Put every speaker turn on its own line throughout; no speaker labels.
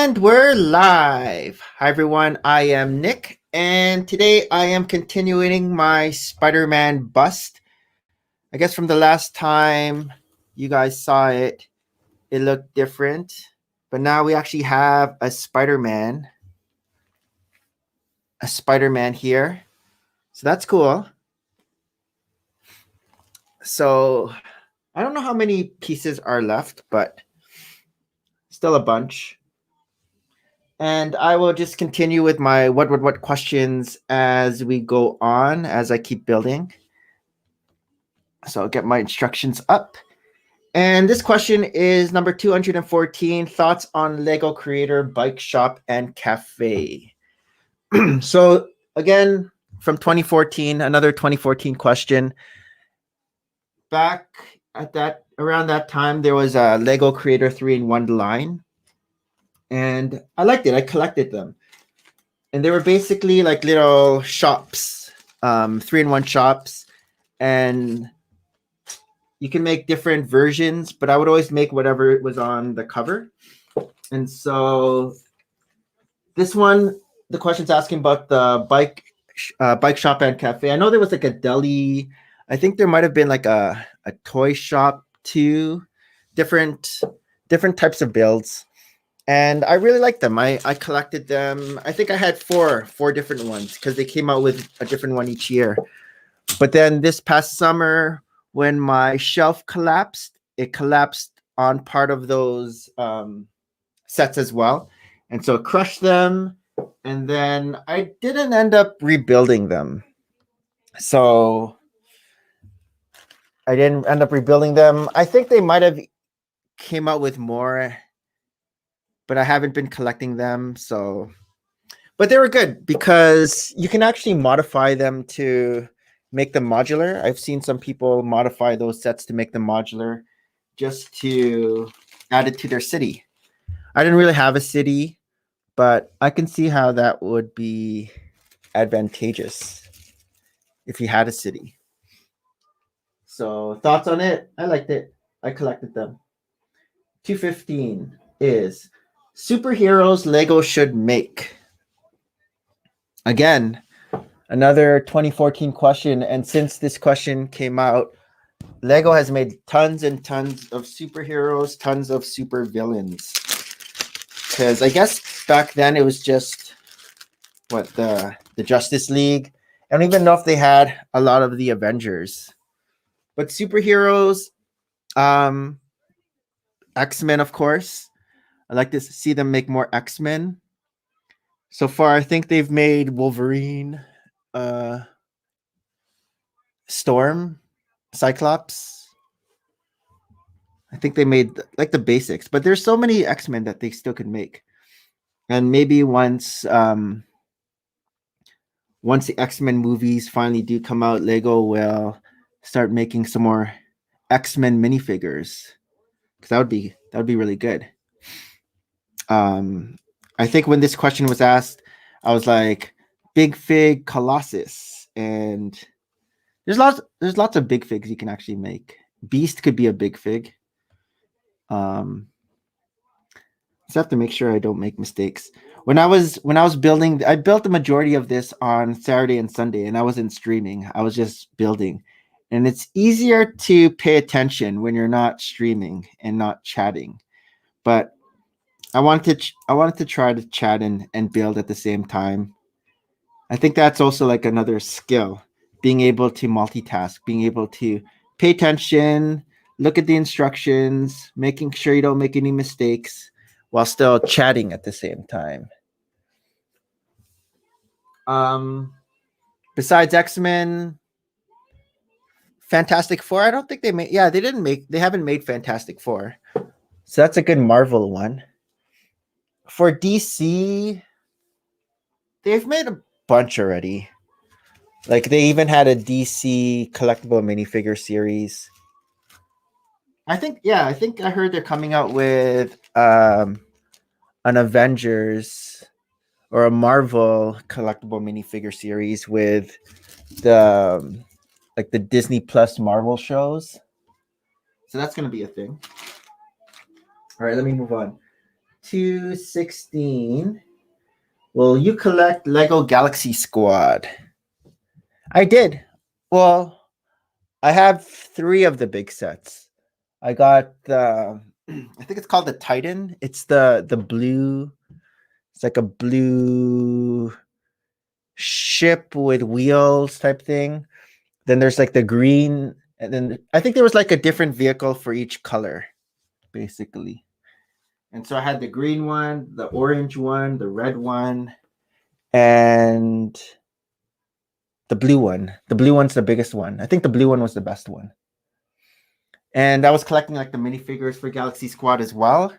And we're live. Hi, everyone. I am Nick, and today I am continuing my Spider Man bust. I guess from the last time you guys saw it, it looked different, but now we actually have a Spider Man here. So that's cool. So I don't know how many pieces are left, but still a bunch. And I will just continue with my what questions as we go on, as I keep building. So I'll get my instructions up. And this question is number 214, thoughts on Lego Creator Bike Shop and Cafe. So again, from 2014, another 2014 question. Back at that around that time, there was a Lego Creator 3-in-1 line. And I liked it. I collected them. And they were basically like little shops, 3-in-1 shops. And you can make different versions, but I would always make whatever was on the cover. And so this one, the question's asking about the bike shop and cafe. I know there was like a deli. I think there might have been like a toy shop too. Different types of builds. And I really liked them. I collected them. I think I had four different ones because they came out with a different one each year. But then this past summer, when my shelf collapsed, it collapsed on part of those sets as well. And so it crushed them. And then I didn't end up rebuilding them. So I didn't end up rebuilding them. I think they might have came out with more, but I haven't been collecting them. So, but they were good because you can actually modify them to make them modular. I've seen some people modify those sets to make them modular just to add it to their city. I didn't really have a city, but I can see how that would be advantageous if you had a city. So, thoughts on it? I liked it. I collected them. 215 is superheroes Lego should make. Again, another 2014 question. And since this question came out, Lego has made tons and tons of superheroes, tons of super villains. Because I guess back then it was just the Justice League. I don't even know if they had a lot of the Avengers. But superheroes, X-Men, of course. I like to see them make more X-Men. So far, I think they've made Wolverine, Storm, Cyclops. I think they made like the basics, but there's so many X-Men that they still could make. And maybe once the X-Men movies finally do come out, Lego will start making some more X-Men minifigures. Because that would be really good. I think when this question was asked, I was like, Big Fig Colossus, and there's lots of big figs you can actually make. Beast could be a big fig. Just have to make sure I don't make mistakes. When I was building, I built the majority of this on Saturday and Sunday, and I wasn't streaming. I was just building. And it's easier to pay attention when you're not streaming and not chatting. But I wanted to try to chat and build at the same time. I think that's also like another skill, being able to multitask, being able to pay attention, look at the instructions, making sure you don't make any mistakes while still chatting at the same time. Besides X-Men, Fantastic Four, I don't think they haven't made Fantastic Four. So that's a good Marvel one. For DC, they've made a bunch already. Like they even had a DC collectible minifigure series. I think I heard they're coming out with an Avengers or a Marvel collectible minifigure series with the like the Disney Plus Marvel shows. So that's gonna be a thing. All right, let me move on. 216. Will you collect Lego Galaxy Squad? I did. Well, I have 3 of the big sets. I got the I think it's called the Titan. It's the blue. It's like a blue ship with wheels type thing. Then there's like the green, and then I think there was like a different vehicle for each color, basically. And so I had the green one, the orange one, the red one, and the blue one. The blue one's the biggest one. I think the blue one was the best one. And I was collecting like the minifigures for Galaxy Squad as well.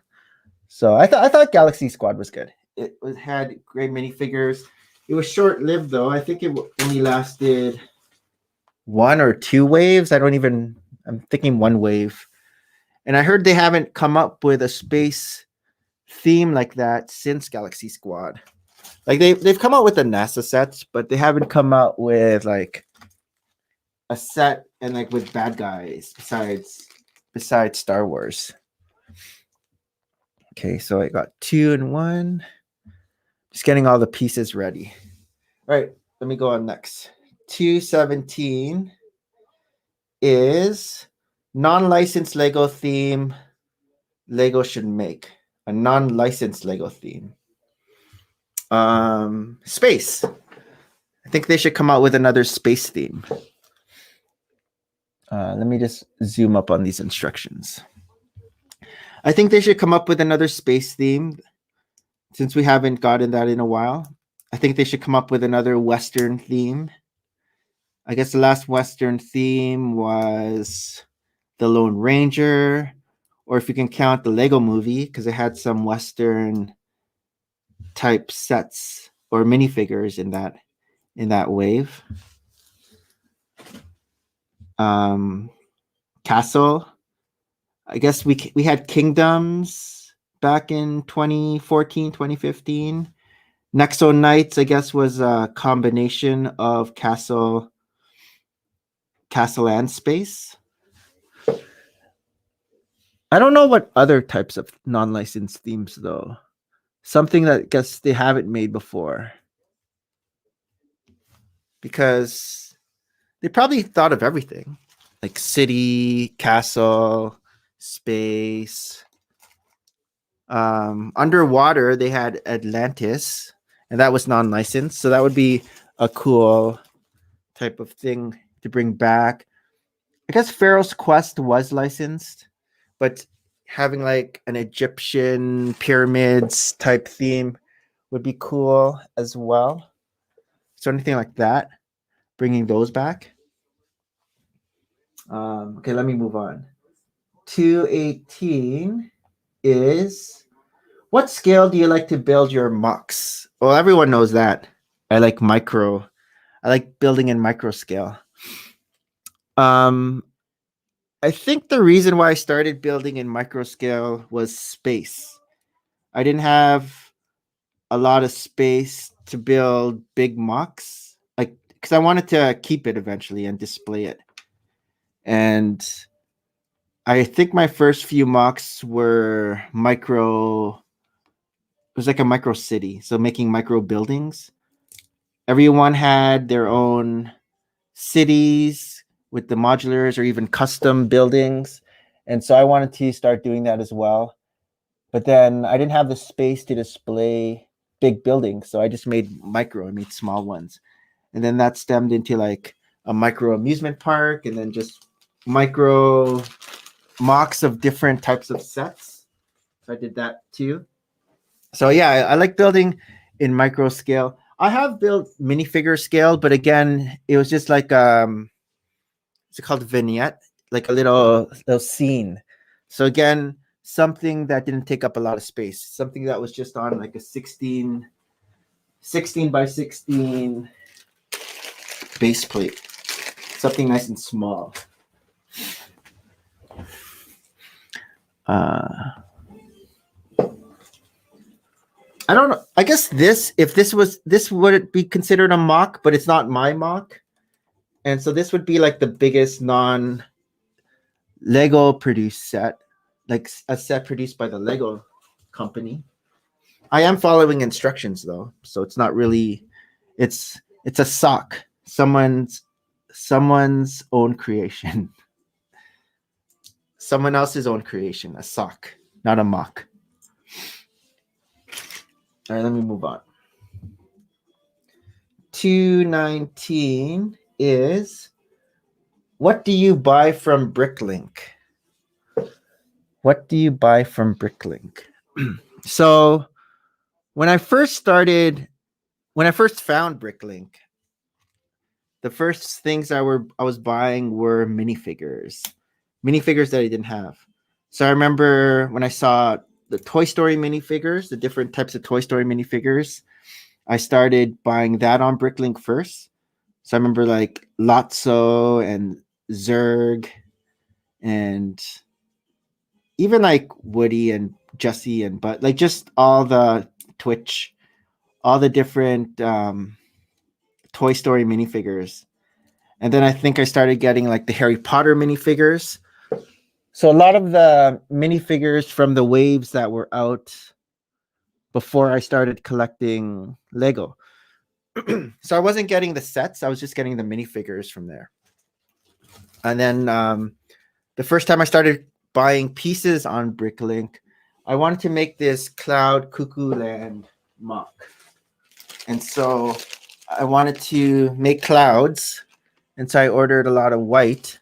So I thought Galaxy Squad was good. It had great minifigures. It was short lived though. I think it only lasted 1 or 2 waves. I'm thinking 1 wave. And I heard they haven't come up with a space theme like that since Galaxy Squad. Like they've come out with the NASA sets, but they haven't come out with like a set and like with bad guys besides Star Wars. Okay, so I got 2 and 1. Just getting all the pieces ready. All right, let me go on next. 217 is non-licensed Lego theme Lego should make. A non-licensed Lego theme. Space. I think they should come out with another space theme. Let me just zoom up on these instructions. I think they should come up with another space theme since we haven't gotten that in a while. I think they should come up with another Western theme. I guess the last Western theme was the Lone Ranger, or if you can count the Lego movie, because it had some Western type sets or minifigures in that wave. Castle. I guess we had Kingdoms back in 2014, 2015. Nexo Knights, I guess, was a combination of Castle and Space. I don't know what other types of non-licensed themes though. Something that I guess they haven't made before. Because they probably thought of everything. Like city, castle, space. Underwater, they had Atlantis, and that was non-licensed. So that would be a cool type of thing to bring back. I guess Pharaoh's Quest was licensed, but having like an Egyptian pyramids type theme would be cool as well. So anything like that, bringing those back. Okay, let me move on. 218 is, what scale do you like to build your MOCs? Well, everyone knows that. I like building in micro scale. I think the reason why I started building in micro scale was space. I didn't have a lot of space to build big MOCs, like because I wanted to keep it eventually and display it. And I think my first few MOCs were micro. It was like a micro city, so making micro buildings. Everyone had their own cities with the modulars or even custom buildings. And so I wanted to start doing that as well. But then I didn't have the space to display big buildings. So I just made small ones. And then that stemmed into like a micro amusement park and then just micro MOCs of different types of sets. So I did that too. So yeah, I like building in micro scale. I have built minifigure scale, but again, it was just like it's called vignette, like a little scene. So again, something that didn't take up a lot of space, something that was just on like a 16 by 16 base plate, something nice and small. I don't know. I guess this would be considered a MOC, but it's not my MOC. And so this would be like the biggest non-Lego produced set, like a set produced by the Lego company. I am following instructions though, so it's not really. It's a sock. Someone's own creation. Someone else's own creation. A sock, not a mock. All right, let me move on. 219 is, what do you buy from Bricklink? What do you buy from Bricklink? So when I first found Bricklink, the first things I was buying were minifigures that I didn't have. So I remember when I saw the Toy Story minifigures, the different types of Toy Story minifigures, I started buying that on Bricklink first. So I remember like Lotso and Zurg and even like Woody and Jesse and Bud, like just all the Twitch, all the different Toy Story minifigures. And then I think I started getting like the Harry Potter minifigures. So a lot of the minifigures from the waves that were out before I started collecting Lego. So I wasn't getting the sets, I was just getting the minifigures from there. And then the first time I started buying pieces on Bricklink, I wanted to make this Cloud Cuckoo Land mock. And so I wanted to make clouds. And so I ordered a lot of white.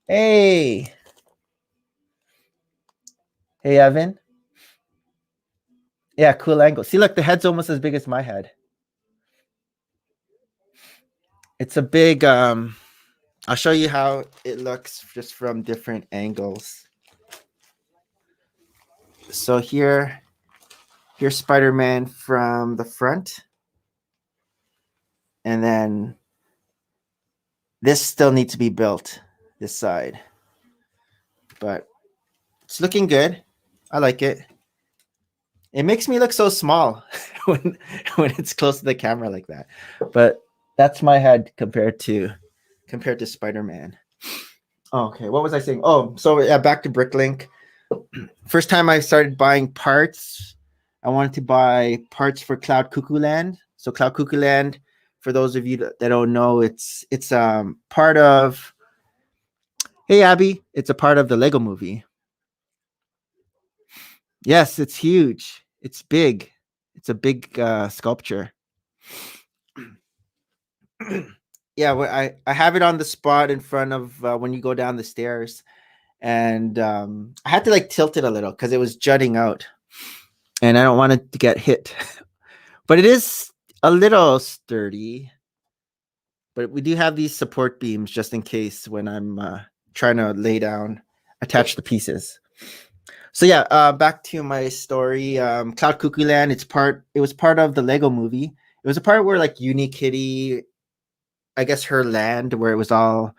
Hey, Evan. Yeah, cool angle. See, look, the head's almost as big as my head. It's a big, I'll show you how it looks just from different angles. So here's Spider-Man from the front. And then this still needs to be built, this side. But it's looking good. I like it. It makes me look so small when it's close to the camera like that. But that's my head compared to Spider-Man. Okay, what was I saying? Oh, so yeah, back to Bricklink. First time I started buying parts, I wanted to buy parts for Cloud Cuckoo Land. So Cloud Cuckoo Land, for those of you that don't know, it's part of. Hey Abby, it's a part of the Lego Movie. Yes, it's huge. It's big. It's a big sculpture. Yeah, well, I have it on the spot in front of when you go down the stairs, and I had to like tilt it a little because it was jutting out, and I don't want it to get hit. But it is a little sturdy. But we do have these support beams just in case when I'm trying to lay down, attach the pieces. So yeah, back to my story. Cloud Cuckoo Land. It was part of the Lego Movie. It was a part where like Unikitty, I guess her land, where it was all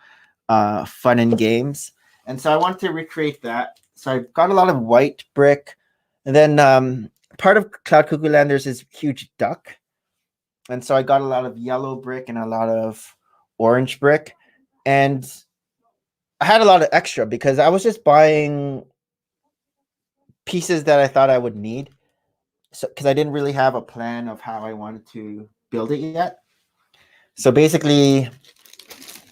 fun and games. And so I wanted to recreate that. So I got a lot of white brick, and then part of Cloud Cuckoo Land there's this huge duck, and so I got a lot of yellow brick and a lot of orange brick, and I had a lot of extra because I was just buying pieces that I thought I would need. So because I didn't really have a plan of how I wanted to build it yet. So basically,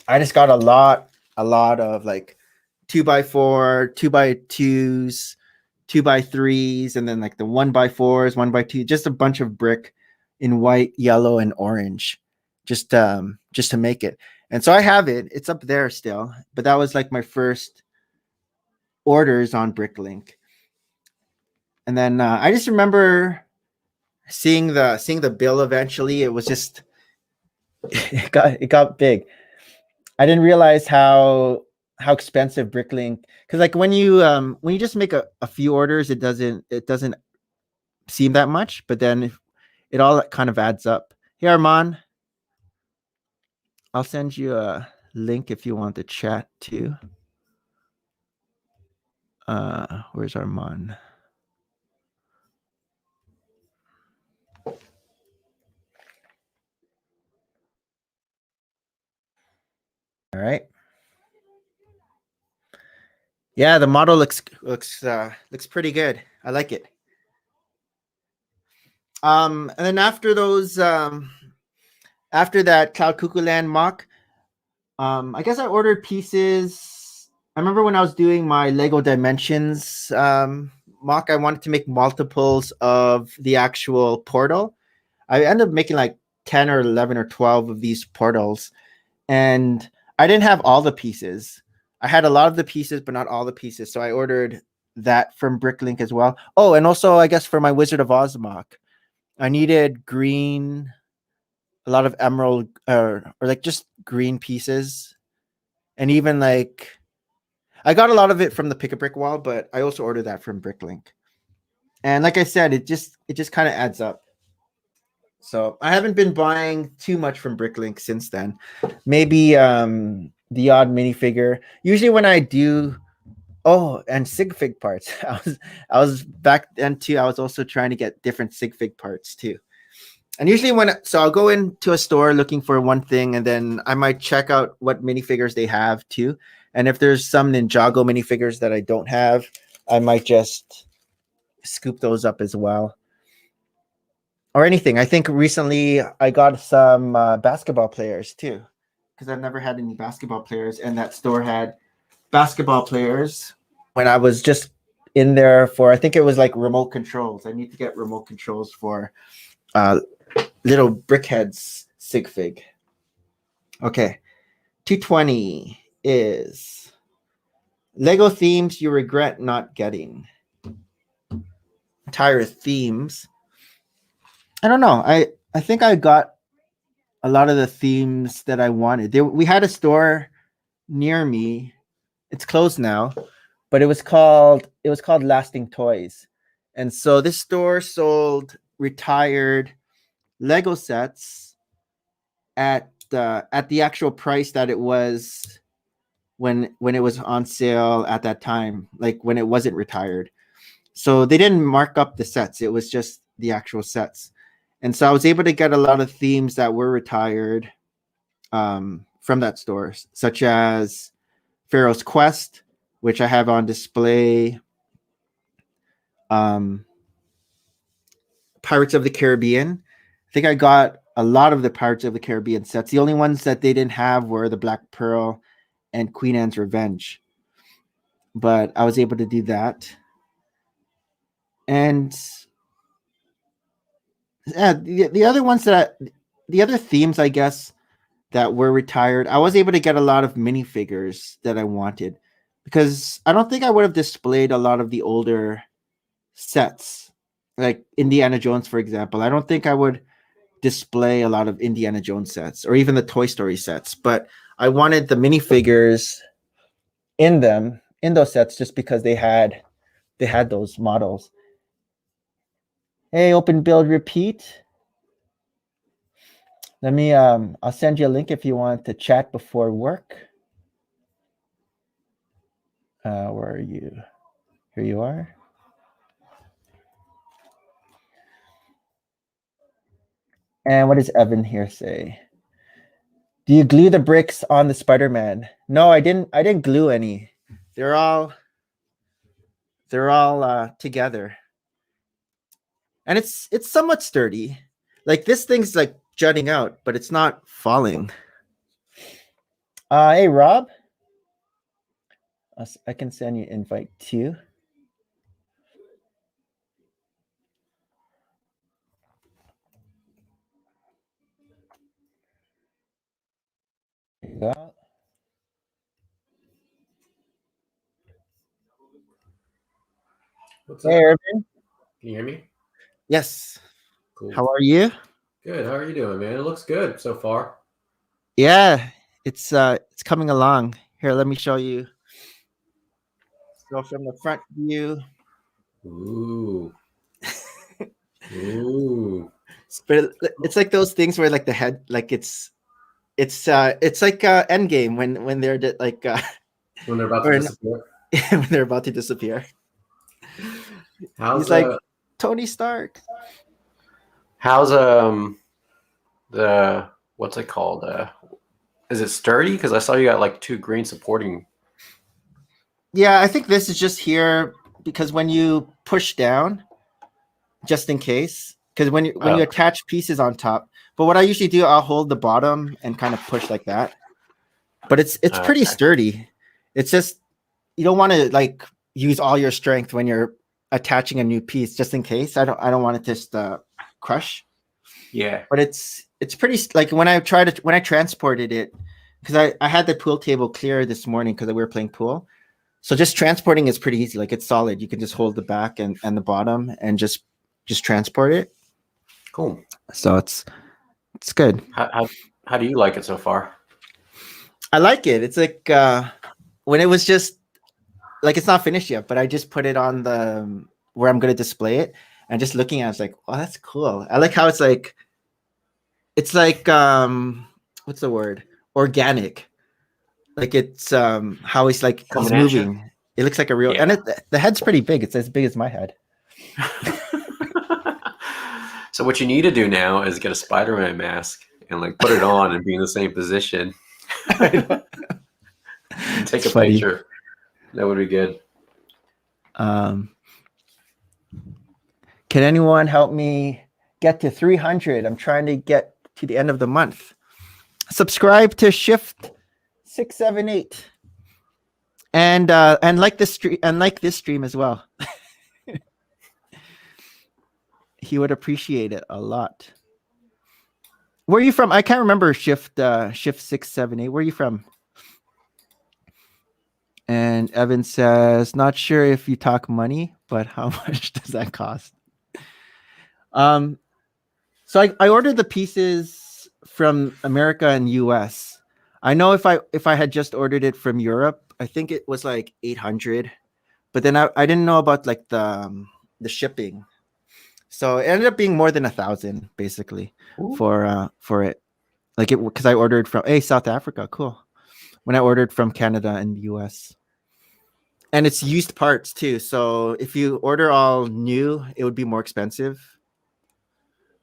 I just got a lot of like 2x4, 2x2s, 2x3s, and then like the 1x4s, 1x2, just a bunch of brick in white, yellow, and orange, just to make it. And so I have it. It's up there still, but that was like my first orders on Bricklink. And then I just remember seeing the bill eventually. It was just it got big. I didn't realize how expensive Bricklink, because like when you just make a few orders, it doesn't seem that much, but then it all kind of adds up. Hey Armand, I'll send you a link if you want to chat too. Where's Armand? All right. Yeah, the model looks pretty good. I like it. And then after those, after that Cloud Cuckoo Land mock, I guess I ordered pieces. I remember when I was doing my Lego Dimensions mock, I wanted to make multiples of the actual portal. I ended up making like 10 or 11 or 12 of these portals. And I didn't have all the pieces. I had a lot of the pieces, but not all the pieces. So I ordered that from Bricklink as well. Oh, and also, I guess for my Wizard of Oz mock, I needed green, a lot of emerald, or like just green pieces. And even like, I got a lot of it from the Pick a Brick wall, but I also ordered that from Bricklink. And like I said, it just kind of adds up. So I haven't been buying too much from Bricklink since then. Maybe the odd minifigure. Usually when I do, oh, and Sigfig parts. I was back then too. I was also trying to get different Sigfig parts too. And usually so I'll go into a store looking for one thing, and then I might check out what minifigures they have too. And if there's some Ninjago minifigures that I don't have, I might just scoop those up as well. Or anything. I think recently I got some basketball players too, because I've never had any basketball players, and that store had basketball players when I was just in there for, I think it was like remote controls. I need to get remote controls for little Brickheads Sigfig. Okay. 220 is Lego themes you regret not getting. Entire themes. I don't know. I think I got a lot of the themes that I wanted. We had a store near me. It's closed now, but it was called Lasting Toys. And so this store sold retired Lego sets at the actual price that it was when it was on sale at that time, like when it wasn't retired. So they didn't mark up the sets. It was just the actual sets. And so I was able to get a lot of themes that were retired from that store, such as Pharaoh's Quest, which I have on display. Pirates of the Caribbean. I think I got a lot of the Pirates of the Caribbean sets. The only ones that they didn't have were the Black Pearl and Queen Anne's Revenge. But I was able to do that. And yeah, the other ones the other themes, I guess, that were retired, I was able to get a lot of minifigures that I wanted, because I don't think I would have displayed a lot of the older sets, like Indiana Jones, for example. I don't think I would display a lot of Indiana Jones sets or even the Toy Story sets, but I wanted the minifigures in those sets just because they had those models. Hey, open build repeat. Let me I'll send you a link if you want to chat before work. Where are you? Here you are. And what does Evan here say? Do you glue the bricks on the Spider-Man? No, I didn't glue any. They're all together. And it's somewhat sturdy. Like this thing's like jutting out, but it's not falling. Hey Rob. I can send you an invite too. There you go.
What's
Hey,
up?
Irvin.
Can you hear me?
Yes.
Cool.
How are you?
Good. How are you doing, man? It looks good so far.
Yeah, it's coming along. Here, let me show you. Go from the front view.
Ooh. Ooh.
But it's like those things where like the head, like it's like Endgame when they're like
When they're about to
or
disappear.
when they're about to disappear.
How's
He's like Tony Stark.
how's the what's it called? Is it sturdy? Because I saw you got like two green supporting.
Yeah, I think this is just here because when you push down, just in case, because when you attach pieces on top. But what I usually do, I'll hold the bottom and kind of push like that. But it's pretty sturdy. It's just you don't want to like use all your strength when you're attaching a new piece, just in case. I don't want it to just crush.
Yeah.
But it's pretty like when I transported it, because I had the pool table clear this morning because we were playing pool. So just transporting is pretty easy. Like it's solid. You can just hold the back and the bottom and just transport it.
Cool.
So it's good.
How do you like it so far?
I like it. It's like when it was just like it's not finished yet, but I just put it on the where I'm gonna display it, and just looking at it, it's like, oh, that's cool. I like how it's like what's the word? Organic. Like it's how he's like he's moving. It looks like a real, and the head's pretty big. It's as big as my head.
So what you need to do now is get a Spider-Man mask and like put it on and be in the same position. Take a picture. That would be good.
Can anyone help me get to 300? I'm trying to get to the end of the month. Subscribe to Shift 678 and like this stream as well. He would appreciate it a lot. Where are you from? I can't remember Shift 678. Where are you from? And Evan says, not sure if you talk money, but how much does that cost? So I ordered the pieces from America and US. I know if I had just ordered it from Europe, I think it was like 800. But then I didn't know about like the shipping. So it ended up being more than 1,000 basically. Ooh. For it. Like it because I ordered from South Africa. Cool. When I ordered from Canada and the US. And it's used parts too. So if you order all new, it would be more expensive.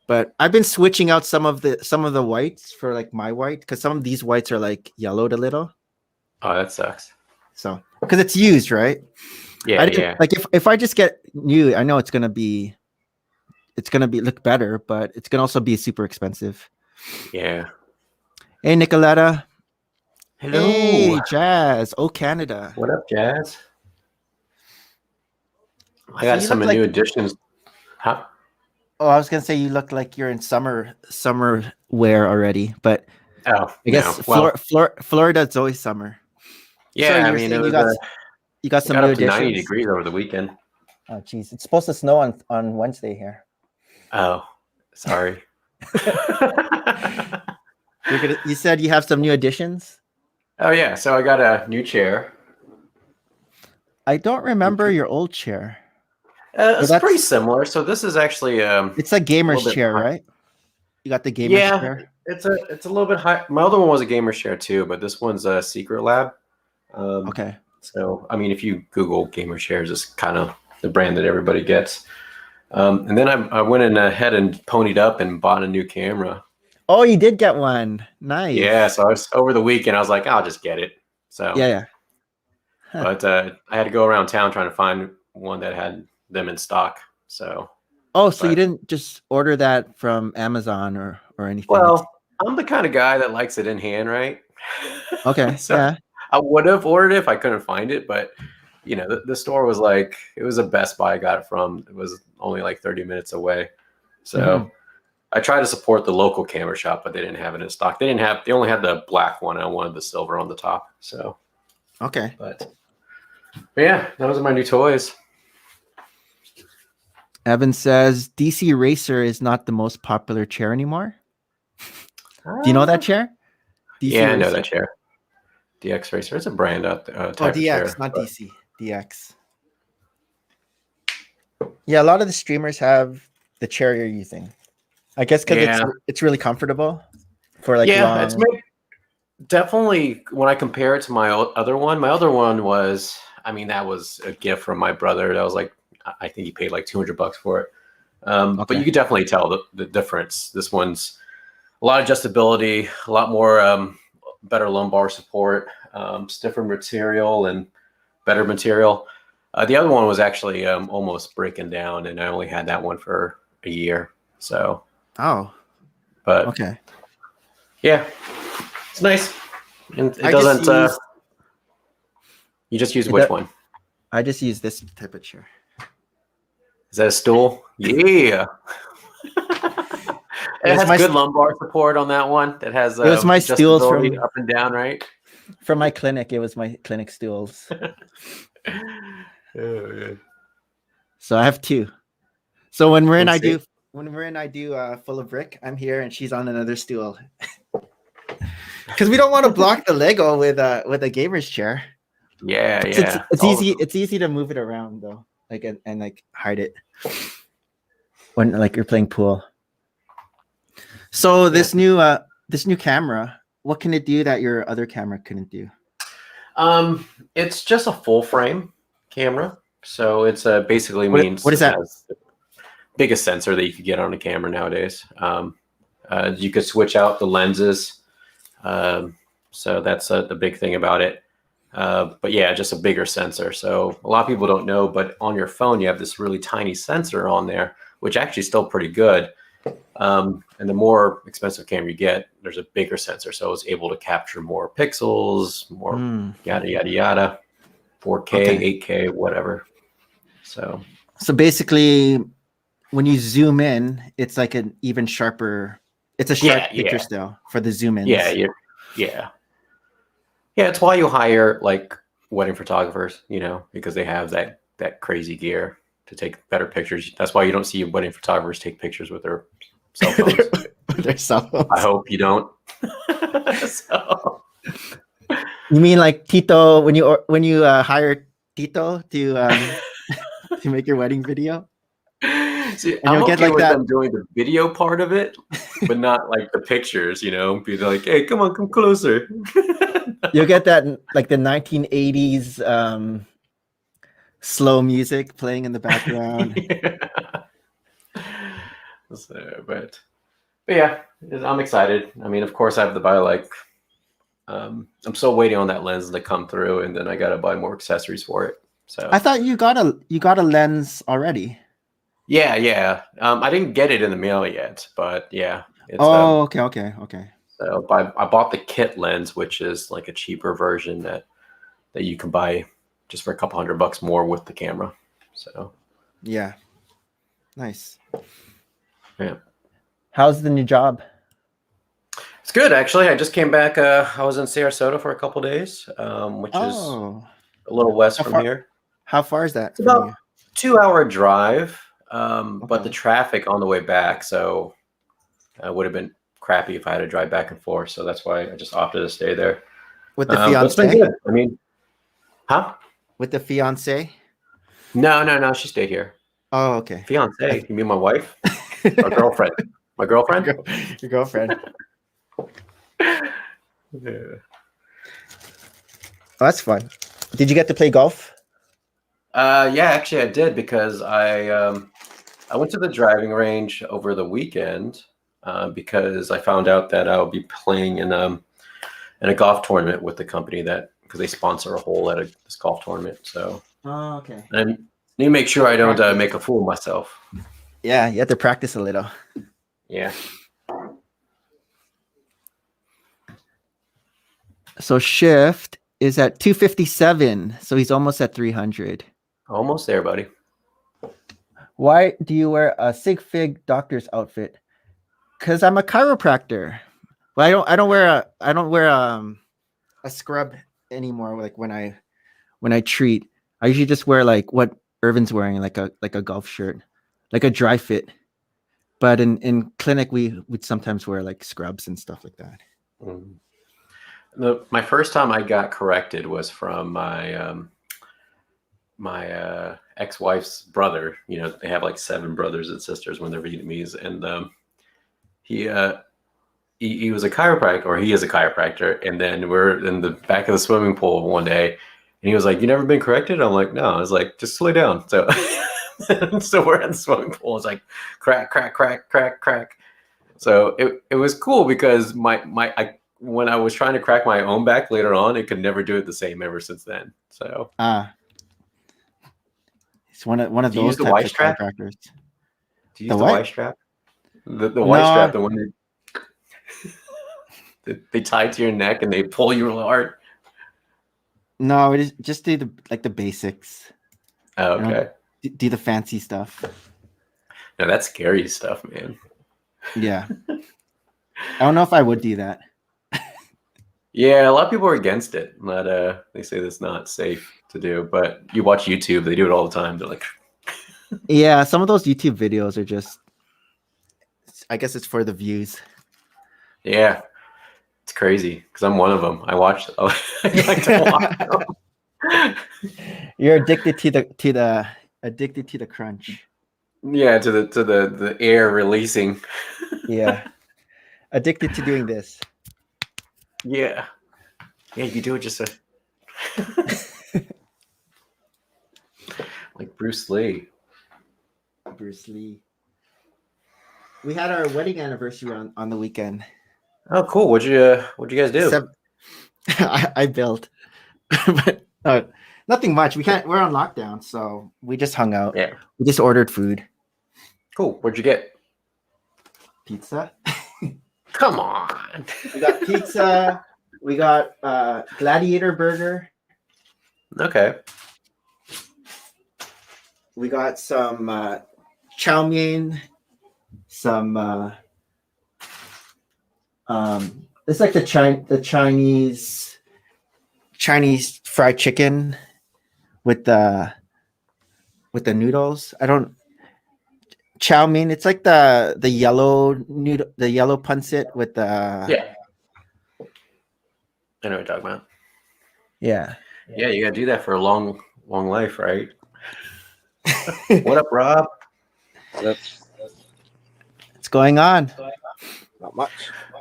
But I've been switching out some of the whites for like my white, because some of these whites are like yellowed a little.
Oh, that sucks.
So because it's used, right?
Yeah, yeah.
Like if I just get new, I know it's gonna look better, but it's gonna also be super expensive.
Yeah.
Hey, Nicoletta.
Hello.
Hey, Jazz. Oh, Canada.
What up, Jazz? I got some new additions. Huh?
Oh, I was gonna say you look like you're in summer wear already, but I guess Florida's always summer.
Yeah, sorry, I mean,
you got some new additions.
90 degrees over the weekend.
Oh, geez, it's supposed to snow on Wednesday here.
Oh, sorry.
You said you have some new additions?
Oh yeah, so I got a new chair.
I don't remember your old chair.
It's pretty similar. So this is actually
it's a gamer's chair, right? You got the gamer's chair?
It's a little bit high. My other one was a gamer's chair too, but this one's a Secret Lab.
Okay.
So I mean, if you Google gamer chairs, it's kind of the brand that everybody gets. And then I went ahead and ponied up and bought a new camera.
Oh, you did get one. Nice.
Yeah, so I was over the weekend. I was like, I'll just get it. So
yeah.
Huh. But I had to go around town trying to find one that had them in stock. So.
Oh, so you didn't just order that from Amazon or anything?
Well, I'm the kind of guy that likes it in hand, right?
Okay.
So
yeah.
I would have ordered it if I couldn't find it, but you know, the store was like, it was a Best Buy I got it from. It was only like 30 minutes away. So I tried to support the local camera shop, but they didn't have it in stock. They only had the black one. I wanted the silver on the top. So,
okay.
But yeah, those are my new toys.
Evan says DC Racer is not the most popular chair anymore. Do you know that chair?
DC Racer? I know that chair. DX Racer. It's a brand out there.
DX, chair, not but... DC. DX. Yeah, a lot of the streamers have the chair you're using. I guess because it's really comfortable for like long...
it's definitely when I compare it to my other one. My other one was, I mean, that was a gift from my brother. That was like, I think he paid like $200 for it. But you could definitely tell the difference. This one's a lot of adjustability, a lot more better lumbar support, stiffer material and better material. The other one was actually almost breaking down, and I only had that one for a year. So,
Oh,
but
okay.
yeah, it's nice. And it
I
doesn't.
just use
You just use
it.
which one?
I just use this type of chair.
Is that a stool? Yeah.
It
It
was
has
my
good lumbar support on that one. It has
it was my stools
adjustability up and down, right?
from my clinic. It was my clinic stools.
Oh, yeah.
So I have two. So when we're in,
Let's see.
I do full of brick. I'm here and she's on another stool. Because we don't want to block the Lego with a gamer's chair.
Yeah,
Plus,
yeah.
it's easy. It's easy to move it around though, like and like hide it when like you're playing pool. So this new camera, what can it do that your other camera couldn't do?
It's just a full frame camera, so it's basically
What
means
what is
it
that?
has the biggest sensor that you could get on a camera nowadays. You could switch out the lenses, so that's the big thing about it. But yeah, just a bigger sensor. So a lot of people don't know, but on your phone you have this really tiny sensor on there, which actually is still pretty good. And the more expensive camera you get, there's a bigger sensor, so it's able to capture more pixels, more yada yada yada, 4K,
Okay.
8K, whatever. So
basically, when you zoom in, it's like an even sharper. It's a sharp picture still for the zoom ins.
Yeah. It's why you hire like wedding photographers, because they have that crazy gear to take better pictures. That's why you don't see wedding photographers take pictures with their cell phones.
Their cell phones.
I hope you don't. So.
You mean like Tito when you hire Tito to to make your wedding video?
See,
And
I'm
you'll
okay
get like
with
that.
them doing the video part of it, but not like the pictures. Be like, "Hey, come on, come closer."
You'll get that like the 1980s slow music playing in the background.
But yeah, I'm excited. I mean, of course, I have to buy like. I'm still waiting on that lens to come through, and then I got to buy more accessories for it. So
I thought you got a lens already.
Yeah. I didn't get it in the mail yet, but yeah. It's,
okay.
So I bought the kit lens, which is like a cheaper version that you can buy just for a couple $100 more with the camera. So
yeah, nice.
Yeah.
How's the new job?
It's good, actually. I just came back. I was in Sarasota for a couple days, which is a little west from here.
How far is that?
It's about a 2-hour drive, but the traffic on the way back, so it would have been crappy if I had to drive back and forth. So that's why I just opted to stay there.
With the fiance?
It's been good. I mean, huh?
With the fiance?
No. She stayed here.
Oh, okay.
Fiance? You mean my wife? Or girlfriend? My girlfriend?
Your girlfriend.
Yeah.
Oh, that's fun. Did you get to play golf?
Yeah, actually I did, because I went to the driving range over the weekend because I found out that I'll be playing in a golf tournament with the company because they sponsor a hole at this golf tournament. So
okay.
And I need to make sure I don't make a fool of myself.
Yeah, you have to practice a little.
Yeah.
So Shift is at 257, so he's almost at 300.
Almost there, buddy.
Why do you wear a Sig Fig doctor's outfit? Because I'm a chiropractor. Well, I don't wear a scrub anymore. Like when I treat, I usually just wear like what Irvin's wearing, like a golf shirt, like a dry fit. But in clinic, we'd sometimes wear like scrubs and stuff like that.
My first time I got corrected was from my ex-wife's brother. They have like 7 brothers and sisters when they're Vietnamese, and he was a chiropractor, or he is a chiropractor. And then we're in the back of the swimming pool one day, and he was like, "You never been corrected?" I'm like, "No." I was like, "Just slow down." So so we're in the swimming pool. It's like crack, crack, crack, crack, crack. So it was cool, because when I was trying to crack my own back later on, it could never do it the same ever since then. So
it's one of those types of chiropractors.
Do you use the Y strap? The white
No.
strap, the one they tie to your neck and they pull you real hard.
No, it is just do the basics.
Oh,
I don't
okay.
do the fancy stuff.
No, that's scary stuff, man.
Yeah. I don't know if I would do that.
Yeah, a lot of people are against it. But they say that's not safe to do. But you watch YouTube, they do it all the time. They're like,
Yeah, some of those YouTube videos are just, I guess it's for the views.
yeah, it's crazy because I'm one of them. I watch. I like to watch them.
You're addicted to the crunch.
Yeah, to the air releasing.
Yeah. Addicted to doing this.
Yeah, you do it just like Bruce Lee.
Bruce Lee. We had our wedding anniversary on the weekend.
Oh, cool. What'd you guys do?
I built, but nothing much. We're on lockdown, so we just hung out.
Yeah.
We just ordered food.
Cool. What'd you get?
Pizza.
Come on.
We got pizza. We got Gladiator burger.
Okay.
We got some chow mein. Some it's like the Chinese fried chicken with the noodles. I don't chow mein. It's like the yellow noodle, the yellow pancit with the
Yeah. I know what you're talking about.
Yeah.
Yeah, you gotta do that for a long life, right? What up, Rob?
That's
What's going on?
not much.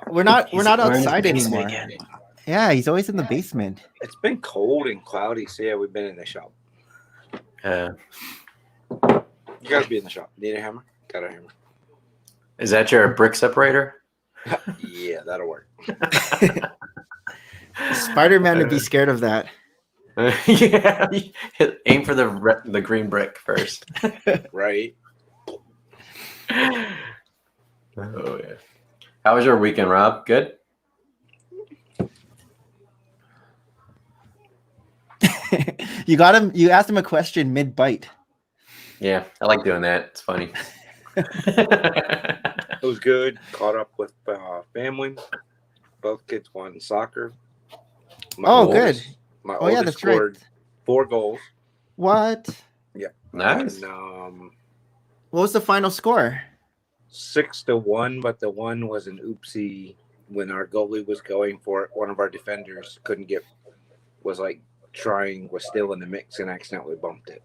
We're not
He's
outside
in his basement
anymore.
again.
Yeah, he's always in the basement.
It's been cold and cloudy, so yeah, we've been in the shop. You gotta be in the shop. Need a hammer? Got a hammer.
Is that your brick separator?
Yeah, that'll work.
Spider-Man would be scared of that.
Yeah, aim for the green brick first.
Right?
Oh yeah. How was your weekend, Rob? Good.
You got him. You asked him a question mid-bite.
Yeah, I like doing that. It's funny.
It was good. Caught up with family. Both kids won soccer. My
Oh,
oldest-
good.
My
Oh, yeah,
oldest
that's right.
scored 4 goals.
What?
Nice.
And,
What was the final score?
6-1, but the one was an oopsie when our goalie was going for it. One of our defenders was still in the mix and accidentally bumped it.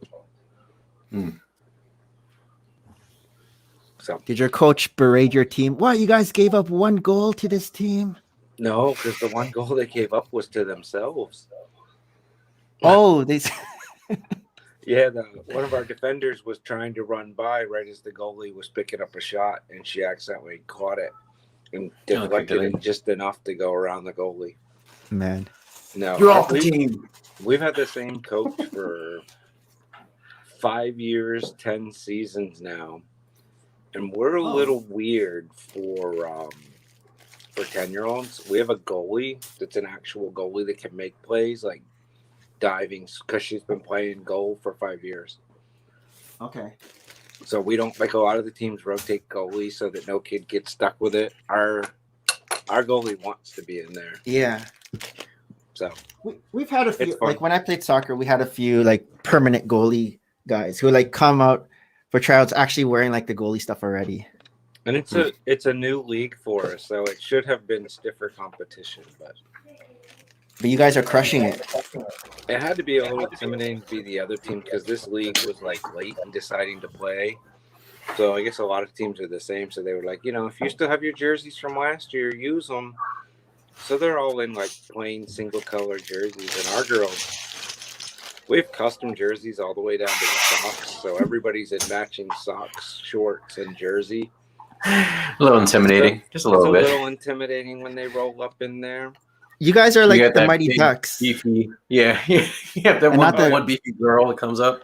So
Did your coach berate your team? What? You guys gave up 1 goal to this team?
no, because the one goal they gave up was to themselves.
Oh,
Yeah, one of our defenders was trying to run by right as the goalie was picking up a shot, and she accidentally caught it and deflected it just enough to go around the goalie.
Man.
No,
You're off the team.
We've had the same coach for 5 years, 10 seasons now, and we're a little weird for 10-year-olds. We have a goalie that's an actual goalie that can make plays like diving because she's been playing goal for 5 years.
Okay.
So we don't, like, a lot of the teams rotate goalies so that no kid gets stuck with it. Our goalie wants to be in there.
Yeah.
So
We've had a few,
It's fun.
like when I played soccer, we had a few like permanent goalie guys who like come out for tryouts actually wearing like the goalie stuff already.
and it's a new league for us, so it should have been stiffer competition, but
But you guys are crushing it.
it had to be a little intimidating to be the other team because this league was like late in deciding to play. So I guess a lot of teams are the same. So they were like, if you still have your jerseys from last year, use them. So they're all in like plain single color jerseys. And our girls, we have custom jerseys all the way down to the socks. So everybody's in matching socks, shorts, and jersey.
A little intimidating, just a little
It's
bit.
a little intimidating when they roll up in there.
You guys are like
You got
the
that
Mighty
big,
Ducks.
Beefy, yeah, yeah. That
And not the-
one beefy girl that comes up.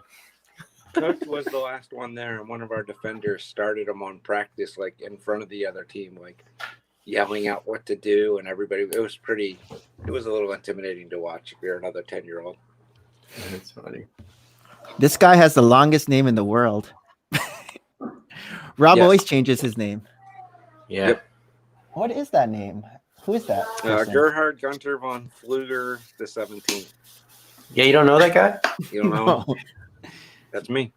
Cook was the last one there, and one of our defenders started him on practice, like in front of the other team, like yelling out what to do, and everybody. It was a little intimidating to watch if you're another 10-year-old.
That's funny.
This guy has the longest name in the world. Rob
Yes.
always changes his name.
Yeah.
Yep.
What is that name? Who is that? person?
Gerhard Gunter von Fluger, the 17th.
Yeah, you don't know that guy?
You don't know?
No.
That's me.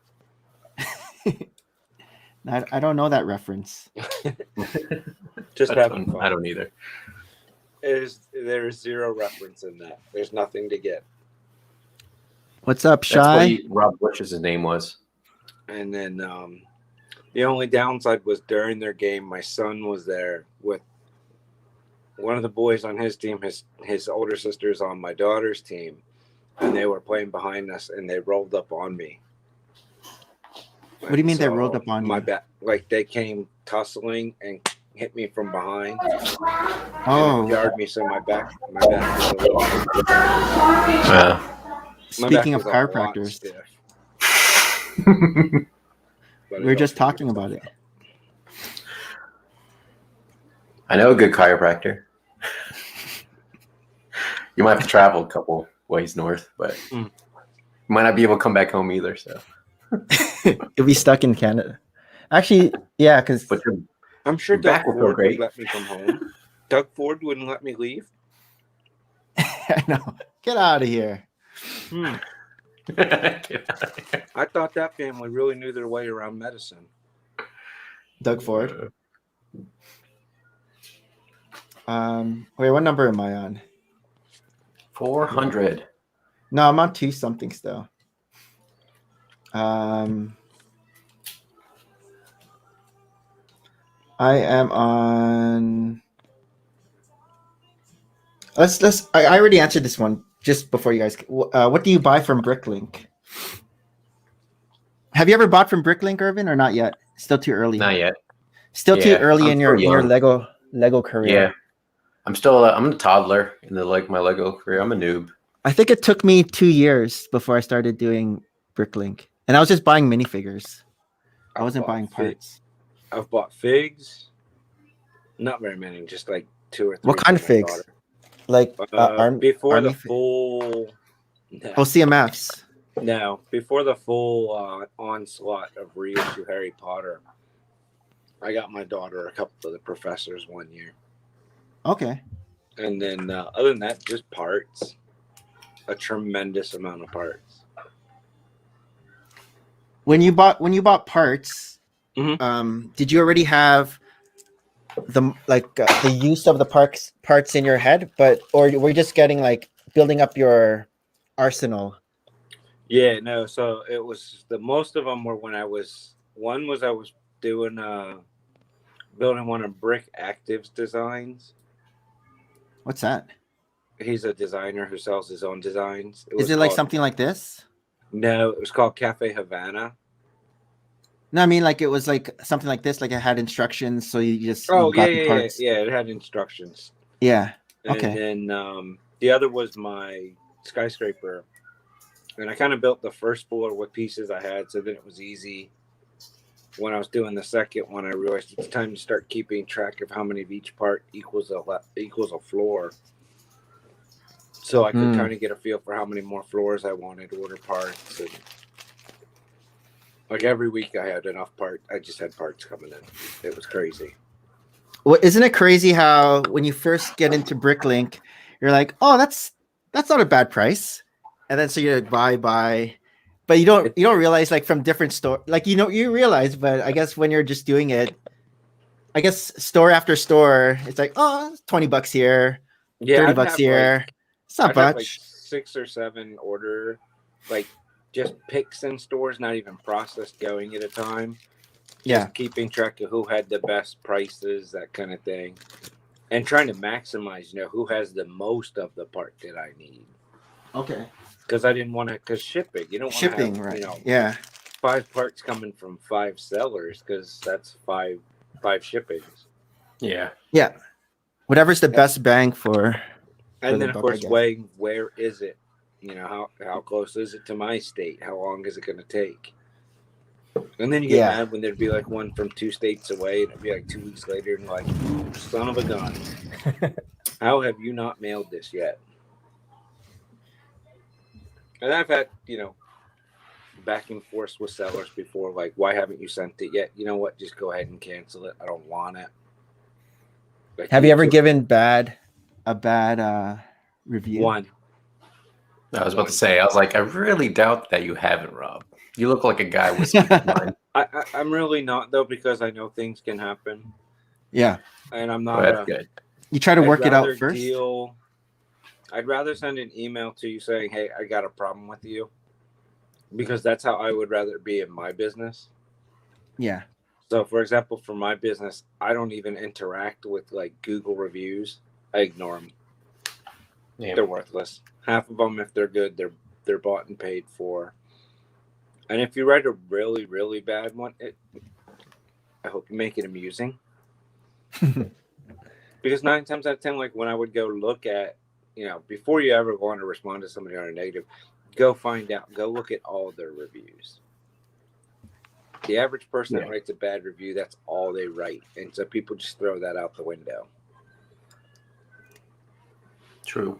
I don't know that reference.
Just having fun.
I don't either.
There's zero reference in that. There's nothing to get.
What's up,
That's
Shy?
what Rob Bush's name was.
And then the only downside was during their game, my son was there with one of the boys on his team. His older sister's on my daughter's team, and they were playing behind us, and they rolled up on me.
What do you mean they rolled up on
my
you?
back? Like they came tussling and hit me from behind.
Oh,
And jarred me, so my back. Was a little,
Yeah.
my
speaking
back
of
was a lot
chiropractors,
stiff. But
we were
it
just
also-
talking about it.
I know a good chiropractor. You might have to travel a couple ways north, but you might not be able to come back home either. So,
You'll be stuck in Canada. Actually, yeah, because
but you're
I'm sure
Your
Doug
back will feel
Ford
great.
would let me come home. Doug Ford wouldn't let me leave.
I know. Get out of here.
I thought that family really knew their way around medicine.
Doug Ford. Wait, what number am I on?
400.
No, I'm on 2 something still. I am on. I already answered this one just before you guys. What do you buy from Bricklink? Have you ever bought from Bricklink, Irvin, or not yet? Still too early.
Not yet.
Still too
Yeah,
early
I'm
in your
still young.
Lego career.
Yeah. I'm still I'm a toddler in my Lego career. I'm a noob.
I think it took me 2 years before I started doing Bricklink, and I was just buying minifigures. I wasn't buying parts.
I've bought figs. Not very many, just like 2 or 3.
What kind of
for my
figs?
daughter.
Like
Before
army
the full. No,
Oh, CMFs.
no, before the full onslaught of reissue Harry Potter, I got my daughter a couple of the professors one year.
Okay.
And then other than that, just parts. A tremendous amount of parts.
When you bought parts,
Mhm.
did you already have the use of the parts in your head, or were you just getting like building up your arsenal?
Yeah, no. So it was most of them were when I was doing building one of Brick Active's designs.
What's that?
He's a designer who sells his own designs.
Is it like something like this?
No, it was called Cafe Havana.
No, I mean like it was like something like this, like it had instructions, so you just
Oh,
you got
yeah,
the
yeah,
parts.
yeah. It had instructions.
Yeah.
And
Okay.
then the other was my skyscraper. And I kind of built the first floor with pieces I had, so then it was easy. When I was doing the second one, I realized it's time to start keeping track of how many of each part equals a floor. So I could kind of get a feel for how many more floors I wanted, order parts. And like every week I had enough parts. I just had parts coming in. It was crazy.
Well, isn't it crazy how when you first get into Bricklink, you're like, oh, that's not a bad price, and then so you buy, but you don't realize like from different store, like you realize, but I guess when you're just doing it, I guess store after store, it's like, oh, it's $20 here,
Yeah,
$30 here. It's not
I'd have like
much.
6 or 7 order, like just picks in stores, not even processed, going at a time.
Yeah.
Just keeping track of who had the best prices, that kind of thing, and trying to maximize, who has the most of the part that I need.
Okay.
Because I didn't want to, because shipping, you don't want
Shipping,
to have,
right? Yeah.
5 parts coming from 5 sellers, because that's five shippings.
Yeah.
Yeah. Whatever's the best bang for.
And then,
the
of
buck, I
course,
guess.
weighing where is it? How close is it to my state? How long is it going to take? And then you get
Yeah.
mad when there'd be like one from 2 states away, and it'd be like 2 weeks later, and like, son of a gun, how have you not mailed this yet? And I've had, back and forth with sellers before, like, why haven't you sent it yet? You know what? Just go ahead and cancel it. I don't want it. Like,
Have you ever given a bad review?
one?
I was about to say, I was like, I really doubt that you haven't, Rob. You look like a guy with some mind.
I'm really not, though, because I know things can happen.
Yeah.
And I'm
Oh,
not.
that's good.
You try to
I'd
work it out
rather
first.
I'd rather send an email to you saying, hey, I got a problem with you. Because that's how I would rather be in my business.
Yeah.
So, for example, for my business, I don't even interact with like Google reviews. I ignore them.
Yeah.
They're worthless. Half of them, if they're good, they're bought and paid for. And if you write a really, really bad one, I hope you make it amusing. Because 9 times out of 10, like when I would go look at, before you ever want to respond to somebody on a negative, go find out, go look at all their reviews. The average person that writes a bad review, that's all they write. And so people just throw that out the window.
True.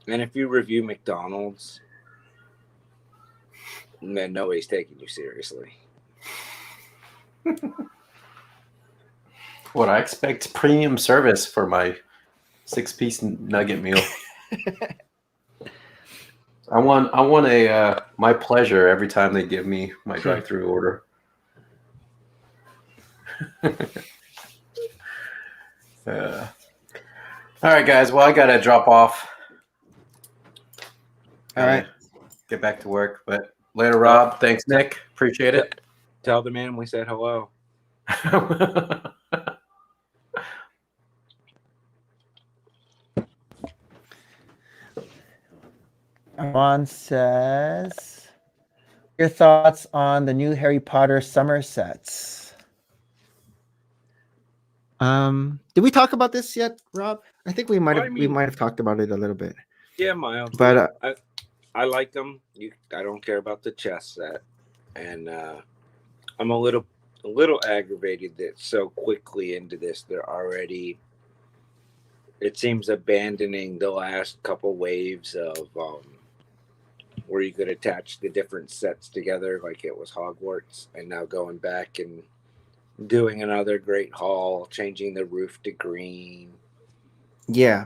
And if you review McDonald's, then nobody's taking you seriously.
What I expect premium service for my 6-piece nugget meal. I want a my pleasure every time they give me my drive-through order. All right, guys. Well, I gotta drop off.
All right.
Get back to work. But later, Rob. Thanks, Nick. Appreciate it.
Tell the man we said hello.
Ron says, your thoughts on the new Harry Potter summer sets? Did we talk about this yet, Rob? I think we might have talked about it a little bit.
Yeah, mild.
But
I like them. I don't care about the chess set, and I'm a little aggravated that so quickly into this they're already, it seems, abandoning the last couple waves of where you could attach the different sets together like it was Hogwarts, and now going back and doing another Great Hall, changing the roof to green.
Yeah.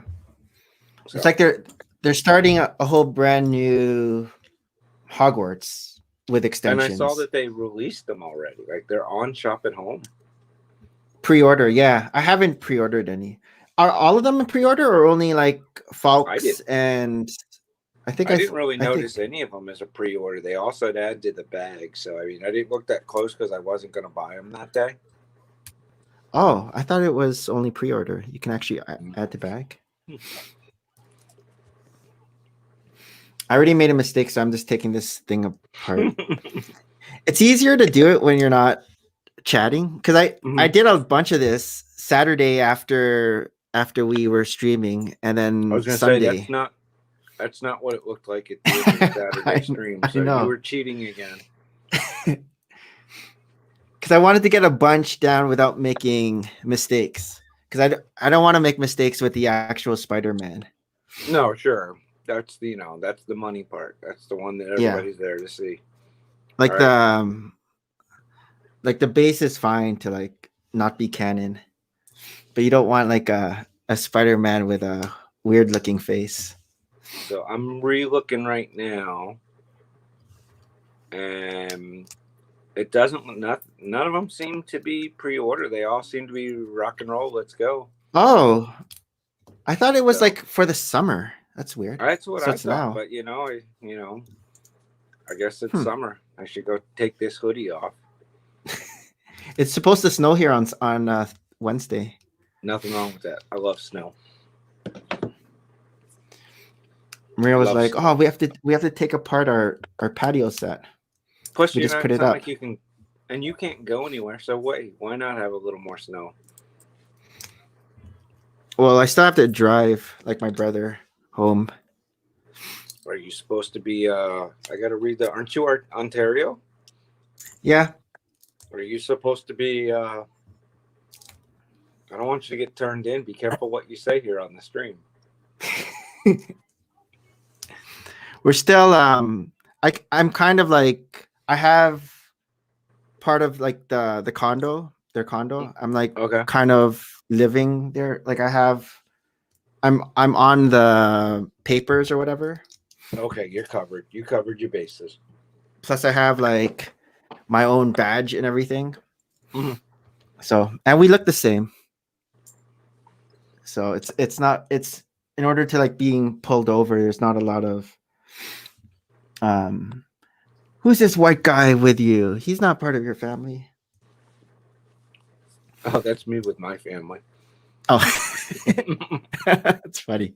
So,
It's like they're starting a whole brand new Hogwarts with extensions.
and I saw that they released them already. Like they're on Shop at Home.
Pre-order, yeah. I haven't pre-ordered any. Are all of them in pre-order or only like Falks and I think
I didn't really notice any of them as a pre-order. They also add to the bag. So, I mean, I didn't look that close because I wasn't going to buy them that day.
Oh, I thought it was only pre-order. You can actually add the bag. I already made a mistake, so I'm just taking this thing apart. It's easier to do it when you're not chatting, because I did a bunch of this Saturday after we were streaming, and then
I was going to
Sunday.
say that's not what it looked like at the Saturday stream. So you were cheating again.
Because I wanted to get a bunch down without making mistakes. Because I don't want to make mistakes with the actual Spider-Man.
No, sure. That's the money part. That's the one that everybody's there to see.
Like the base is fine to like not be canon, but you don't want like a Spider-Man with a weird looking face.
So I'm re-looking right now, and it doesn't. None of them seem to be pre-order. They all seem to be rock and roll. Let's go.
Oh, I thought it was like for the summer. That's weird.
That's what I thought.
Now.
But I guess it's summer. I should go take this hoodie off.
It's supposed to snow here on Wednesday.
Nothing wrong with that. I love snow.
Maria was like, "Oh, we have to take apart our patio set."
Plus,
we just put it up.
like you can, and you can't go anywhere. So why not have a little more snow?
Well, I still have to drive like my brother home.
Are you supposed to be? I got to read aren't you Ontario?
Yeah,
Are you supposed to be? I don't want you to get turned in. Be careful what you say here on the stream.
We're still I'm kind of like I have part of like the condo, their condo. I'm like
Okay.
kind of living there. Like I'm on the papers or whatever.
Okay, you're covered. You covered your bases.
Plus I have like my own badge and everything.
Mhm.
So, and we look the same. So it's not in order to like being pulled over, there's not a lot of who's this white guy with you? He's not part of your family.
Oh, that's me with my family.
Oh. That's funny.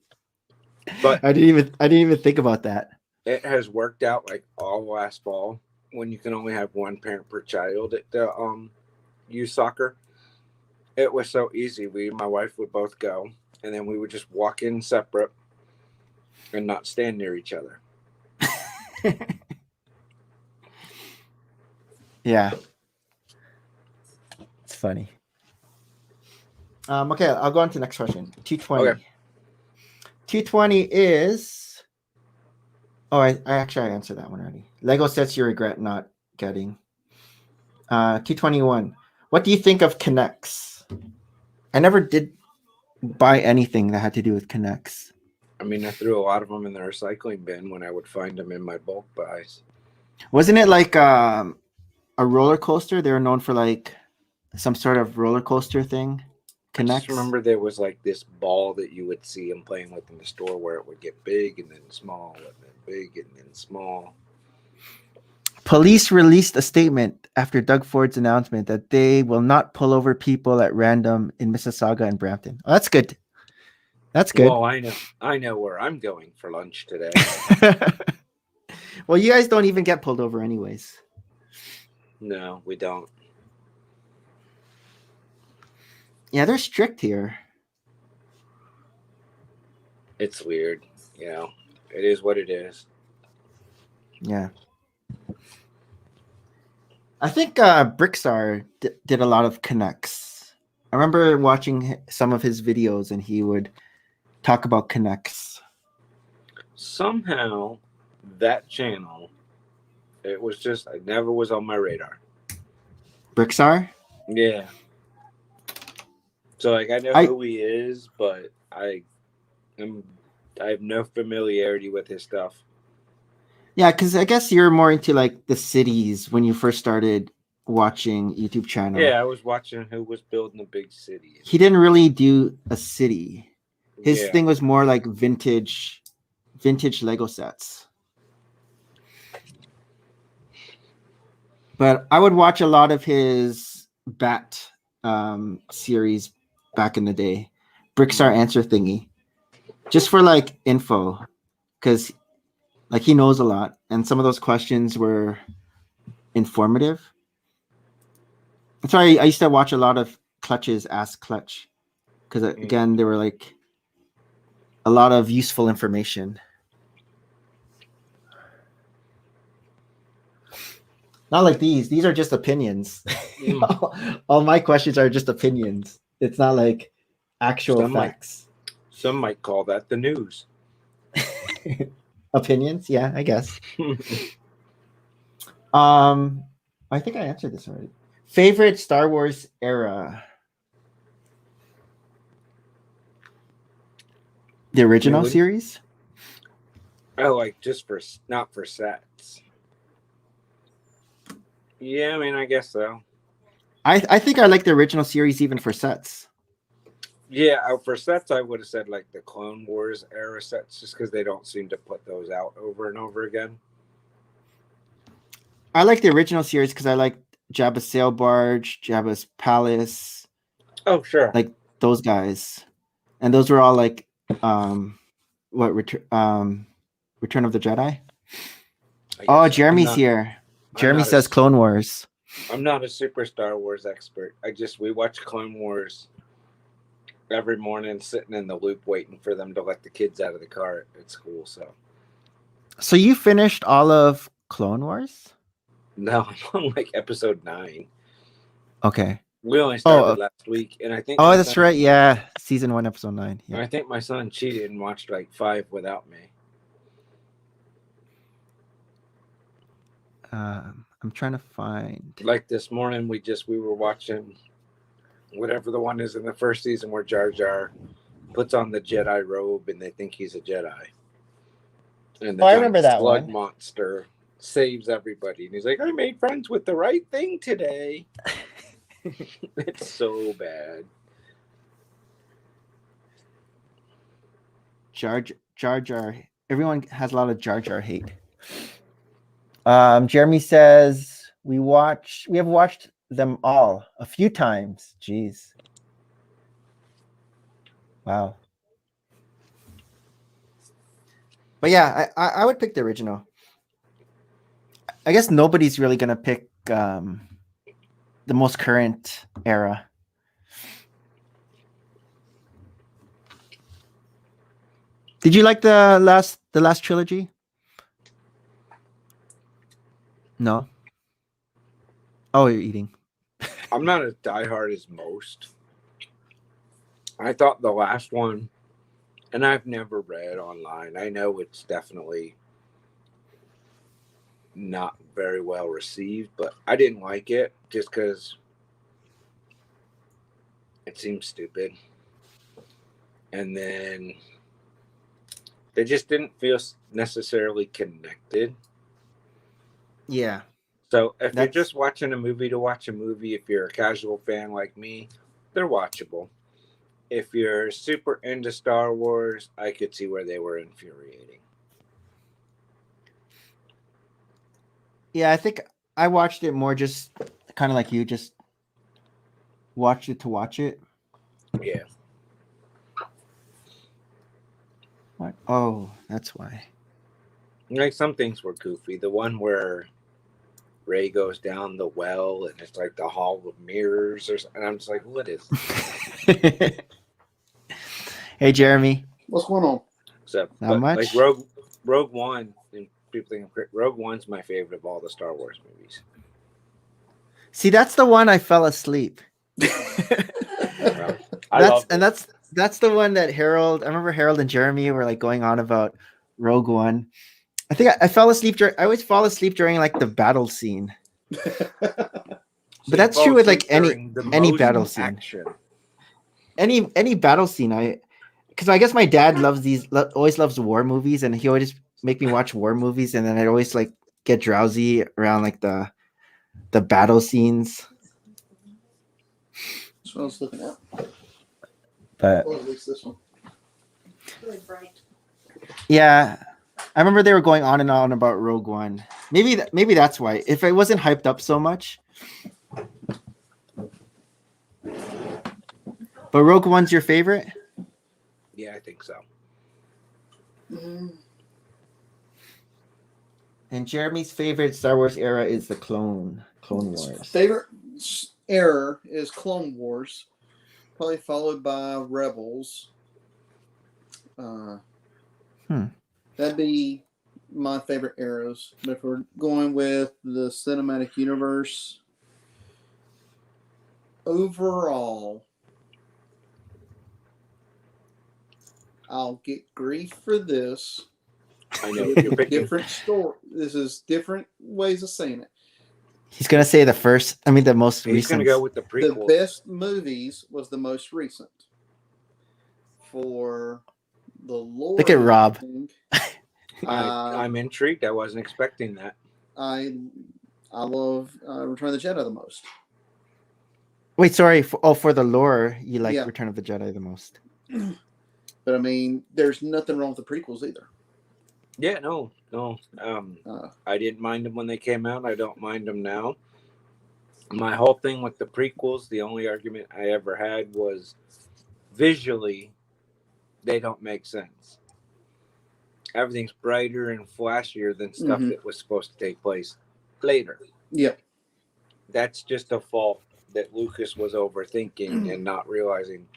But
I didn't even think about that.
it has worked out like all last fall when you can only have one parent per child at the youth soccer. It was so easy. We and my wife would both go, and then we would just walk in separate and not stand near each other.
Yeah. It's funny. Okay, I'll go on to the next question. 220.
Okay.
220 is I answered that one already. Lego sets you regret not getting. 221. What do you think of Connects? I never did buy anything that had to do with Connects.
I mean, I threw a lot of them in the recycling bin when I would find them in my bulk buys.
Wasn't it like a roller coaster? They were known for like some sort of roller coaster thing.
I
Connects.
just remember there was like this ball that you would see them playing with in the store where it would get big and then small and then big and then small.
Police released a statement after Doug Ford's announcement that they will not pull over people at random in Mississauga and Brampton. Oh, that's good. That's good.
Well, I know where I'm going for lunch today.
Well, you guys don't even get pulled over anyways.
No, we don't.
Yeah, they're strict here.
It's weird, It is what it is.
Yeah. I think Brickstar did a lot of Connects. I remember watching some of his videos and he would talk about Connects.
Somehow, that channel, it never was on my radar.
Brickstar?
Yeah. So, like, I know who he is, but I have no familiarity with his stuff.
Yeah, because I guess you're more into like the cities when you first started watching YouTube channel.
Yeah, I was watching who was building the big city.
He didn't really do a city. His thing was more like vintage Lego sets. But I would watch a lot of his Bat series back in the day. Brickstar Answer Thingy. Just for like info. Because like he knows a lot. And some of those questions were informative. That's why I used to watch a lot of Clutch's Ask Clutch. Because again, there were like a lot of useful information. Not like these. These are just opinions. All my questions are just opinions. It's not like actual facts.
Some might call that the news.
Opinions? Yeah, I guess. I think I answered this already. Favorite Star Wars era? The original series?
Oh, like not for sets. Yeah, I mean, I guess so.
I think I like the original series even for sets.
Yeah, for sets, I would have said like the Clone Wars era sets, just because they don't seem to put those out over and over again.
I like the original series because I like Jabba's sail barge, Jabba's palace.
Oh, sure.
Like those guys, and those were all like, Return of the Jedi. Oh, Jeremy's here. Jeremy says Clone Wars.
I'm not a super Star Wars expert. We watch Clone Wars every morning, sitting in the loop waiting for them to let the kids out of the car at school. So
you finished all of Clone Wars?
No, I'm on like episode 9.
Okay.
We only
Oh,
started last week, and I think
oh,
my
that's
son,
right. Yeah, season 1, episode 9. Yeah.
I think my son cheated and watched like 5 without me.
I'm trying to find.
Like this morning, we were watching whatever the one is in the first season where Jar Jar puts on the Jedi robe and they think he's a Jedi, and the
Oh, I
giant
remember that
slug
one.
monster saves everybody, and he's like, "I made friends with the right thing today." It's so bad.
Jar Jar. Everyone has a lot of Jar Jar hate. Jeremy says we have watched them all a few times. Jeez. Wow. But yeah, I would pick the original. I guess nobody's really gonna pick the most current era. Did you like the last trilogy? No. Oh, you're eating.
I'm not as diehard as most. I thought the last one, and I've never read online. I know it's definitely not very well received, but I didn't like it just because it seemed stupid. And then they just didn't feel necessarily connected.
Yeah.
So if you're just watching a movie to watch a movie, if you're a casual fan like me, they're watchable. If you're super into Star Wars, I could see where they were infuriating.
Yeah, I think I watched it more just kind of like you, just watched it to watch it.
Yeah.
What? Oh, that's why.
Like some things were goofy. The one where Ray goes down the well and it's like the Hall of Mirrors, and I'm just like, what is this?
Hey, Jeremy.
What's going on?
So,
Not much.
like Rogue One, and people think Rogue One's my favorite of all the Star Wars movies.
See, that's the one I fell asleep. That's the one that Harold. I remember Harold and Jeremy were like going on about Rogue One. I think I fell asleep during. I always fall asleep during like the battle scene. But that's true with like any battle scene.
Action.
Any battle scene. Because I guess my dad always loves war movies, and he always make me watch war movies, and then I'd always like get drowsy around like the battle scenes.
That's what I was looking at.
But
Well, at least this one.
Really bright.
yeah, I remember they were going on and on about Rogue One. Maybe that's why. If it wasn't hyped up so much. But Rogue One's your favorite?
Yeah, I think so.
And Jeremy's favorite Star Wars era is the Clone Wars.
Favorite era is Clone Wars, probably followed by Rebels. That'd be my favorite eras. But if we're going with the cinematic universe, overall, I'll get grief for this.
I know what you're picking.
Different story. This is different ways of saying it.
He's gonna say the most
He's
recent.
gonna go with the prequel.
The best movies was the most recent. For the Lord,
Look at Rob.
I'm
I'm intrigued. I wasn't expecting that.
I love Return of the Jedi the most.
Wait, sorry. For the lore, you like
Yeah.
Return of the Jedi the most.
But I mean, there's nothing wrong with the prequels either.
Yeah, no. I didn't mind them when they came out. I don't mind them now. My whole thing with the prequels, the only argument I ever had was visually, they don't make sense. Everything's brighter and flashier than stuff that was supposed to take place later.
Yep.
That's just a fault that Lucas was overthinking and not realizing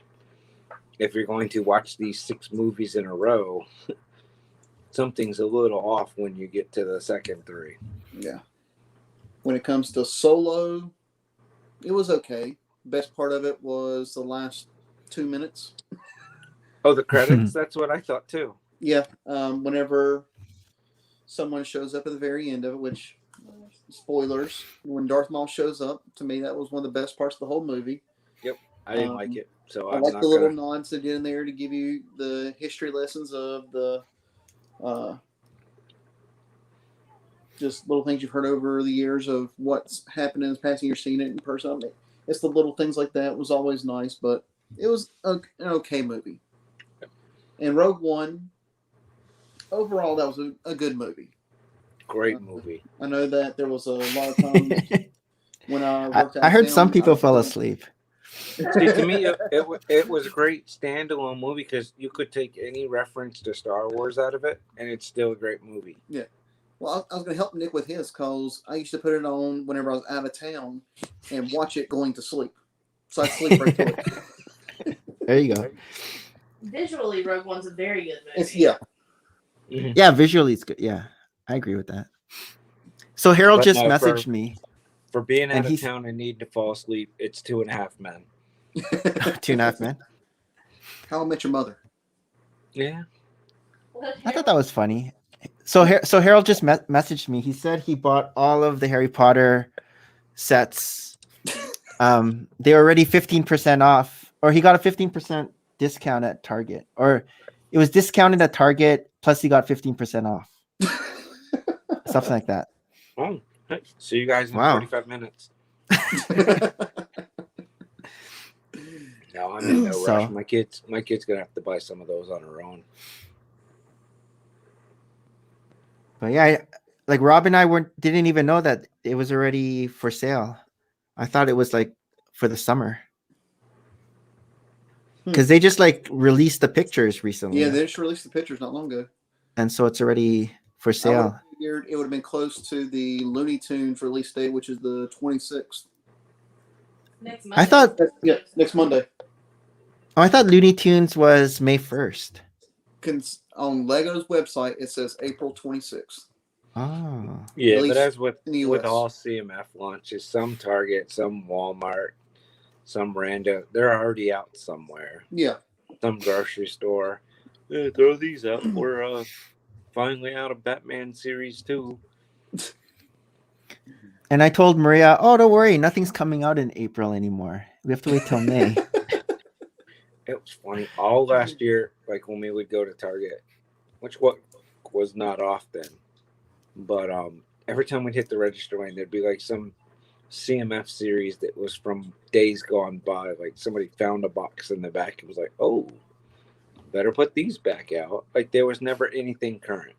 if you're going to watch these 6 movies in a row, something's a little off when you get to the second 3.
Yeah. When it comes to Solo, It was okay. Best part of it was the last 2 minutes.
Oh, the credits. That's what I thought too.
Yeah. Whenever someone shows up at the very end of it, which spoilers, when Darth Maul shows up, to me that was one of the best parts of the whole movie.
I didn't like it, so
I
I'm
like
not
the little
gonna.
nods they did in there to give you the history lessons of the just little things you've heard over the years of what's happened in the past, and you're seeing it in person. I mean, it's the little things like that was always nice, but it was an okay movie. And Rogue One, overall, that was a good movie.
Great movie.
I know that there was a lot of times when I worked out
I
of
heard
town,
some people
I
fell
couldn't-
asleep.
See, to me, it was a great standalone movie because you could take any reference to Star Wars out of it, and it's still a great movie.
Well, I was going to help Nick with his because I used to put it on whenever I was out of town and watch it going to sleep. So I'd sleep right through it.
There you go.
Visually, Rogue One's a very good movie.
It's, yeah.
Yeah, visually it's good. Yeah, I agree with that. So Harold
But
just
no,
messaged me.
For being
And
out of
he's-
town and needing to fall asleep, it's 2.5 Men.
2.5 Men.
How I Met Your Mother.
Yeah.
I thought that was funny. So Harold just messaged me. He said he bought all of the Harry Potter sets. They were already 15% off, or he got a 15% discount at Target, or it was discounted at Target plus he got 15% off. Something like that.
Oh, hey, see you guys in
Wow.
45 minutes. No, I'm in no
So-
rush. My kid's gonna have to buy some of those on her own.
But yeah, like Rob and I didn't even know that it was already for sale. I thought it was like for the summer. Because they just like released the pictures recently.
Yeah, they just released the pictures not long ago.
And so it's already for
I
sale.
would've figured it would have been close to the Looney Tunes release date, which is the 26th.
Next
I thought-
Yeah, next Monday.
Oh, I thought Looney Tunes was May 1st.
On Lego's website, it says April 26th.
Oh.
Yeah,
At least
but as with
in the
with
US.
all CMF launches, some Target, some Walmart, some Randa, they're already out somewhere.
Yeah.
Some grocery store. Yeah, throw these out. We're finally out of Batman series 2.
And I told Maria, oh, don't worry, nothing's coming out in April anymore. We have to wait till May.
It was funny. All last year, like when we would go to Target, which was not often, but every time we'd hit the register line, there'd be like some CMF series that was from days gone by. Like somebody found a box in the back. It was like, oh, better put these back out. Like there was never anything current.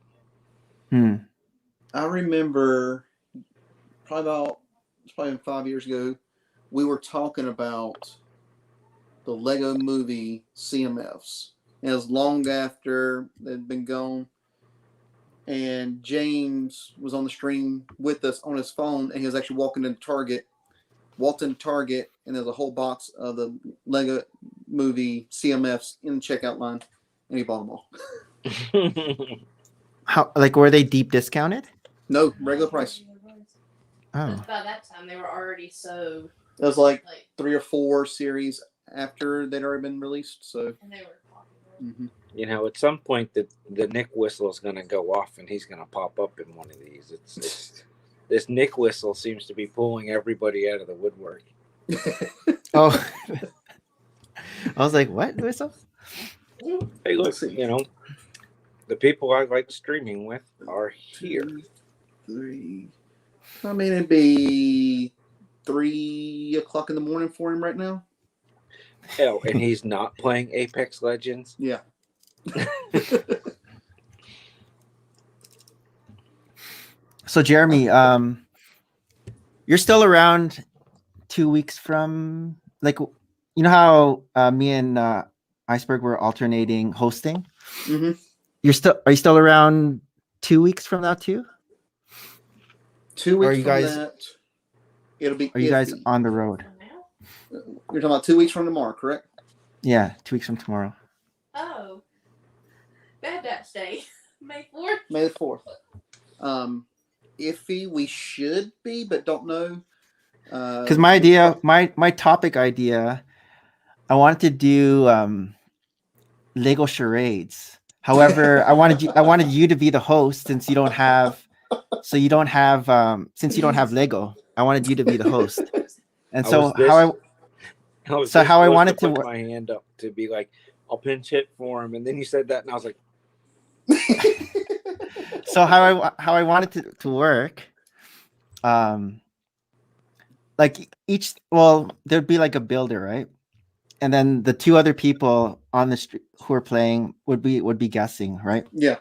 I remember probably 5 years ago, we were talking about the Lego movie CMFs. And it was long after they'd been gone. And James was on the stream with us on his phone, and he was actually walked into Target, and there's a whole box of the Lego movie CMFs in the checkout line, and he bought them all.
How, like, were they deep discounted?
No, regular price.
Oh.
By that time, they were already so
It was like
like,
3 or 4 series after they'd already been released. So,
and they were popular.
You know, at some point, the Nick whistle is going to go off, and he's going to pop up in one of these. It's this Nick whistle seems to be pulling everybody out of the woodwork.
Oh. I was like, what? Whistle?
Hey, look, you know, the people I like streaming with are here.
3. I mean, it'd be 3 o'clock in the morning for him right now.
Hell, and he's not playing Apex Legends.
Yeah.
So Jeremy, you're still around 2 weeks from, like, you know how me and Iceberg were alternating hosting?
Mm-hmm.
Are you still around 2 weeks from now too?
2 weeks
Are you
from
guys-
that, it'll be.
Are you guys
iffy.
on the road?
Now?
You're talking about 2 weeks from tomorrow, correct?
Yeah, 2 weeks from tomorrow.
Oh, Bad Batch Day, May 4th.
May the 4th. Iffy, we should be, but don't know.
Because my idea, my topic idea, I wanted to do Lego charades. However, I wanted you to be the host since you don't have Lego. I wanted you to be the host. And so how I wanted to
put my hand up to be like, I'll pinch hit for him, and then you said that, and I was like,
so how I wanted to work, like there'd be like a builder, right? And then the two other people on the street who are playing would be guessing, right?
Yeah.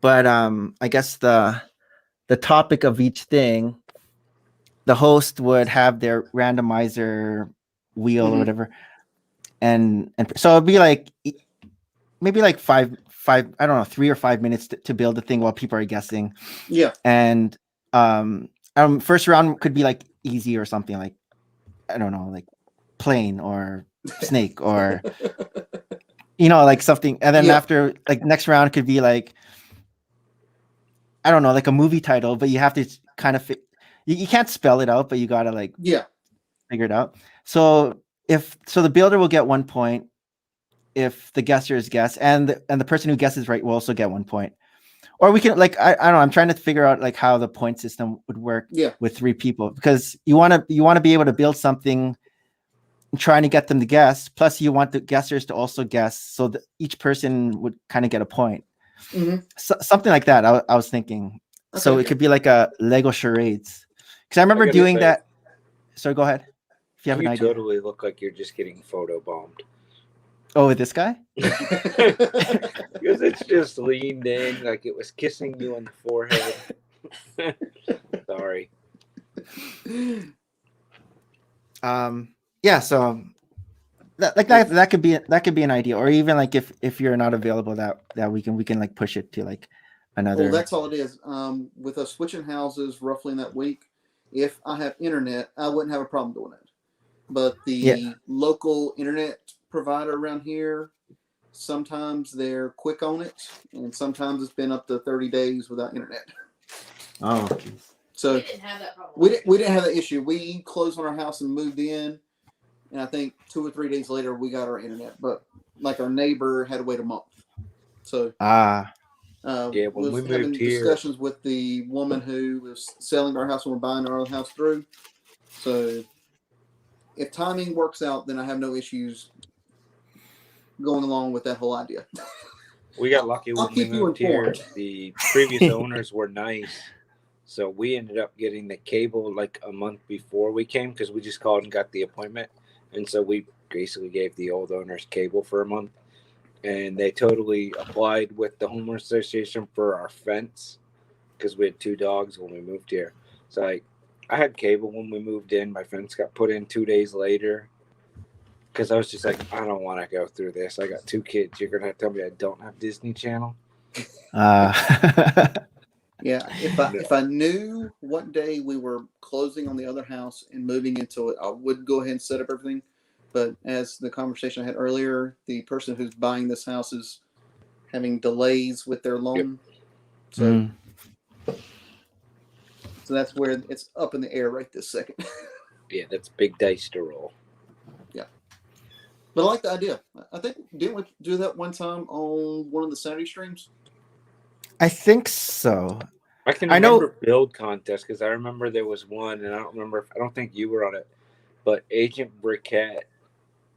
But I guess the topic of each thing, the host would have their randomizer wheel or whatever, and so it'd be like maybe like five I don't know, 3 or 5 minutes to build the thing while people are guessing.
Yeah.
And first round could be like easy or something, like I don't know, like plane or snake or like something. And then after, like, next round could be like, I don't know, like a movie title, but you have to kind of you can't spell it out, but you gotta like figure it out. So the builder will get 1 point if the guessers guess, and the person who guesses right will also get 1 point. Or we can, like, I don't know, I'm trying to figure out like how the point system would work with 3 people, because you want to be able to build something and trying to get them to guess, plus you want the guessers to also guess, so that each person would kind of get a point. So, something like that I was thinking. So it could be like a Lego charades, because I remember doing that. So go ahead if you have an idea.
You totally look like you're just getting photo bombed.
Oh, with this guy?
Because it's just leaned in like it was kissing you on the forehead. Sorry.
Yeah, so that could be an idea, or even like if you're not available, that we can like push it to like another.
Well, that's all it is. With us switching houses roughly in that week, if I have internet, I wouldn't have a problem doing it. But the local internet provider around here, sometimes they're quick on it, and sometimes it's been up to 30 days without internet.
Oh,
so
We didn't have that problem.
we didn't have that issue. We closed on our house and moved in, and I think 2 or 3 days later we got our internet. But like our neighbor had to wait a month. So
when we
was having
moved here,
discussions with the woman who was selling our house and we're buying our other house through. So if timing works out, then I have no issues going along with that whole idea.
we got lucky when we moved here. The previous owners were nice, so we ended up getting the cable like a month before we came, because we just called and got the appointment, and so we basically gave the old owners cable for a month, and they totally applied with the homeowner association for our fence, because we had 2 dogs when we moved here. So I had cable when we moved in. My fence got put in 2 days later, because I was just like, I don't want to go through this. I got 2 kids. You're gonna have to tell me I don't have Disney Channel.
Yeah, if I knew what day we were closing on the other house and moving into it, I would go ahead and set up everything. But as the conversation I had earlier, the person who's buying this house is having delays with their loan. So that's where it's up in the air right this second.
Yeah, that's big dice to roll.
Yeah. But I like the idea. I think, didn't we do that one time on one of the Saturday streams?
I think so.
I remember build contest, because I remember there was one, and I don't think you were on it, but Agent Briquette,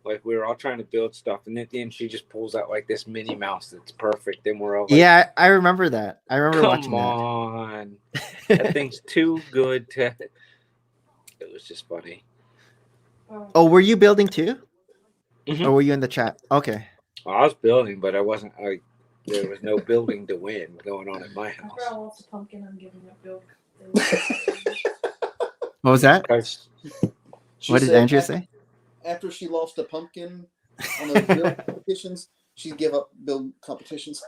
like, we were all trying to build stuff, and at the end she just pulls out like this Minnie Mouse that's perfect, and we're all like,
yeah, I remember that. I remember watching
come on, that thing's too good to. It was just funny.
Oh, were you building too?
Mhm.
Or were you in the chat? Okay.
Well, I was building, but I wasn't. There was no building to win going on at my house.
Girl wants a pumpkin. I'm giving up build.
What was that?
She
What did
said
Andrea say?
After she lost a pumpkin on those build competitions, she'd give up build competitions.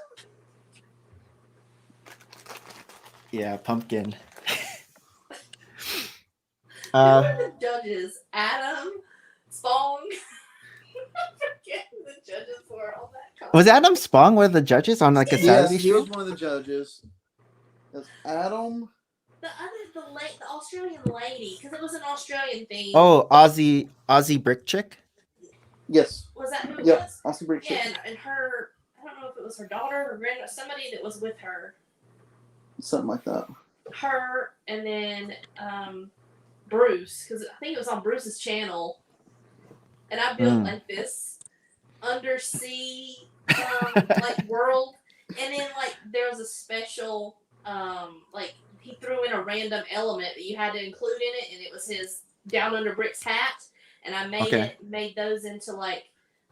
Who
Yeah, pumpkin.
are the judges? Adam, Spong. I'm forgetting the judges were on that.
Was Adam Spong one of the judges on like a
Yes,
Saturday
he was
stream?
one of the judges. That's Adam.
The the Australian lady, because it was an Australian theme.
Oh, Aussie Brick Chick.
Yes.
Was that who it
Yep.
was?
Austin Brick
Yeah,
Chick.
and her, I don't know if it was her daughter or somebody that was with her.
Something like that.
Her, and then Bruce, because I think it was on Bruce's channel. And I built like this undersea like world, and then like there was a special like he threw in a random element that you had to include in it, and it was his Down Under Bricks hat, and I made those into like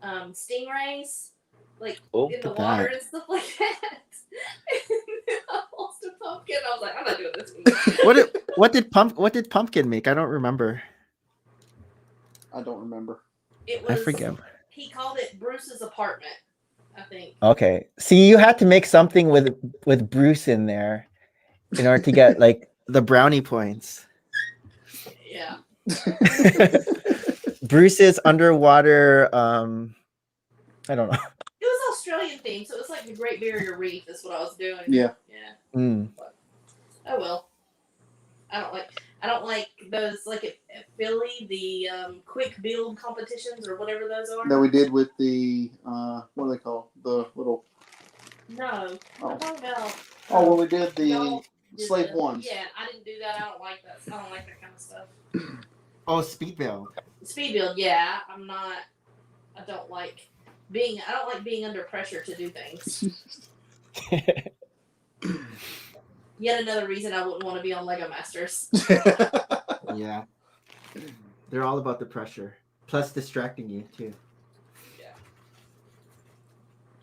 stingrays, like in the water and stuff like that. And I lost a pumpkin. I was like, I'm not doing this one.
What did Pumpkin make? I don't remember.
I don't remember.
It was,
I forget.
He called it Bruce's apartment, I think.
Okay. See, you had to make something with Bruce in there in order to get like the brownie points.
Yeah.
Bruce's underwater I don't know.
It was Australian themed, so it was like the Great Barrier Reef is what I was doing.
Yeah.
Yeah. Oh well. I don't like those like at Philly, the quick build competitions or whatever those are.
That we did with the what do they call the little?
No, I'm talking about.
Oh, when we did the
y'all did
slave ones.
Yeah, I didn't do that. I don't like that. I don't like that kind of stuff.
Oh, speed build.
Speed build, yeah. I don't like being under pressure to do things. Yet another reason I wouldn't want to be on Lego Masters.
Yeah. They're all about the pressure. Plus distracting you too.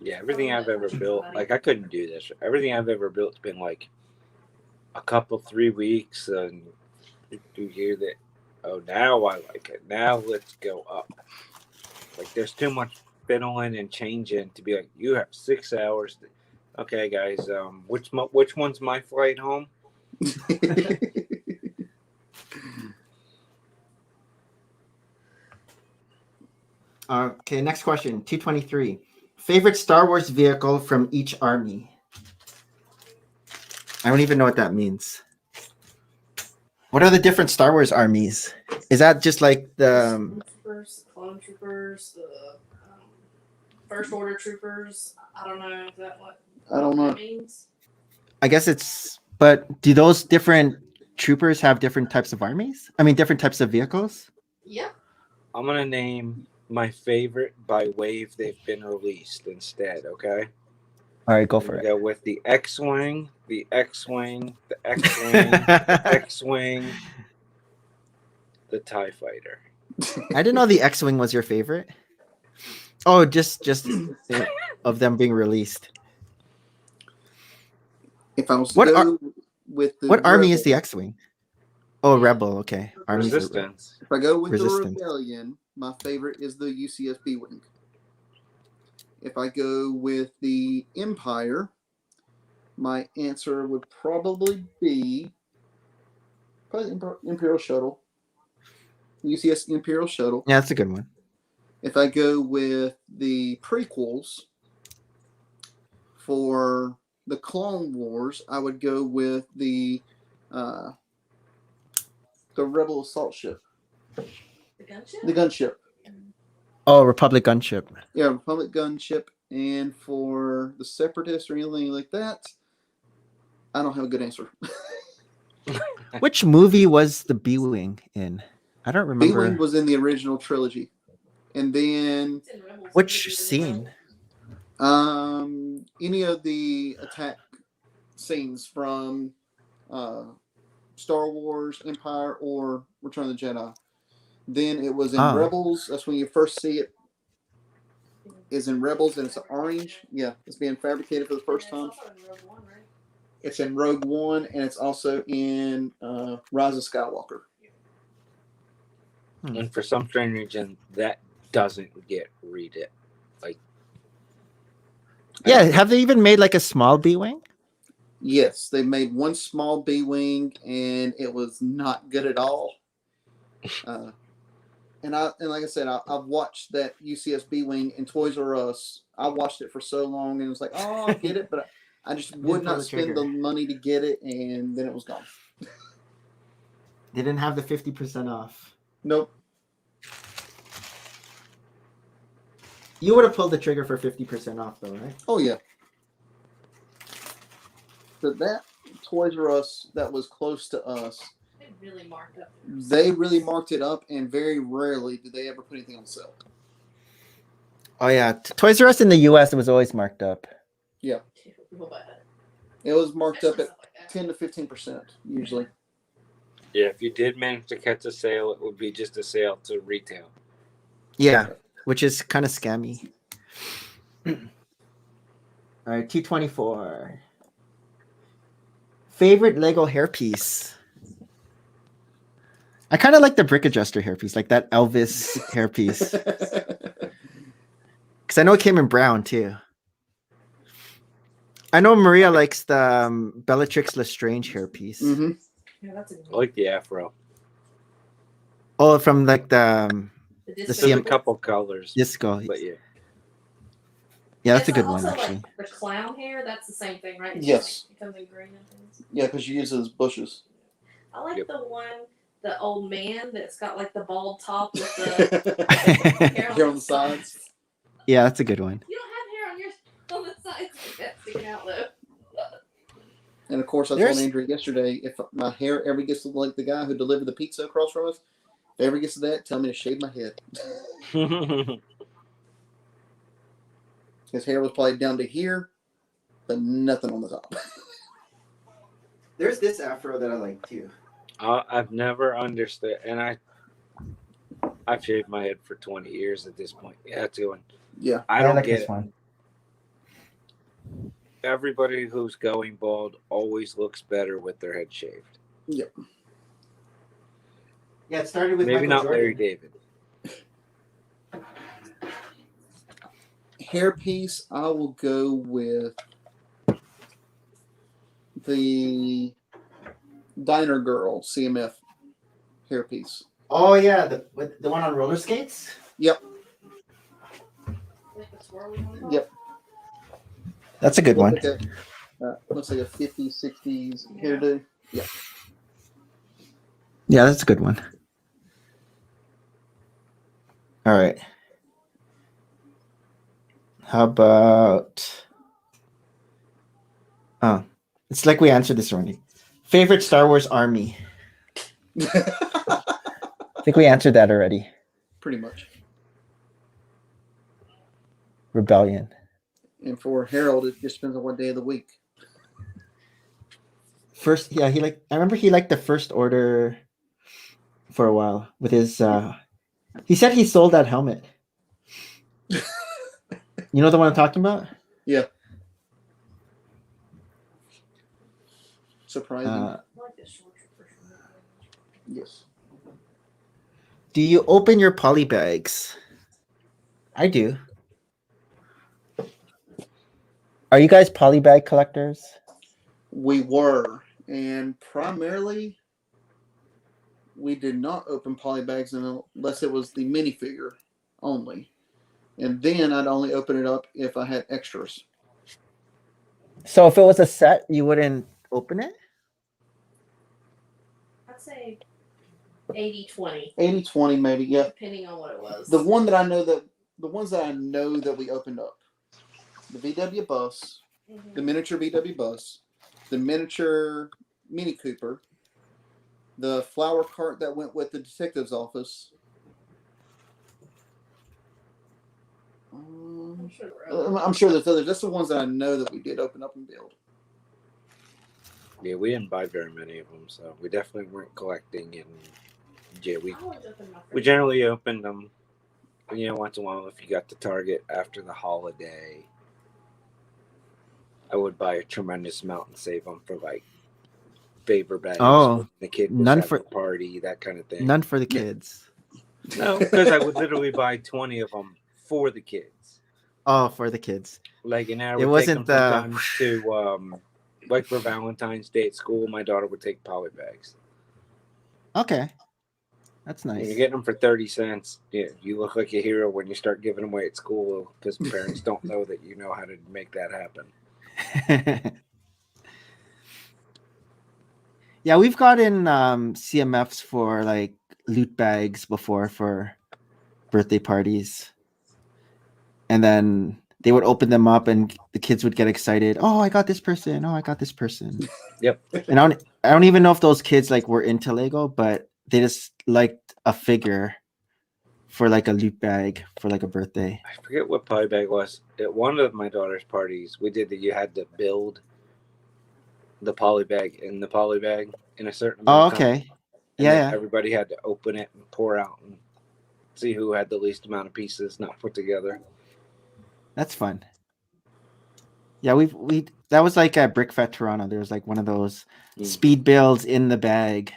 Yeah, everything I've ever built, like I couldn't do this. Everything I've ever built's been like a couple 3 weeks, and you hear that. Oh, now I like it. Now let's go up. Like there's too much fiddling and changing to be like you have 6 hours. Okay, guys. Which one's my flight home?
Okay, next question. 223. Favorite Star Wars vehicle from each army? I don't even know what that means. What are the different Star Wars armies? Is that just like the
troopers, clone troopers, the First Order troopers? I don't know. Is that what?
I don't know.
That means?
I guess it's, but do those different troopers have different types of armies? I mean, different types of vehicles?
Yeah.
I'm gonna name my favorite by wave they've been released instead. Okay.
All right, go for it.
Go with the X-wing, the X-wing, the X-wing, the X-wing, the TIE Fighter.
I didn't know the X-wing was your favorite. Oh, just of them being released.
If I was
What
to
ar-
go with the
What army
Rebel-
is the X-wing? Oh, Rebel. Okay. Armies are-
Resistance.
If I go with
Resistance.
the Rebellion, my favorite is the UCSB wing. If I go with the Empire, my answer would probably be Imperial Shuttle. UCS Imperial Shuttle.
Yeah, that's a good one.
If I go with the prequels for the Clone Wars, I would go with the Rebel assault ship,
The gunship?
the gunship.
Oh, Republic gunship.
Yeah, Republic gunship. And for the Separatists or anything like that, I don't have a good answer.
Which movie was the B-wing in? I don't remember.
B-wing was in the original trilogy, and then
It's in Rebels.
Which scene?
any of the attack scenes from Star Wars, Empire, or Return of the Jedi. Then it was in
Oh.
Rebels. That's when you first see it. Is in Rebels, and it's orange. Yeah, it's being fabricated for the first
Yeah,
time.
it's also in Rogue One, right?
It's in Rogue One, and it's also in Rise of Skywalker.
And for some strange reason, that doesn't get read it. Like,
Yeah, have they even made like a small B-wing?
Yes, they made one small B-wing, and it was not good at all. And like I said, I've watched that UCS B-wing in Toys R Us. I watched it for so long, and it was like, oh, I get it, but I just would
pull
not
the
spend
trigger.
the money to get it, and then it was gone.
They didn't have the 50% off.
Nope.
You would have pulled the trigger for 50% off, though, right?
Oh yeah. But that Toys R Us that was close to us,
They really marked up.
they really marked it up, and very rarely did they ever put anything on sale.
Oh yeah, Toys R Us in the U.S. it was always marked up.
It was marked up at 10 to 15% usually.
Yeah, if you did manage to catch a sale, it would be just a sale to retail.
Yeah, which is kind of scammy. All right, 224. Favorite Lego hairpiece? I kind of like the brick adjuster hairpiece, like that Elvis hairpiece. Because I know it came in brown too. I know Maria likes the Bellatrix Lestrange hairpiece.
Mm-hmm.
Yeah, that's a
I like the afro.
Oh, from like the
the
the
There's a
CM
couple colors,
disco.
but yeah.
Yeah, that's a
It's
good one
also
actually.
Like the clown hair, that's the same thing, right? It's
Yes.
just, like, it comes in green and things.
Yeah, because you use it as bushes.
I like
Yep.
the one, the old man that's got like the bald top with the
Hair on the sides.
Yeah, that's a good one.
You don't have hair on your on the sides like that sticking out though.
And of course, I
There's-
told Andrew yesterday, if my hair ever gets to look like the guy who delivered the pizza across from us, if ever gets to that, tell me to shave my head. His hair was probably down to here, but nothing on the top.
There's this afro that I like too.
I've never understood, and I've shaved my head for 20 years at this point. Yeah, that's a good one.
Yeah.
I don't
like
get
this
it.
one.
Everybody who's going bald always looks better with their head shaved.
Yeah, it started with
Maybe
Michael
not Larry
Jordan.
David.
Hairpiece, I will go with the Diner Girl CMF hairpiece.
Oh yeah, the one on roller skates.
Like the swirly one.
Yep.
That's a good one.
Looks like a 50s, 60s hairdo. Yeah.
Yeah, that's a good one. All right. How about? Oh, it's like we answered this already. Favorite Star Wars army? I think we answered that already.
Pretty much.
Rebellion.
And for Harold, it just depends on what day of the week.
First, yeah, I remember he liked the First Order for a while with his. He said he sold that helmet. You know the one I'm talking about?
Yeah. Surprising.
I like the short for sure.
Yes.
Do you open your poly bags? I do. Are you guys poly bag collectors?
We were. And primarily, we did not open polybags unless it was the minifigure only. And then I'd only open it up if I had extras.
So if it was a set, you wouldn't open it?
I'd say 80-20,
80-20 maybe, yeah.
depending on what it was.
The ones that I know that we opened up. The VW bus,
Mhm.
the miniature VW bus, the miniature Mini Cooper, the flower cart that went with the detective's office.
I'm sure there were others.
I'm sure there's others. That's the ones that I know that we did open up and build.
Yeah, we didn't buy very many of them, so we definitely weren't collecting. And yeah, we
I always open my
we generally opened them, once in a while if you got to Target after the holiday. I would buy a tremendous amount and save them for like favor bags.
Oh,
when the kid was
none
having
for-
a party, that kind of thing.
None for the kids.
No, because I would literally buy 20 of them for the kids.
Oh, for the kids.
Like, and I
It
would
wasn't
take them sometimes to like for Valentine's Day at school. My daughter would take poly bags.
Okay. That's
When
nice.
you're getting them for 30 cents, yeah, you look like a hero when you start giving them away at school because parents don't know that you know how to make that happen.
Yeah, we've gotten CMFs for like loot bags before for birthday parties. And then they would open them up and the kids would get excited. Oh, I got this person. Oh, I got this person.
Yep.
And I don't even know if those kids like were into Lego, but they just liked a figure for like a loot bag for like a birthday.
I forget what poly bag was. At one of my daughter's parties, we did that. You had to build the poly bag in the poly bag in a certain
Oh,
amount of time.
okay.
And
Yeah,
then
yeah.
everybody had to open it and pour out and see who had the least amount of pieces not put together.
That's fun. Yeah, we that was like at BrickFest Toronto. There was like one of those
Mm.
speed builds in the bag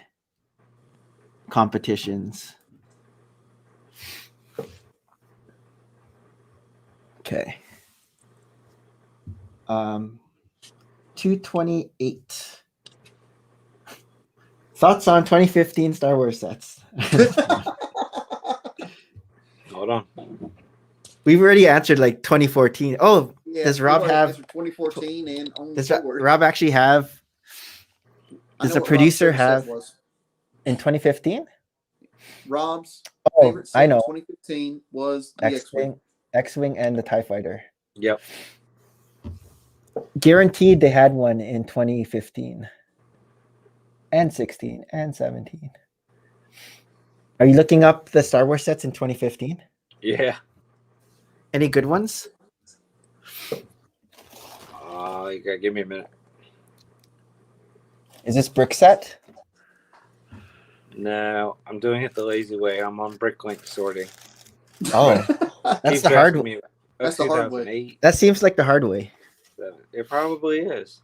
competitions. Okay. 228. Thoughts on 2015 Star Wars sets?
Hold on.
We've already answered like 2014. Oh,
Yeah,
does Rob
we've already
have?
answered 2014 and on
Does
forward.
Rob actually have
I
does
know
the
what Rob's
producer
favorite set
have
was.
in 2015?
Rob's
Oh,
favorite set
I
in
know.
2015 was the X-Wing.
X-Wing and the TIE Fighter.
Yep.
Guaranteed they had one in 2015 and 16 and 17. Are you looking up the Star Wars sets in 2015?
Yeah.
Any good ones?
You gotta give me a minute.
Is this brick set?
No, I'm doing it the lazy way. I'm on Bricklink sorting.
Oh, that's
Keeps
the hard
asking
way.
me,
That's the hard way.
2008.
That seems like the hard way.
It probably is.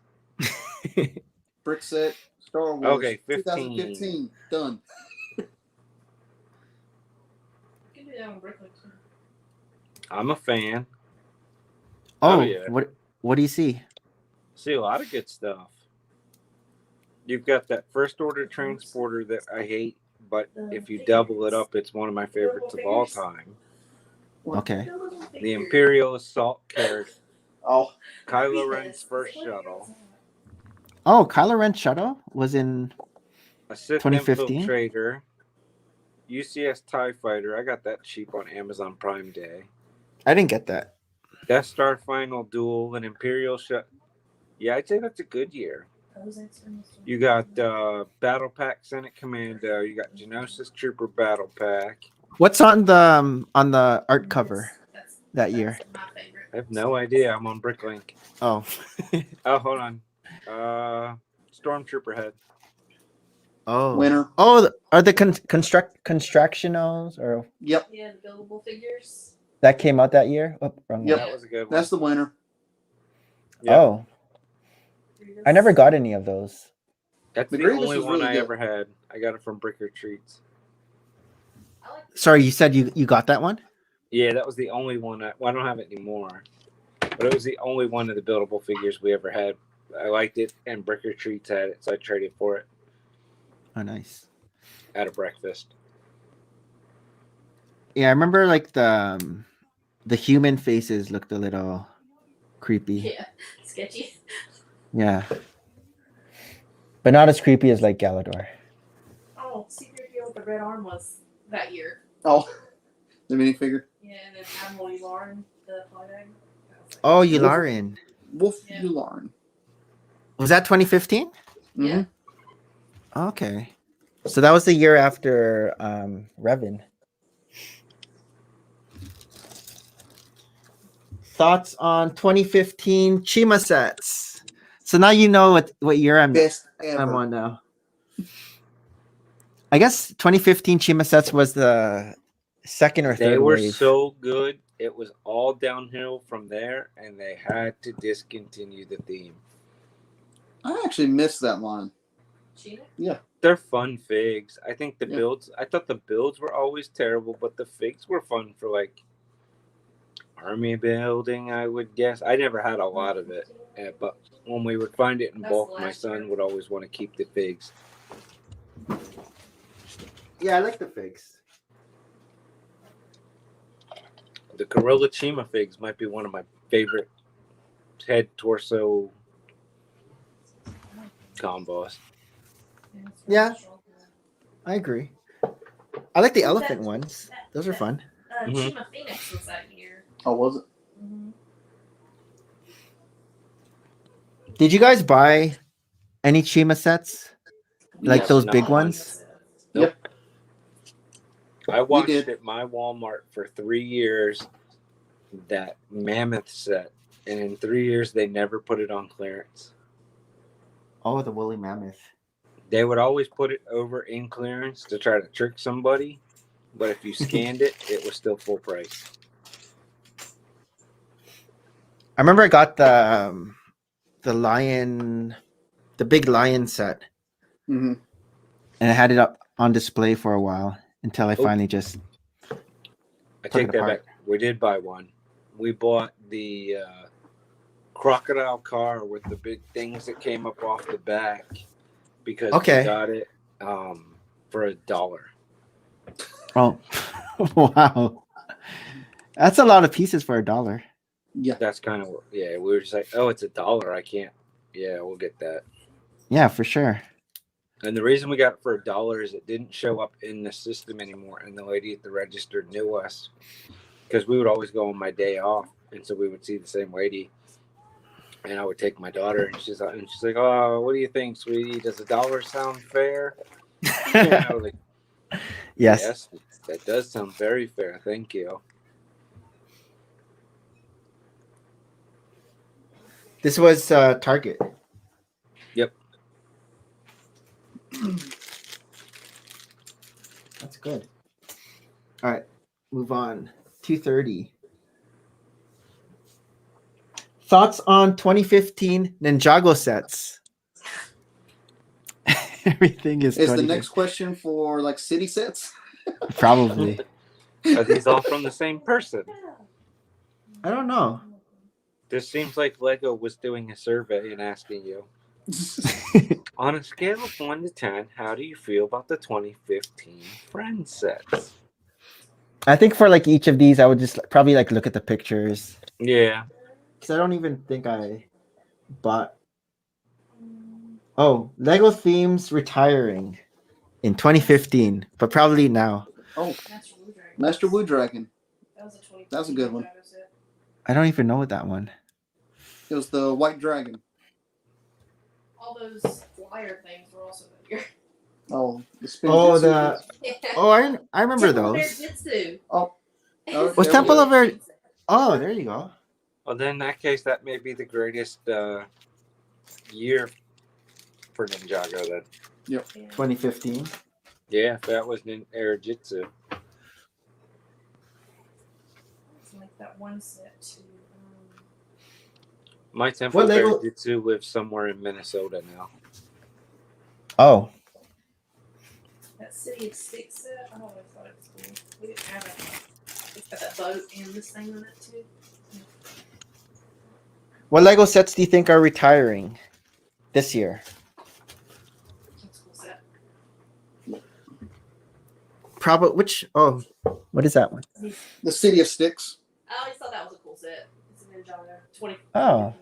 Brick set, Star Wars.
Okay, 15.
2015. Done.
You can do that on Brooklyn too.
I'm a fan.
Oh,
yeah.
What do you see?
See a lot of good stuff. You've got that first order transporter that I hate, but if you double it up, it's one of my favorites of all time.
Okay.
The Imperial Assault Carrier,
Oh,
Kylo Ren's first shuttle,
Oh, Kylo Ren shuttle was in.
a Sith
2015?
Infiltrator, UCS TIE Fighter. I got that cheap on Amazon Prime Day.
I didn't get that.
Death Star Final Duel, an Imperial shut. Yeah, I'd say that's a good year. You got Battle Pack Senate Commando. You got Geonosis Trooper Battle Pack.
What's on the art cover that year?
That's my favorite.
I have no idea. I'm on Bricklink.
Oh,
Oh, hold on. Stormtrooper head.
oh,
winner.
oh. Are the constructionals or
Yep,
Yeah, the buildable figures.
that came out that year? Oh, wrong
Yep.
one.
That was a good one.
that's the winner.
Yeah.
Oh, I never got any of those.
That's
The
the
Grievous
only
was
one
really
I
good.
ever had. I got it from Bricker Treats.
I like
Sorry, you said you got that one?
Yeah, that was the only one. Well, I don't have it anymore. But it was the only one of the buildable figures we ever had. I liked it, and Bricker Treats had it, so I traded for it
Oh, nice.
at a breakfast.
Yeah, I remember like the human faces looked a little creepy.
Yeah, sketchy.
Yeah. But not as creepy as like Galador.
Oh, C-3PO with the red arm was that year.
Oh, the minifigure.
Yeah, and then Admiral Yularen, the fly bag.
Oh, Yularen.
Wolf
Yeah.
Yularen.
Was that 2015?
Mm-hmm.
Yeah.
Okay. So that was the year after Revan. Thoughts on 2015 Chima sets. So now you know what year I'm
Best ever.
on now. I guess 2015 Chima sets was the second or
They
third
were
wave.
so good. It was all downhill from there, and they had to discontinue the theme.
I actually missed that line.
Sheena?
They're fun figs. I think the
Yeah.
builds. I thought the builds were always terrible, but the figs were fun for like army building. I would guess. I never had a lot of it, but when we would find it in
That's
bulk,
the
my
last
son
year.
would always want to keep the figs.
Yeah, I like the figs.
The Gorilla Chima figs might be one of my favorite head torso combos.
Yeah. I agree. I like the elephant ones. Those are fun.
Mhm.
Chima Phoenix was that year.
Oh, was it?
Did you guys buy any Chima sets? Like
Yes,
those
not
big
one.
ones?
Nope. I watched
did.
at my Walmart for 3 years that mammoth set, and in 3 years they never put it on clearance.
Oh, the woolly mammoth.
They would always put it over in clearance to try to trick somebody, but if you scanned it, it was still full price.
I remember I got the lion, the big lion set,
Mm-hmm.
and I had it up on display for a while until I finally just.
I
Took
take
it
that
apart.
back. We did buy one. We bought the crocodile car with the big things that came up off the back because
Okay.
we got it for $1.
Oh, wow! That's a lot of pieces for $1.
Yeah.
That's kind of we were just like, oh, it's $1. I can't. Yeah, we'll get that.
Yeah, for sure.
And the reason we got it for $1 is it didn't show up in the system anymore, and the lady at the register knew us because we would always go on my day off, and so we would see the same lady. And I would take my daughter, and she's like, "Oh, what do you think, sweetie? Does $1 sound fair?" And I was like,
Yes.
"Yes, that does sound very fair. Thank you."
This was Target.
Yep.
That's good. All right, move on. 2:30. Thoughts on 2015 Ninjago sets? Everything is.
Is the
2015.
next question for like city sets?
Probably.
Are these all from the same person?
I don't know.
This seems like Lego was doing a survey and asking you, on a scale of 1 to 10, how do you feel about the 2015 Friends sets?
I think for like each of these, I would just probably like look at the pictures
Yeah.
because I don't even think I bought. Oh, Lego themes retiring in 2015, but probably now.
Oh,
Master Blue Dragon.
Master Blue Dragon.
That was a 20.
That was a good one.
I don't even know what that one.
It was the White Dragon.
All those flyer things were also that year.
Oh, the spin.
Oh,
Jitsu
the
ones.
oh, I remember
Temple of
those.
Jitsu.
Oh,
Was
there we
Temple
go.
of Air? Oh, there you go.
Well, then in that case, that may be the greatest year for Ninjago then.
2015.
Yeah, if that was Air Jitsu.
It's like that one set too.
My Temple
What
of Air
Lego-
Jitsu lives somewhere in Minnesota now.
Oh,
That City of Six set. I always thought it was cool. We didn't have it. It's got that boat and this thing on it too.
what Lego sets do you think are retiring this year?
That's a cool set.
Probably which? Oh, what is that one?
The City of Sticks.
I always thought that was a cool set. It's a Ninjago 20.
Oh.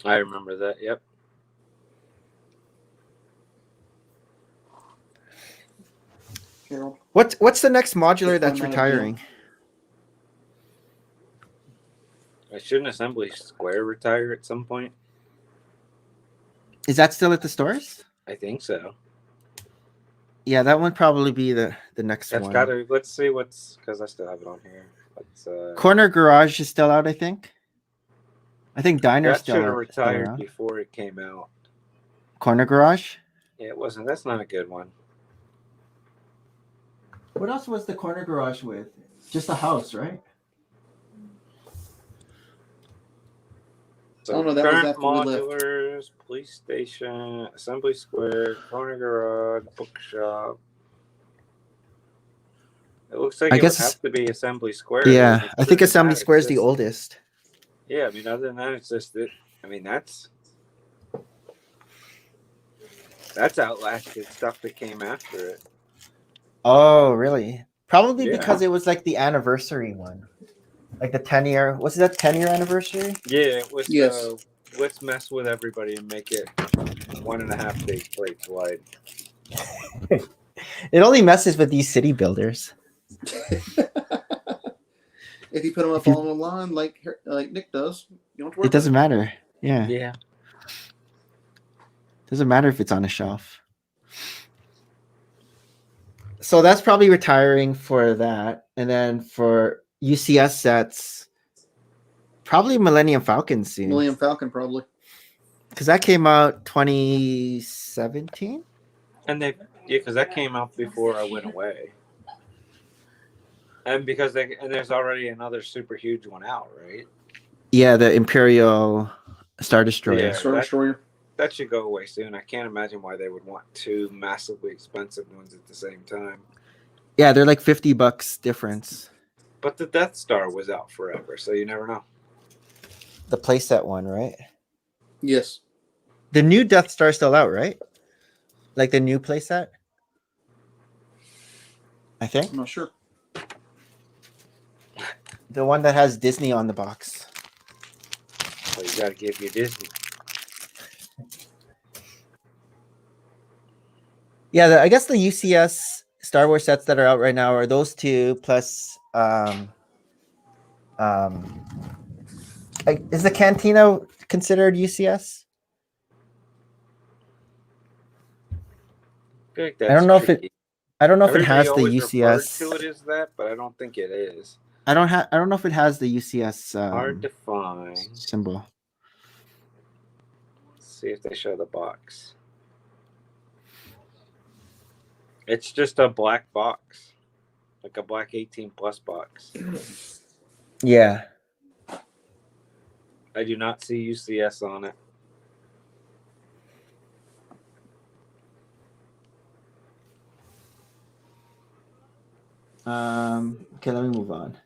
I remember that. Yep.
Carol.
What's the next modular
Which
that's
one might it be?
retiring?
Shouldn't Assembly Square retire at some point?
Is that still at the stores?
I think so.
Yeah, that would probably be the next
That's
one.
got to. Let's see what's because I still have it on here. Let's.
Corner Garage is still out, I think. I think Diner's
That
still,
should have
still
retired
around.
before it came out.
Corner Garage.
Yeah, it wasn't. That's not a good one.
What else was the Corner Garage with? Just a house, right?
So
Oh, no, that was
current
after we left.
modulars, police station, Assembly Square, corner garage, bookshop. It looks like
I
it
guess
would have to be Assembly Square.
Yeah,
It
I think
doesn't
Assembly
matter.
Square is
It's
the
just-
oldest.
Yeah, I mean, other than that, it's just that. I mean, that's outlasted stuff that came after it.
Oh, really? Probably
Yeah.
because it was like the anniversary one. Like the 10-year, was it that 10-year anniversary?
Yeah, it was
Yes.
let's mess with everybody and make it 1.5 base plates wide.
It only messes with these city builders.
If you put them up
If you-
on the line like Nick does, you don't have to worry
It doesn't
about
matter. Yeah.
Yeah.
Doesn't matter if it's on a shelf. So that's probably retiring for that. And then for UCS sets, probably Millennium Falcon
it.
soon.
Millennium Falcon probably.
Because that came out 2017?
And because that came out before I went away. And there's already another super huge one out, right?
Yeah, the Imperial Star Destroyer.
Yeah.
Star
that-
Destroyer.
That should go away soon. I can't imagine why they would want two massively expensive ones at the same time.
Yeah, they're like $50 difference.
But the Death Star was out forever, so you never know.
The playset one, right?
Yes.
The new Death Star still out, right? Like the new playset? I think.
I'm not sure.
The one that has Disney on the box.
So you got to give your Disney.
Yeah, I guess the UCS Star Wars sets that are out right now are those two plus is the Cantina considered UCS?
I feel like
I don't know if it has the
Everybody always refers
UCS.
to it as that, but I don't think it is.
I don't know if it has the UCS
Hard to find.
symbol.
Let's see if they show the box. It's just a black box, like a black 18 plus box.
Yeah.
I do not see UCS on it.
Okay, let me move on.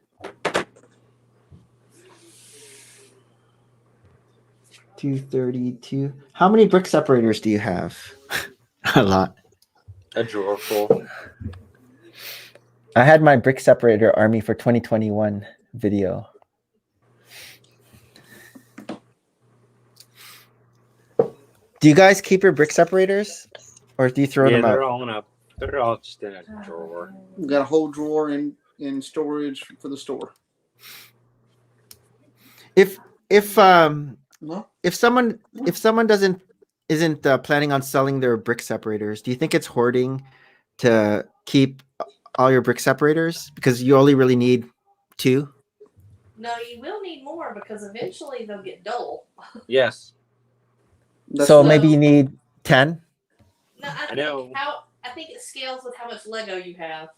232. How many brick separators do you have? A lot.
A drawer full.
I had my brick separator army for 2021 video. Do you guys keep your brick separators, or do you throw
Yeah,
them
they're
out?
they're all just in a drawer.
We've got a whole drawer in storage for the store.
If
No?
if someone isn't planning on selling their brick separators, do you think it's hoarding to keep all your brick separators because you only really need 2?
No, you will need more because eventually they'll get dull.
Yes.
So maybe you need 10.
No,
I know.
I think it scales with how much Lego you have.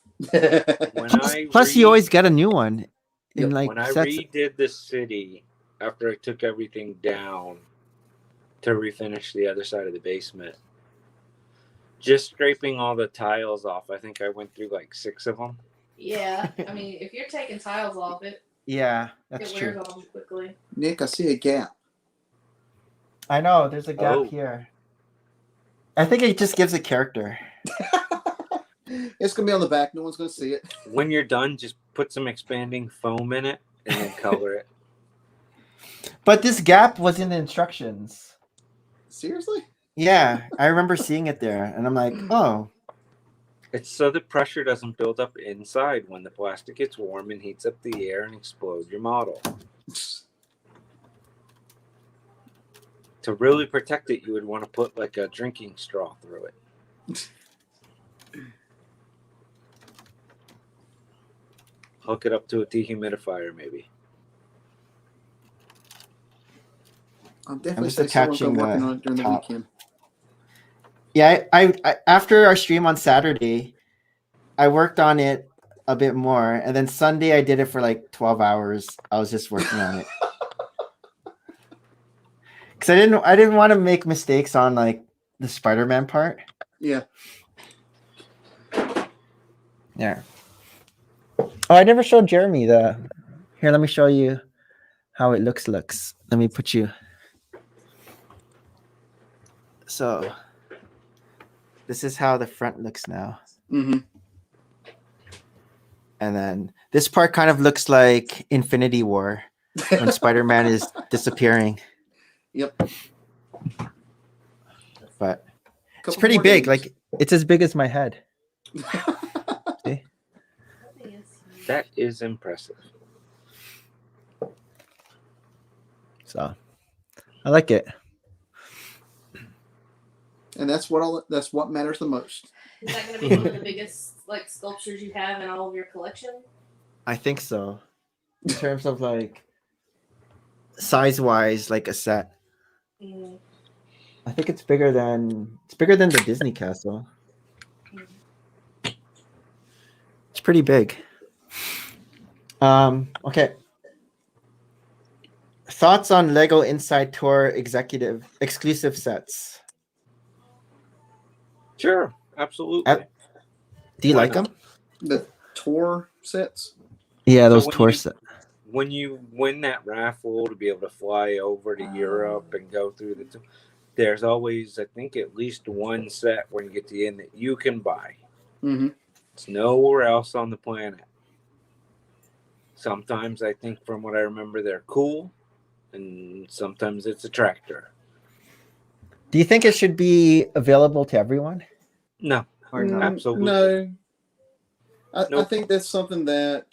When
Plus, you always get a new one in
Yep.
like
when I
sets.
redid the city after I took everything down to refinish the other side of the basement, just scraping all the tiles off, I think I went through like 6 of them.
Yeah, I mean, if you're taking tiles off, it
Yeah, that's
wears
true.
off quickly.
Nick, I see a gap.
I know there's a gap
Oh.
here. I think it just gives a character.
It's gonna be on the back. No one's gonna see it.
When you're done, just put some expanding foam in it and then color it.
But this gap was in the instructions.
Seriously?
Yeah, I remember seeing it there, and I'm like, oh,
It's so the pressure doesn't build up inside when the plastic gets warm and heats up the air and explodes your model. To really protect it, you would want to put like a drinking straw through it. Hook it up to a dehumidifier, maybe.
I'm definitely
just
say someone's
attaching
been working
the
on it during the
top.
weekend.
yeah. I after our stream on Saturday, I worked on it a bit more, and then Sunday I did it for like 12 hours. I was just working on it because I didn't want to make mistakes on like the Spider-Man part.
Yeah.
Yeah. Oh, I never showed Jeremy the. Here, let me show you how it looks. Let me put you. So, this is how the front looks now,
Mm-hmm.
and then this part kind of looks like Infinity War when Spider-Man is disappearing.
Yep.
But it's
Couple
pretty
more
big.
games.
Like it's as big as my head. See?
That thing is huge.
That is impressive.
So I like it.
And that's what matters the most.
Is that going to be one of the biggest like sculptures you have in all of your collection?
I think so. In terms of like size wise, like a set.
Mm.
I think it's bigger than the Disney castle. It's pretty big. Okay. Thoughts on Lego Inside Tour executive exclusive sets?
Sure, absolutely.
Do you
Why
like
not?
them?
The tour sets.
Yeah,
So
those
when
tour
you-
sets.
When you win that raffle to be able to fly over to
Oh.
Europe and go through there's always, I think, at least one set when you get to the end that you can buy.
Mm-hmm.
It's nowhere else on the planet. Sometimes I think, from what I remember, they're cool, and sometimes it's a tractor.
Do you think it should be available to everyone?
No,
Or not?
Absolutely.
No. I
Nope.
think that's something that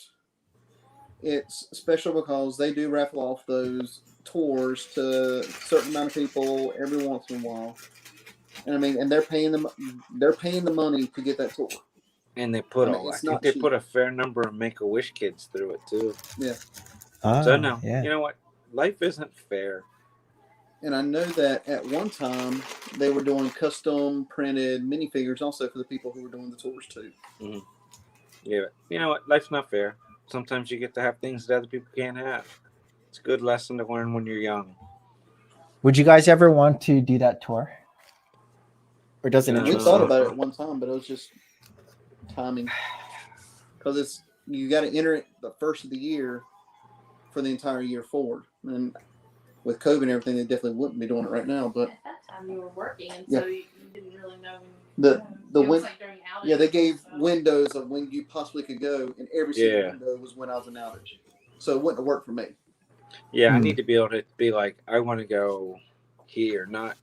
it's special because they do raffle off those tours to a certain amount of people every once in a while. And I mean, and they're paying the money to get that tour.
and they put
I mean,
all. I
it's
think
not
they
cheap.
put a fair number of Make-A-Wish kids through it too.
Ah,
So no,
yeah.
you know what? Life isn't fair.
And I know that at one time they were doing custom printed minifigures also for the people who were doing the tours too.
Yeah, you know what? Life's not fair. Sometimes you get to have things that other people can't have. It's a good lesson to learn when you're young.
Would you guys ever want to do that tour? Or doesn't
No.
We
interest
thought
you?
about it at one time, but it was just timing. Because you got to enter it the first of the year for the entire year forward. And with COVID and everything, they definitely wouldn't be doing it right now. But
At that time, you were working, and
Yeah.
so you didn't really know.
the
It was
win-
like during outages.
yeah, they gave
so-
windows of when you possibly could go, and every single
Yeah.
window was when I was in outage. So it wouldn't have worked for me.
Yeah, I
Hmm.
need to be able to be like, I want to go here, not,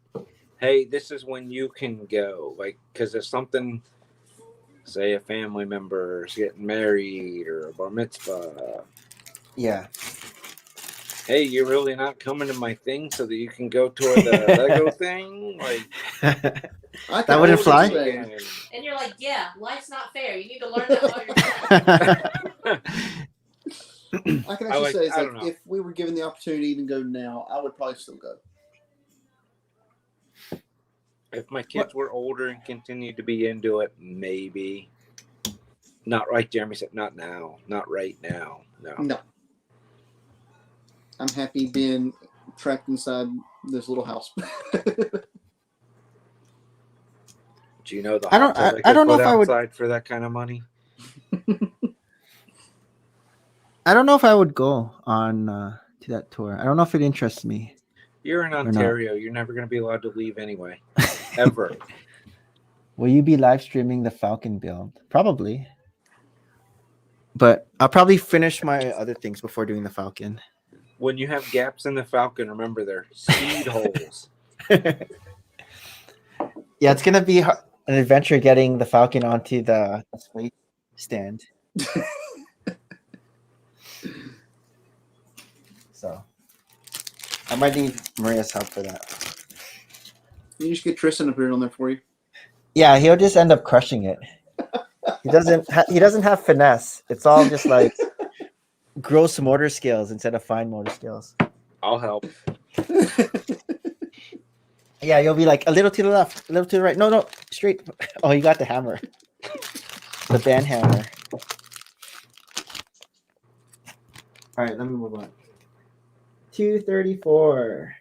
hey, this is when you can go. Like, because if something, say a family member is getting married or a bar mitzvah,
Yeah.
hey, you're really not coming to my thing so that you can go toward the Lego thing? Like,
I
That wouldn't fly?
understand.
And you're like, yeah, life's not fair. You need to learn that while you're young.
I can
I
actually
like-
say it's
I
like
don't know.
if we were given the opportunity to even go now, I would probably still go.
If my kids were older and continued to be into it, maybe. Not like Jeremy said, not now. Not right now. No.
No. I'm happy being trapped inside this little house.
Do you know the
I don't-
hot tub
I
could
don't know
put
if I would-
outside for that kind of money?
I don't know if I would go on to that tour. I don't know if it interests me.
You're in
not.
Ontario. You're never going to be allowed to leave anyway. Ever.
Will you be live streaming the Falcon build? Probably. But I'll probably finish my other things before doing the Falcon.
When you have gaps in the Falcon, remember they're speed holes.
Yeah, it's gonna be an adventure getting the Falcon onto the weight stand. So I might need Maria's help for that.
You just get Tristan to put it on there for you.
Yeah, he'll just end up crushing it. He doesn't have finesse. It's all just like gross motor skills instead of fine motor skills.
I'll help.
Yeah, you'll be like a little to the left, a little to the right. No, straight. Oh, you got the hammer. The band hammer. All right, let me move on. 234.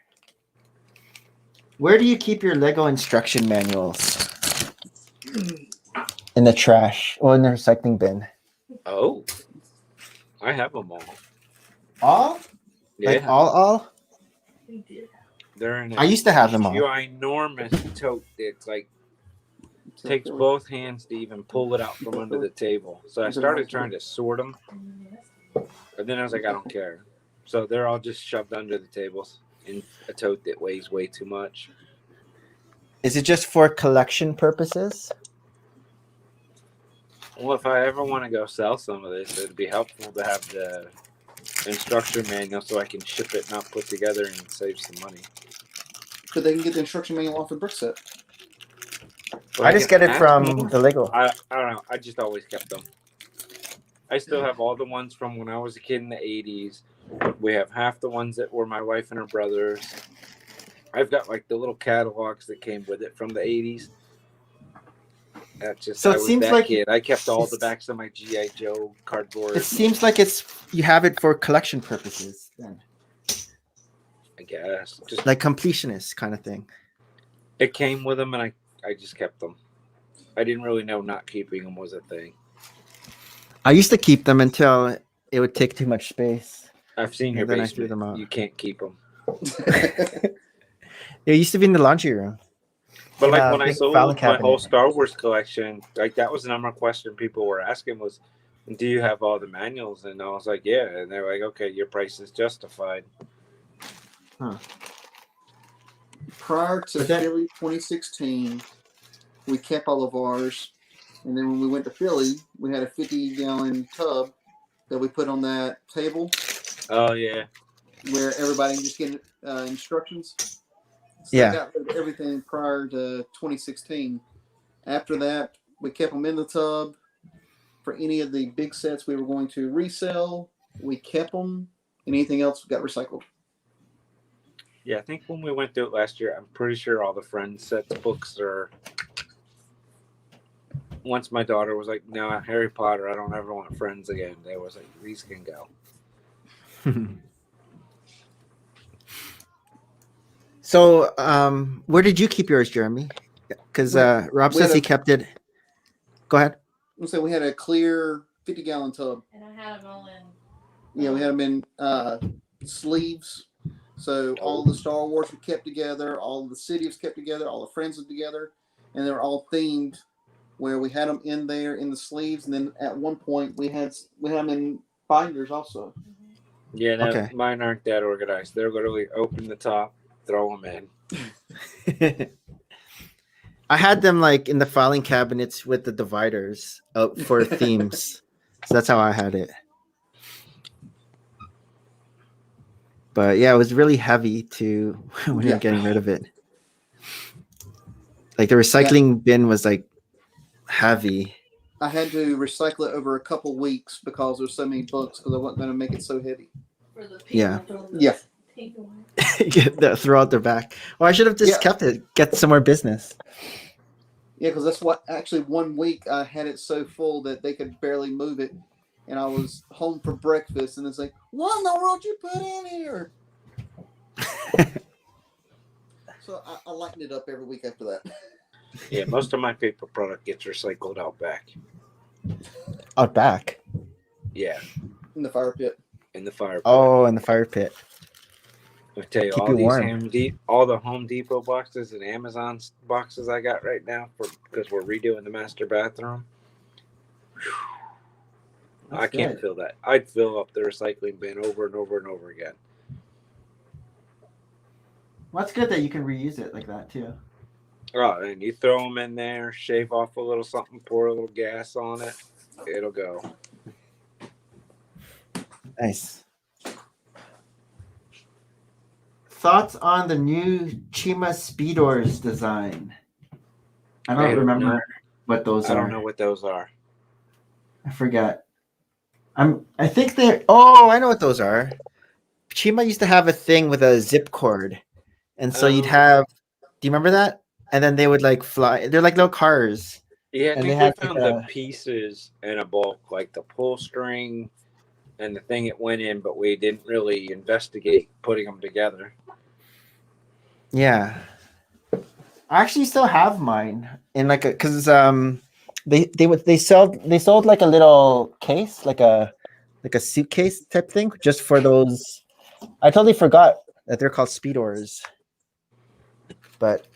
Where do you keep your Lego instruction manuals? In the trash or in the recycling bin.
Oh. I have them all.
All?
Yeah.
Like all?
We did.
They're in
I used to have them all.
ginormous tote that's like takes both hands to even pull it out from under the table. So I started trying to sort them, but then I was like, I don't care. So they're all just shoved under the tables. in a tote that weighs way too much.
Is it just for collection purposes?
Well, if I ever want to go sell some of this, it'd be helpful to have the instruction manual so I can ship it not put together and save some money.
Because they can get the instruction manual off the brick set.
But
I just get it
guess
from
maximum-
the Lego.
I don't know. I just always kept them. I still have all the ones from when I was a kid in the 80s. We have half the ones that were my wife and her brothers. I've got like the little catalogs that came with it from the 80s. That's just
So
I
it
was
seems
that
like
kid. I kept all the
it's-
backs of my G.I. Joe cardboard.
It seems like you have it for collection purposes, then,
I guess. Just
like completionist kind of thing.
it came with them, and I just kept them. I didn't really know not keeping them was a thing.
I used to keep them until it would take too much space.
I've seen
And
your
then I threw
basement.
them out.
You can't keep them.
It used to be in the laundry room.
But like
Yeah,
when I
big
sold
filing
my
cabinet.
whole Star Wars collection, like that was the number one question people were asking was, "Do you have all the manuals?" And I was like, "Yeah." And they're like, "Okay, your price is justified."
Prior to
But that-
Philly 2016, we kept all of ours. And then when we went to Philly, we had a 50-gallon tub that we put on that table
Oh yeah,
where everybody can just get instructions. So
Yeah.
I got rid of everything prior to 2016. After that, we kept them in the tub. For any of the big sets we were going to resell, we kept them. And anything else got recycled.
yeah. I think when we went through it last year, I'm pretty sure all the Friends sets books are. Once my daughter was like, "No, Harry Potter, I don't ever want Friends again." They was like, "These can go."
So, where did you keep yours, Jeremy? Because Rob
we
says
had
he
a-
kept it. Go ahead.
So we had a clear 50-gallon tub.
And I had them all in.
Yeah, we had them in sleeves. So all the Star Wars were kept together, all the city was kept together, all the friends were together, and they were all themed. Where we had them in there in the sleeves, and then at one point we had them in binders also.
Yeah, no,
Okay.
mine aren't that organized. They're literally open the top, throw them in.
I had them like in the filing cabinets with the dividers for themes. So that's how I had it. But yeah, it was really heavy too when you're
Yeah.
getting rid of it. Like the recycling bin was like heavy.
I had to recycle it over a couple weeks because there's so many books because I wasn't going to make it so heavy.
For the people
Yeah.
throwing the
Yeah.
pink away.
Throw out their back. Well, I should have just
Yeah.
kept it, get some more business.
Yeah, because that's what actually 1 week I had it so full that they could barely move it, and I was home for breakfast, and it's like, what in the world you put in here? So I lightened it up every week after that.
Yeah, most of my paper product gets recycled out back.
Out back.
Yeah,
In the fire pit.
in the fire.
Oh, in the fire pit.
I tell you,
Keep
all
you
these
warm.
all the Home Depot boxes and Amazon boxes I got right now because we're redoing the master bathroom. I
That's
can't
good.
fill that. I'd fill up the recycling bin over and over and over again.
Well, that's good that you can reuse it like that too.
Oh, and you throw them in there, shave off a little something, pour a little gas on it, it'll go.
Nice. Thoughts on the new Chima Speedors design? I
I
don't
don't
remember
know.
what those
I
are.
don't know what those are.
I forgot. I think they're. Oh, I know what those are. Chima used to have a thing with a zip cord, and so you'd
Oh.
have. Do you remember that? And then they would like fly. They're like little cars.
Yeah, I
And
think
they
we
had, like,
found the pieces in a bulk, like the pull string and the thing it went in, but we didn't really investigate putting them together.
Yeah. I actually still have mine in like a because they sold like a little case like a suitcase type thing just for those. I totally forgot that they're called Speedors, but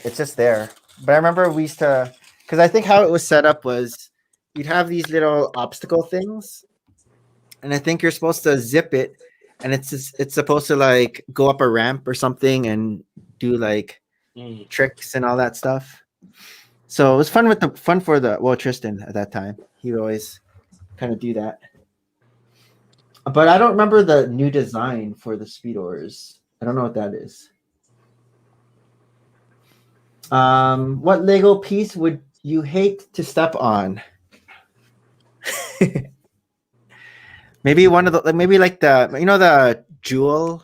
it's just there. But I remember we used to because I think how it was set up was you'd have these little obstacle things, and I think you're supposed to zip it, and it's supposed to like go up a ramp or something and do like
Mm.
tricks and all that stuff. So it was fun for the Tristan at that time. He would always kind of do that. But I don't remember the new design for the Speedors. I don't know what that is. What Lego piece would you hate to step on? Maybe one of the maybe like the the jewel.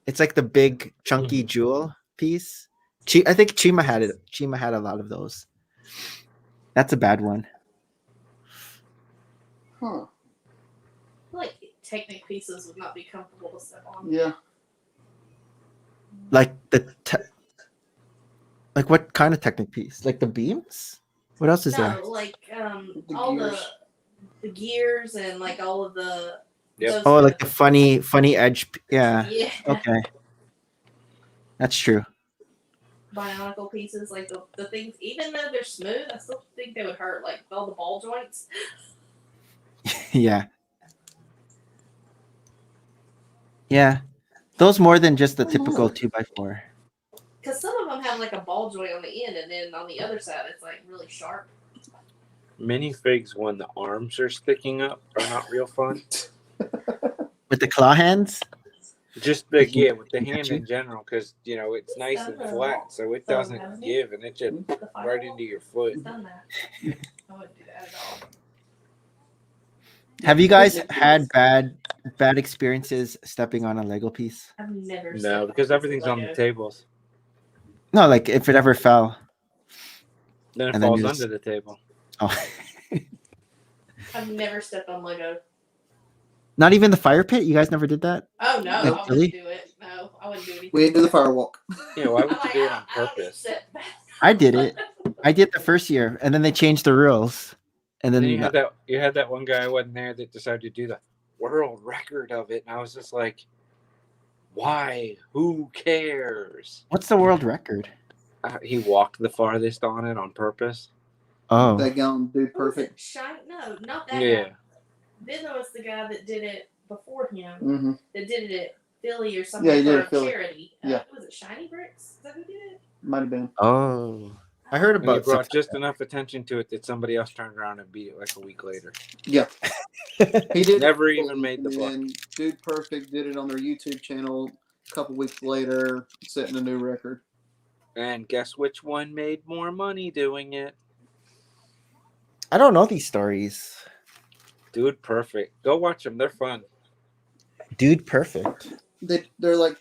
It's like the big chunky jewel piece. I think Chima had it. Chima had a lot of those. That's a bad one.
Huh.
I feel like Technic pieces would not be comfortable to step on.
Yeah.
Like like what kind of Technic piece? Like the beams? What else is there?
No, like
The
all
gears.
the gears and like all of the.
Yep.
those
Oh,
kind
like
of-
the funny edge. Yeah.
Yeah.
Okay. That's true.
Bionicle pieces, like the things, even though they're smooth, I still think they would hurt. Like all the ball joints.
Yeah. Yeah. Those more than just the typical 2x4.
Because some of them have like a ball joint on the end, and then on the other side, it's like really sharp.
Minifigs when the arms are sticking up are not real fun.
With the claw hands?
Just with the hand in general, because it's nice and flat, so it doesn't
hasn't it?
give, and it just
The
right
firewall,
into your foot.
it's done that. I wouldn't do that at all.
Have you guys had bad experiences stepping on a Lego piece?
I've never.
No,
stepped
because
on
everything's on the
Lego.
tables.
No, like if it ever fell.
Then it
And then
falls
you just-
under the table.
Oh.
I've never stepped on Lego.
Not even the fire pit? You guys never did that?
Oh no,
Like,
I wouldn't
really?
do it. No, I wouldn't do anything.
We didn't do the firewalk.
Yeah, why would
I'm
you
like,
do it on
I don't need to
purpose?
step back.
I did it. I did the first year, and then they changed the rules. And then
Then you had that one guy who wasn't there that decided to do the world record of it, and I was just like, why? Who cares?
what's the world record?
He walked the farthest on it on purpose.
Oh,
That gone dude
Who was it?
perfect.
No, not that
Yeah.
guy. Then there was the guy that did it before him.
Mm-hmm.
That did it at Philly or something
Yeah, he did it
for
at Philly.
charity.
Yeah.
Was it Shiny Bricks? Is that who did it?
Might have been.
oh, I heard
And he
about
brought
stuff.
just enough attention to it that somebody else turned around and beat it like a week later.
Yeah. He did.
Never even made the book.
And Dude Perfect did it on their YouTube channel a couple weeks later, setting a new record.
And guess which one made more money doing it?
I don't know these stories.
Dude, perfect. Go watch them. They're fun.
Dude, perfect.
They're like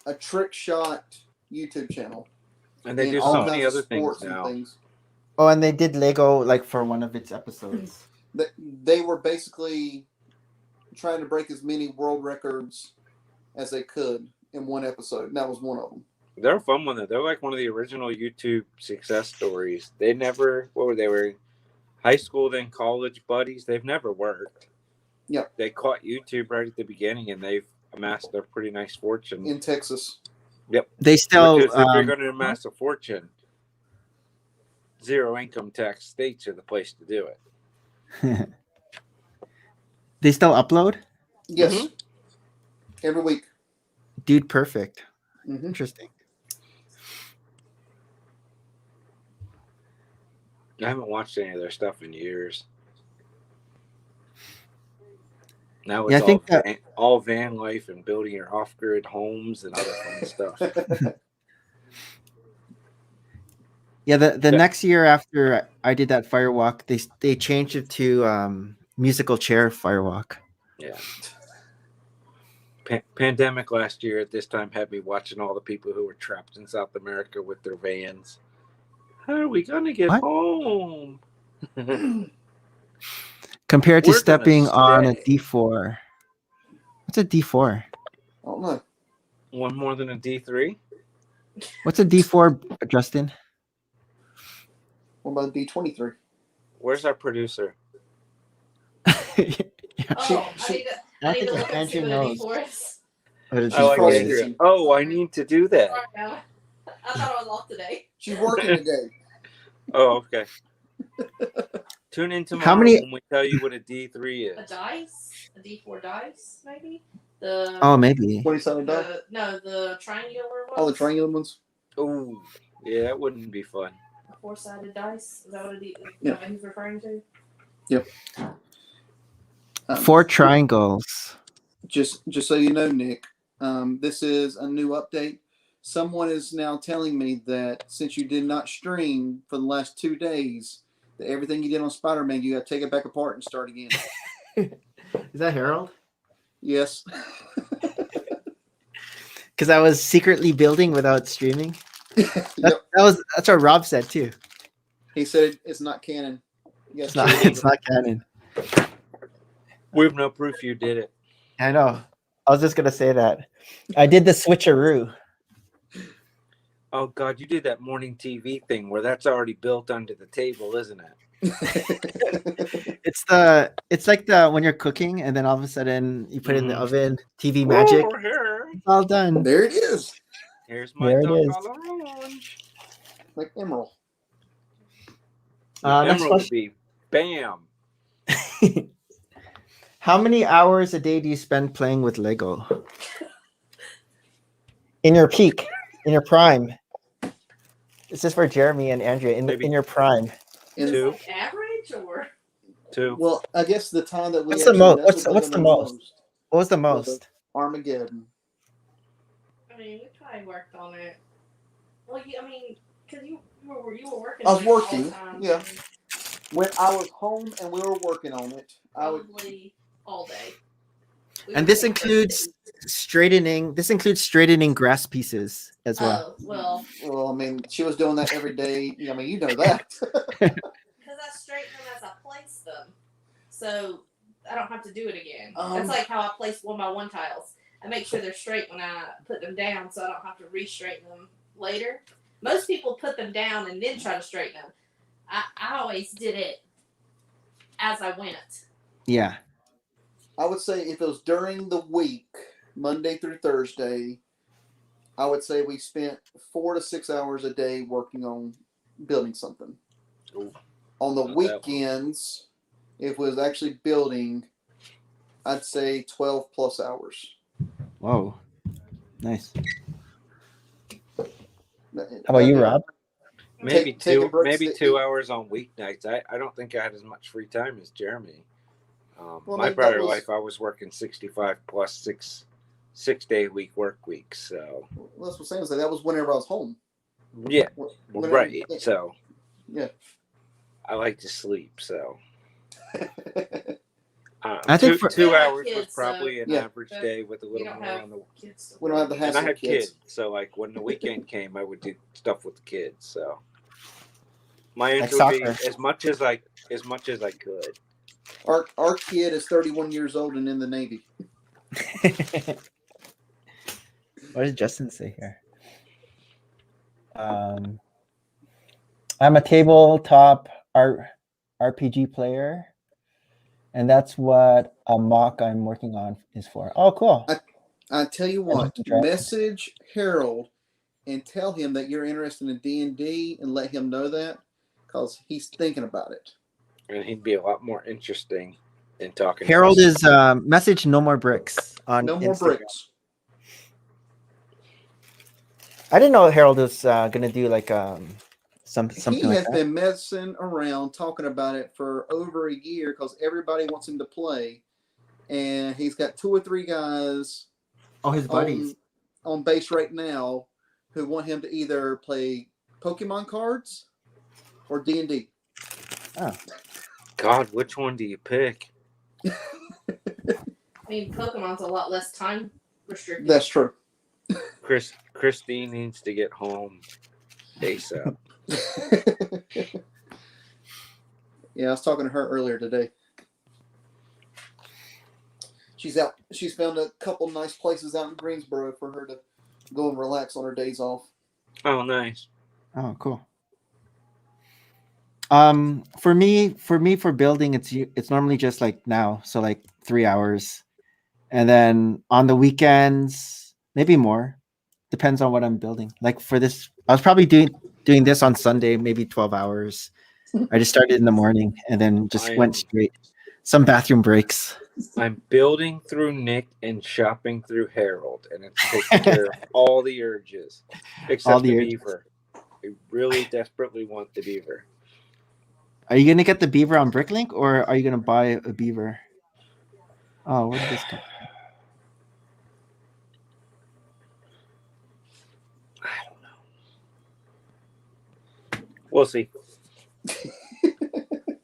a trick shot YouTube channel.
And they
And
do
all
so many
kinds of
other things
sports and
now.
things.
Oh, and they did Lego like for one of its episodes.
They were basically trying to break as many world records as they could in one episode. And that was one of them.
They're a fun one, though. They're like one of the original YouTube success stories. They never, what were they? Were high school, then college buddies. They've never worked.
Yep.
They caught YouTube right at the beginning, and they've amassed a pretty nice fortune.
In Texas.
They still
Because if you're going to amass a fortune, zero income tax states are the place to do it.
they still upload.
Yes.
Mhm.
Every week.
Dude, perfect.
Mm-hmm.
Interesting.
I haven't watched any of their stuff in years. Now it's
Yeah, I think
all van life and building your off-grid homes and other fun stuff.
Yeah, the
Yeah.
next year after I did that firewalk, they changed it to musical chair firewalk.
Yeah. Pandemic last year at this time had me watching all the people who were trapped in South America with their vans. How are we gonna get
What?
home?
Compared to
We're gonna
stepping on a
stay.
D4. What's a D4?
I don't know.
One more than a D3?
What's a D4, Justin?
What about D23?
Where's our producer?
Oh,
She-
I need to
think
look and see
Andrew
what a
knows.
D4 is.
What a
I like
D4
Andrew.
is.
Andrea. Oh, I need to do that.
Sorry, no. I thought I was off today.
She's working today.
Oh, okay. Tune in tomorrow
How many-
when we tell you what a D3
A
is.
dice? A D4 dice, maybe? The
Oh, maybe.
20-sided die.
the triangular ones.
Oh, the triangular ones.
Oh, yeah, that wouldn't be fun.
The 4-sided dice. Is that what
Yeah.
what he's referring to?
Four triangles.
Just so you know, Nick, this is a new update. Someone is now telling me that since you did not stream for the last 2 days, that everything you did on Spider-Man, you got to take it back apart and start again.
Is that Harold?
Yes.
Because I was secretly building without streaming.
Yep.
That's what Rob said too.
He said it's not canon. You
It's
got
not.
to
It's not canon.
We have no proof you did it.
I know. I was just gonna say that. I did the switcheroo.
Oh God, you did that morning TV thing where that's already built under the table, isn't it?
It's like the when you're cooking and then all of a sudden you put it in the oven. TV magic.
Oh, here.
It's all done.
There it is.
Here's my
There it
duck
is.
all orange.
Like Emerald.
Next
Emerald would be bam.
How many hours a day do you spend playing with Lego? In your peak, in your prime. This is for Jeremy and Andrea.
Maybe.
In your prime.
And,
Two.
Like average or?
2.
well, I guess the time that we
What's the
actually
most?
messed with
What's the
Lego
most? What was the
was
most?
Armageddon.
I mean, we probably worked on it. Well, I mean, because you were working.
I was
on it all the
working,
time,
yeah.
so
When I was home and we were working on it, I would.
Probably all day. We
And
were
this
doing
includes
birthdays.
straightening. This includes straightening grass pieces as well.
Oh well,
Well, I mean, she was doing that every day. I mean, you know that.
because I straighten them as I place them, so I don't have to do it again. That's like how I place 1x1 tiles. I make sure they're straight when I put them down, so I don't have to re-straighten them later. Most people put them down and then try to straighten them. I always did it as I went.
Yeah.
I would say if it was during the week, Monday through Thursday, I would say we spent 4 to 6 hours a day working on building something.
Ooh,
On the
not that one.
weekends, if it was actually building, I'd say 12 plus hours.
Whoa. Nice.
How
How about you, Rob?
Maybe
taking
two,
breaks
maybe
to
2
eat.
hours on weeknights. I don't think I had as much free time as Jeremy.
Well,
My
maybe that
prior
was-
life, I was working 65 plus 6 day week work weeks. So
Well, that's what I'm saying. So that was whenever I was home.
yeah,
Whenever-
right. So
Yeah.
I like to sleep. So
I think
two,
for-
2
We don't have
hours was
kids, so-
probably an
Yeah.
average
But
day with a
We
little
don't
more
have
on the.
kids. To
We don't have the
play.
And I
hassle
had
of kids.
kids, so like when the weekend came, I would do stuff with the kids. So my
Like
answer would be
soccer.
as much as I could.
Our kid is 31 years old and in the Navy.
What does Justin say here? I'm a tabletop RPG player, and that's what a mock I'm working on is for. Oh, cool.
I tell you what,
Interesting.
message Harold and tell him that you're interested in D&D and let him know that because he's thinking about it.
And he'd be a lot more interesting in talking. to
Harold
us.
is message no more bricks on
No more
Instagram.
bricks.
I didn't know Harold was gonna do like something
He
like
has
that.
been messing around talking about it for over a year because everybody wants him to play. And he's got 2 or 3 guys
Oh, his buddies.
on base right now who want him to either play Pokemon cards or D&D.
God, which one do you pick?
I mean, Pokemon's a lot less time restricted.
That's true.
Christine needs to get home ASAP.
Yeah, I was talking to her earlier today. She's out. She's found a couple nice places out in Greensboro for her to go and relax on her days off.
Oh, nice.
Oh, cool. For me, for building, it's normally just like now, so like 3 hours, and then on the weekends, maybe more. Depends on what I'm building. Like for this, I was probably doing this on Sunday, maybe 12 hours. I just started in the morning and then just went straight. Some bathroom breaks.
I'm building through Nick and shopping through Harold, and it's taking care of all the urges, except
All the
the
urges.
beaver. I really desperately want the beaver.
Are you gonna get the beaver on Bricklink, or are you gonna buy a beaver? Oh, where did this come?
I don't know. We'll see.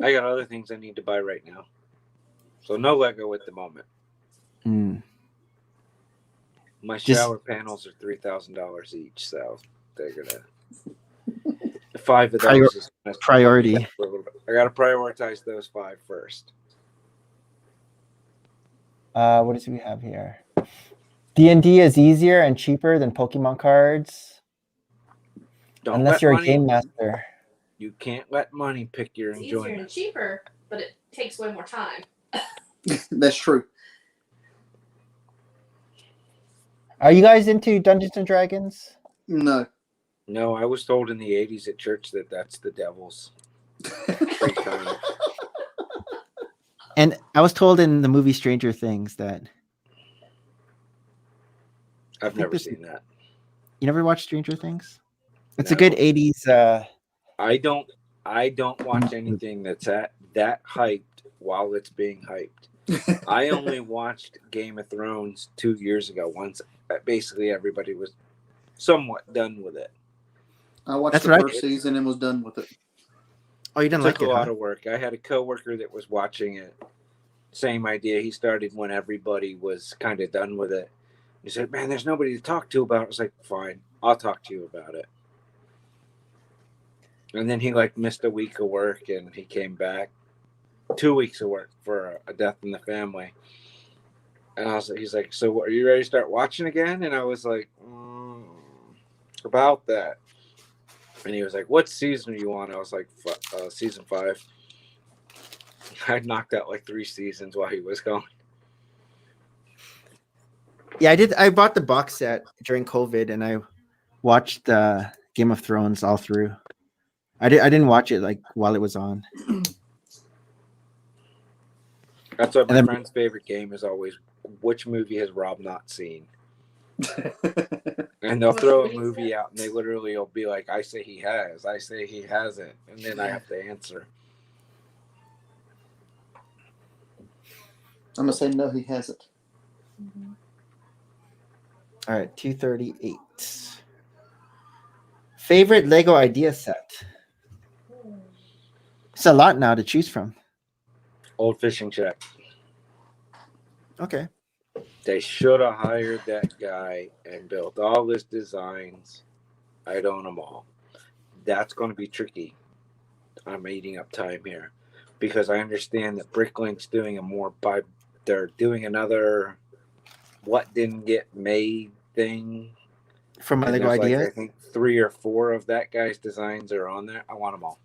I got other things I need to buy right now, so no Lego at the moment.
Hmm.
My
Just-
shower panels are $3,000 each, so they're gonna. 5 of those is gonna
priority.
I gotta prioritize those 5 first.
What do we have here? D&D is easier and cheaper than Pokemon cards,
Don't
unless
let
you're a
money,
game master.
You can't let money pick your
It's easier and
enjoyment.
cheaper, but it takes way more time.
That's true.
Are you guys into Dungeons and Dragons?
No.
No, I was told in the 80s at church that that's the devil's free time.
And I was told in the movie Stranger Things that
I've
think
never
this-
seen that.
you never watched Stranger Things. It's a
No.
good 80s.
I don't watch anything that's that hyped while it's being hyped. I only watched Game of Thrones 2 years ago, once basically everybody was somewhat done with it.
I watched
That's
the
right.
first season and was done with it.
Oh, you
It
didn't
took
like
a
it,
lot
huh?
of work. I had a coworker that was watching it. Same idea. He started when everybody was kind of done with it. He said, "Man, there's nobody to talk to about it." I was like, "Fine, I'll talk to you about it." And then he missed a week of work, and he came back 2 weeks of work for a death in the family. And he's like, "So, what, are you ready to start watching again?" And I was like, "About that." And he was like, "What season are you on?" I was like, "Season 5." I knocked out 3 seasons while he was gone.
Yeah, I did. I bought the box set during COVID, and I watched Game of Thrones all through. I didn't watch it while it was on.
That's what my
then-
friend's favorite game is always. Which movie has Rob not seen? And they'll throw a movie out, and they literally will be like, "I say he has, I say he hasn't," and then I have to answer.
I'm gonna say no, he hasn't.
All right, 238. Favorite Lego idea set. It's a lot now to choose from.
Old Fishing Shack.
Okay.
They should have hired that guy and built all his designs. I'd own them all. That's going to be tricky. I'm eating up time here because I understand that Bricklink's doing they're doing another what didn't get made thing.
From my
And
Lego
there's
ideas.
I think 3 or 4 of that guy's designs are on there. I want them all.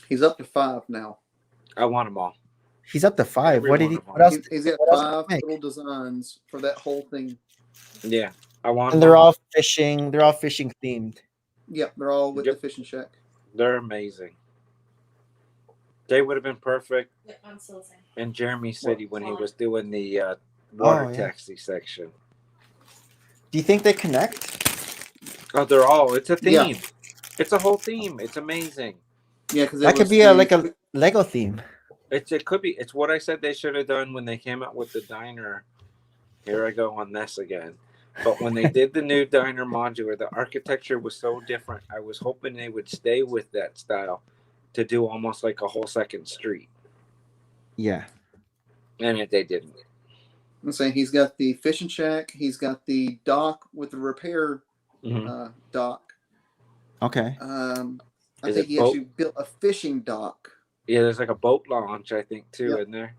He's up to 5 now.
I want them all.
He's up to 5.
Every
What did
one
he?
of them.
What else?
He's got
what else
5
did he make?
total designs for that whole thing.
Yeah, I want
And
them
they're
all.
all fishing. They're all fishing themed.
Yep, they're all with
Yep.
the fishing shack.
They're amazing. They would have been perfect
Yep, I'm still the same.
in Jeremy City when he was doing the water
yeah.
taxi section.
Do you think they connect?
Oh, they're all. It's a theme.
Yeah.
It's a whole theme. It's amazing.
Yeah, because
That could be a Lego theme.
It could be. It's what I said they should have done when they came out with the diner. Here I go on this again. But when they did the new diner modular, the architecture was so different. I was hoping they would stay with that style to do almost like a whole second street,
Yeah.
and they didn't.
I'm saying he's got the fishing shack. He's got the dock with the repair
Mhm.
dock.
Okay.
I
Is
think
it
he
boat?
actually built a fishing dock.
Yeah, there's like a boat launch, I think, too,
Yep.
in there.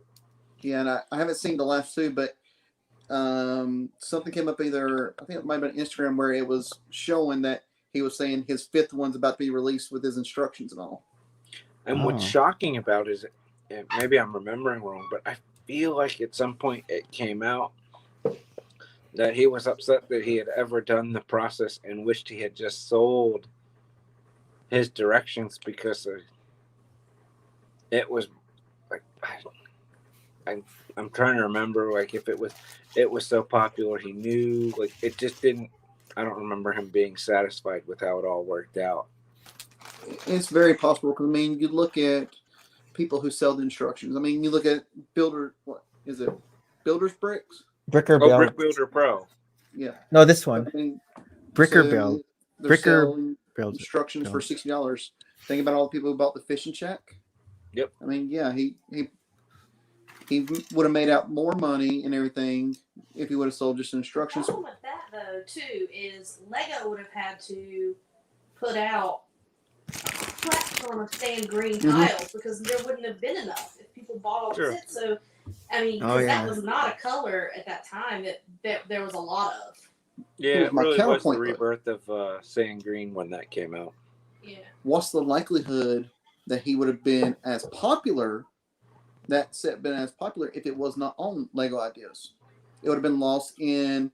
Yeah, and I haven't seen the last 2, but something came up either, I think it might have been Instagram, where it was showing that he was saying his 5th one's about to be released with his instructions and all.
And what's
Oh.
shocking about it is, and maybe I'm remembering wrong, but I feel like at some point it came out that he was upset that he had ever done the process and wished he had just sold his directions because it was like I'm trying to remember like if it was so popular he knew, like it just didn't. I don't remember him being satisfied with how it all worked out.
It's very possible because I mean, you look at people who sell the instructions. I mean, you look at what is it? Builder's Bricks.
Bricker
Oh,
Build.
Brick Builder Pro.
Yeah.
No, this
I
one.
mean,
Bricker
so
Build.
they're
Bricker
selling
Build.
instructions for
Build.
$60. Think about all the people who bought the fishing shack.
Yep.
I mean, yeah, he would have made out more money and everything if he would have sold just
The
instructions.
problem with that though too is Lego would have had to put out a platform of sand green
Mhm.
tiles because there wouldn't have been enough if people bought all
Sure.
the sets. So I mean,
Oh,
'cause
yeah.
that was not a color at that time that there was a lot of.
Yeah,
Here's
it
my
really was the
counterpoint, though.
rebirth of Sand Green when that came out.
Yeah.
What's the likelihood that he would have been as popular, that set been as popular, if it was not on Lego Ideas? It would have been lost in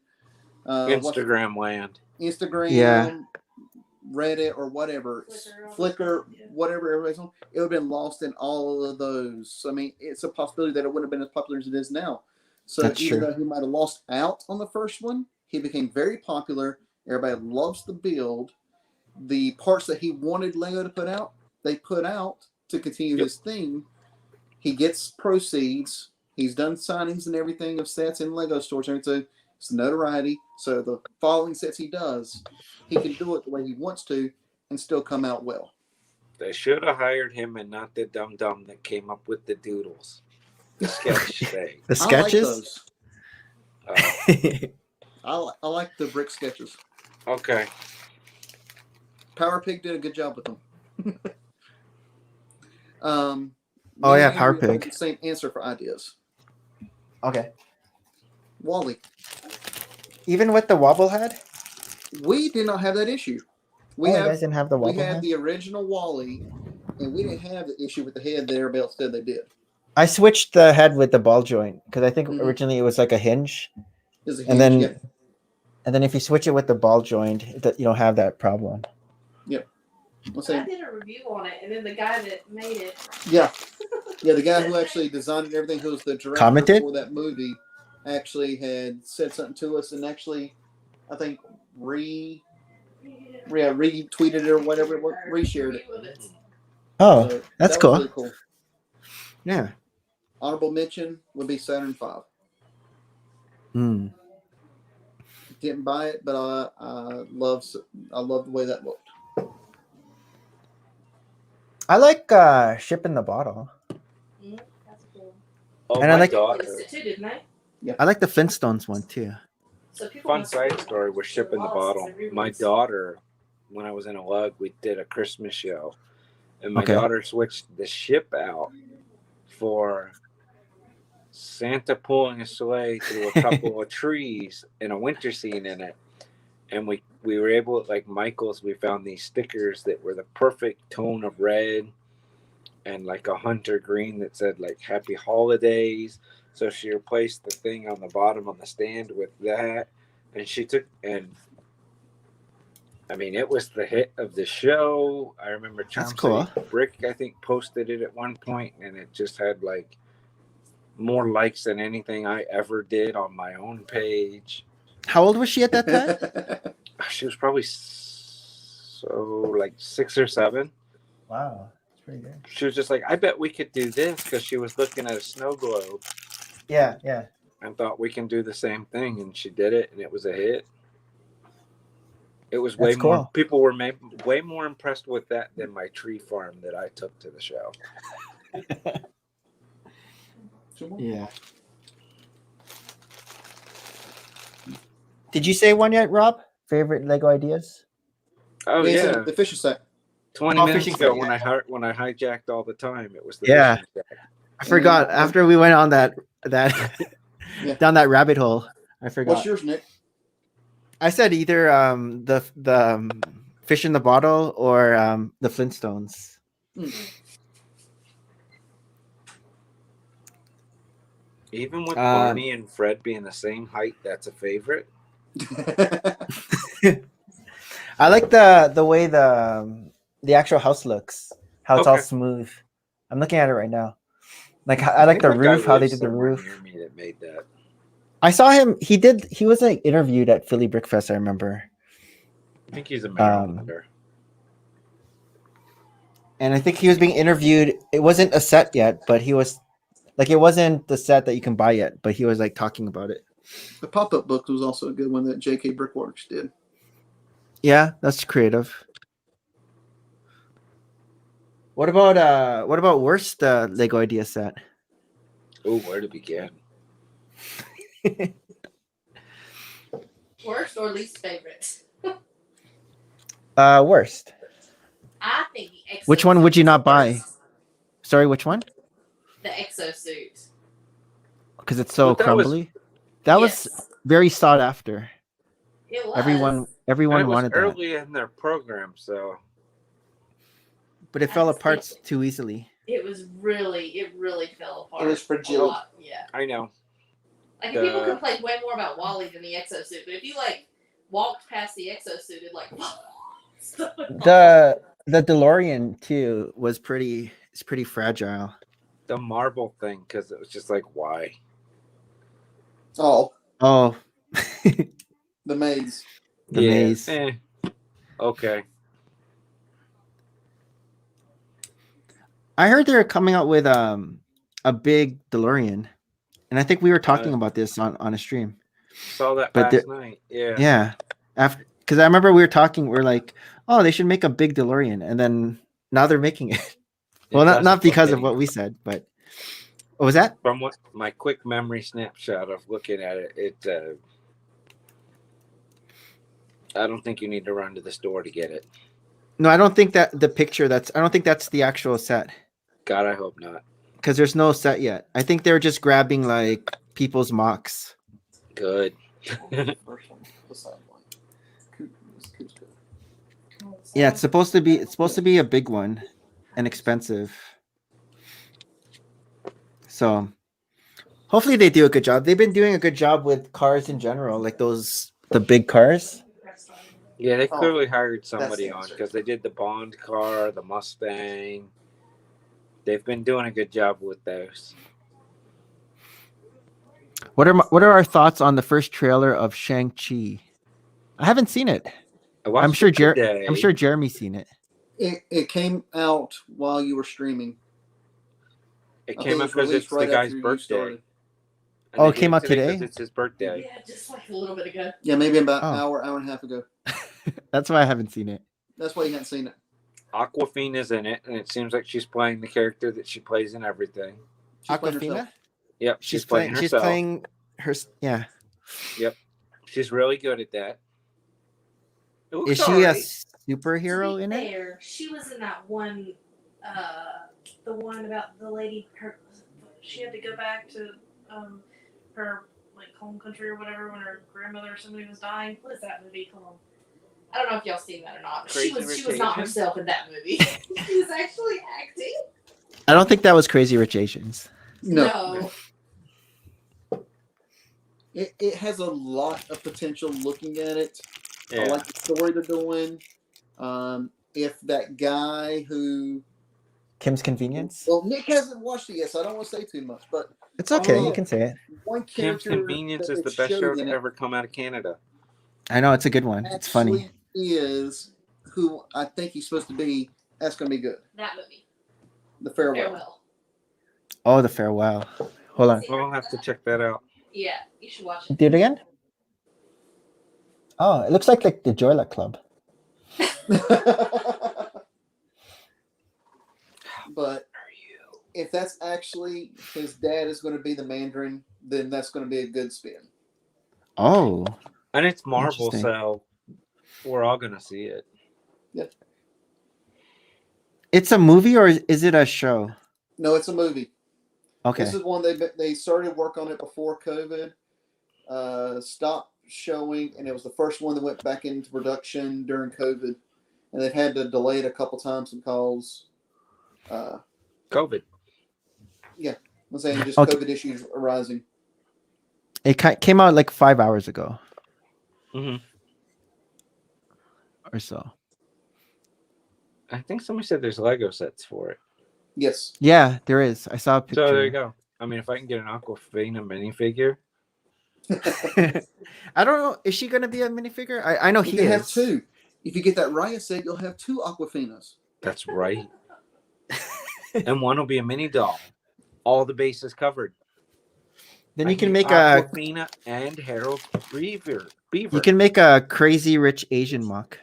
Instagram land.
Instagram,
Yeah.
Reddit, or whatever,
Flickr,
Flickr,
yeah.
whatever everybody's on. It would have been lost in all of those. I mean, it's a possibility that it wouldn't have been as popular as it is now. So
That's
even
true.
though he might have lost out on the first one, he became very popular. Everybody loves the build. The parts that he wanted Lego to put out, they put out to continue
Yep.
his thing. He gets proceeds. He's done signings and everything of sets in Lego stores. And it's notoriety. So the following sets he does, he can do it the way he wants to and still come out well.
They should have hired him and not the dum dum that came up with the doodles. The sketch thing.
The
I like
sketches?
those. I like the brick sketches.
Okay.
Power Pig did a good job with them.
Oh,
me
yeah,
and
Power
Andrew have
Pig.
the same answer for ideas.
Okay.
Wally.
Even with the wobble head?
We did not have that issue. We
You
have
guys didn't have the
we
wobble
had
head?
the original Wally, and we didn't have the issue with the head that everybody else said they did.
I switched the head with the ball joint because I think
Mhm.
originally it was like a hinge,
There's a
and then
hinge,
and then if you switch it with the ball joint, you don't have that problem.
Let's
I
say,
did a review on it, and then the guy that made it.
yeah, the guy who actually designed it and everything, who was the director
Commented?
for that movie, actually had said something to us, and actually, I think retweeted it or whatever, reshared it.
Review of it.
Oh,
So
that's
that
cool.
was really cool.
Yeah.
Honorable mention would be Saturn V.
Hmm.
Didn't buy it, but I love the way that looked.
I like ship in the bottle.
That's cool.
Oh,
And I
my
like-
They
daughter.
released it too, didn't they?
I like the Flintstones one too.
So people
Fun
must
side
have
story with Ship in the
lost
Bottle.
the re-release.
My daughter, when I was in a lug, we did a Christmas show. And my
Okay.
daughter switched the ship out for Santa pulling a sleigh through a couple of trees and a winter scene in it. And we were able, like Michael's, we found these stickers that were the perfect tone of red and like a hunter green that said like Happy Holidays. So she replaced the thing on the bottom on the stand with that. And she took, and I mean, it was the hit of the show. I remember Charm
That's cool.
City Brick, I think, posted it at one point, and it just had like more likes than anything I ever did on my own page.
How old was she at that time?
She was probably so like 6 or 7.
Wow, that's pretty good.
She was just like, I bet we could do this, because she was looking at a snow globe
Yeah, yeah.
and thought we can do the same thing, and she did it, and it was a hit. It was way
That's
more.
cool.
People were way more impressed with that than my tree farm that I took to the show.
Yeah. Did you say one yet, Rob? Favorite Lego ideas?
Oh
It's
yeah,
the Fisher set.
20
Oh,
minutes
fishing
ago
set,
when I hijacked all the time, it was the
Yeah.
fishing set.
I forgot. After we went on that
Yeah.
down that rabbit hole, I forgot.
What's yours, Nick?
I said either the fish in the bottle or the Flintstones.
Even with
Uh,
Barney and Fred being the same height, that's a favorite.
I like the way the actual house looks. How it's all
Okay.
smooth. I'm looking at it right now. Like I like the
think that guy
roof, how they
lives
did the
somewhere
roof.
near me that made that.
I saw him. He was like interviewed at Philly Brickfest. I remember,
I think he's a Marylander.
and I think he was being interviewed. It wasn't a set yet, but he was like, it wasn't the set that you can buy yet. But he was like talking about it.
The pop-up book was also a good one that J.K. Brickworks did.
Yeah, that's creative. What about worst Lego idea set?
Oh, where to begin?
Worst or least favorite?
Worst.
I think the exosuit.
Which one would you
is
not
the
buy?
worst.
Sorry, which one?
The exosuit.
Because it's so
But that was-
crumbly. That was
Yes,
very sought after.
it was.
Everyone
And it was
wanted that,
early in their program, so
but it fell apart too easily.
It really fell apart.
It was
a
fragile.
lot, yeah.
I know.
Like people complain way more about Wally than the exosuit, but if you like walked past the exosuit, it like
The DeLorean too was pretty fragile.
The marble thing, because it was just like, why?
Oh,
Oh,
the maze.
The maze.
Okay.
I heard they're coming out with a big DeLorean, and I think we were talking about this on a stream.
Saw that
But
last night. Yeah.
Yeah, after because I remember we were talking. We're like, oh, they should make a big DeLorean, and then now they're making it. Well,
It
not
does
because
look
of what we said, but what was that?
From what my quick memory snapshot of looking at it, I don't think you need to run to the store to get it.
No, I don't think that the picture. I don't think that's the actual set
God, I hope not.
because there's no set yet. I think they're just grabbing like people's mocks.
Good.
First one, the side one. Coop's good.
Yeah, it's supposed to be a big one and expensive. So hopefully they do a good job. They've been doing a good job with cars in general, like the big cars.
Yeah, they
Oh,
clearly hired somebody
the
on
answer.
because they did the Bond car, the Mustang. They've been doing a good job with those.
What are our thoughts on the first trailer of Shang-Chi? I haven't seen it.
I watched
I'm sure
it today.
I'm sure Jeremy's seen it.
It came out while you were streaming.
It
I
came
think
out because
released
it's the guy's
after you
birthday.
started.
And
Oh,
they
it came
did
out today?
'cause it's his birthday.
Yeah, just like a little bit ago.
Yeah, maybe about
Oh.
hour and a half ago.
That's why I haven't seen it.
That's why you hadn't seen it.
Aquafina's in it, and it seems like she's playing the character that she plays in everything.
She's playing herself.
Aquafina?
Yep,
She's playing her. Yeah.
Yep, she's really good at that. It looks
Is she a
alright.
superhero in it?
Fair, she was in that one, the one about the lady. She had to go back to her like home country or whatever when her grandmother or somebody was dying. What is that movie called? I don't know if y'all seen that or not. But she
Crazy
was not
Rich
herself in that movie. She was actually acting.
I don't think that was Crazy Rich Asians.
No. It has a lot of potential looking at it. I
Yeah.
like the story they're doing. If that guy who
Kim's Convenience.
well, Nick hasn't watched it yet, so I don't want to say too much. But
It's okay.
Oh.
You can say it.
one
Kim's
character
Convenience
that
is
they
the best show
showed
to
in it
ever come out of Canada.
I know it's a good one. It's funny.
actually is who I think he's supposed to be. That's going to be good.
That movie.
The farewell.
Farewell.
Oh, the farewell. Hold on.
We'll have to check that out.
Yeah, you should watch it.
Do it again. Oh, it looks like the Joy Luck Club.
But if that's actually his dad is going to be the Mandarin, then that's going to be a good spin.
Oh,
And it's Marvel,
Interesting.
so we're all gonna see it.
it's a movie or is it a show?
No, it's a movie.
Okay.
This is one they started work on it before COVID. Stopped showing, and it was the first one that went back into production during COVID, and they've had to delay it a couple times because
COVID.
I'm saying just
Okay.
COVID issues arising.
It came out like 5 hours ago
hmm
or so.
I think somebody said there's Lego sets for it.
Yes.
Yeah, there is. I saw a picture.
So there you go. I mean, if I can get an Aquafina minifigure,
I don't know. Is she gonna be a minifigure? I know
You
he
can
is.
have two. If you get that Raya set, you'll have two Aquafinas.
that's right. And one will be a mini doll. All the bases covered.
Then
I
you can
get
make a
Aquafina and Harold Beaver.
you can make a crazy rich Asian mock.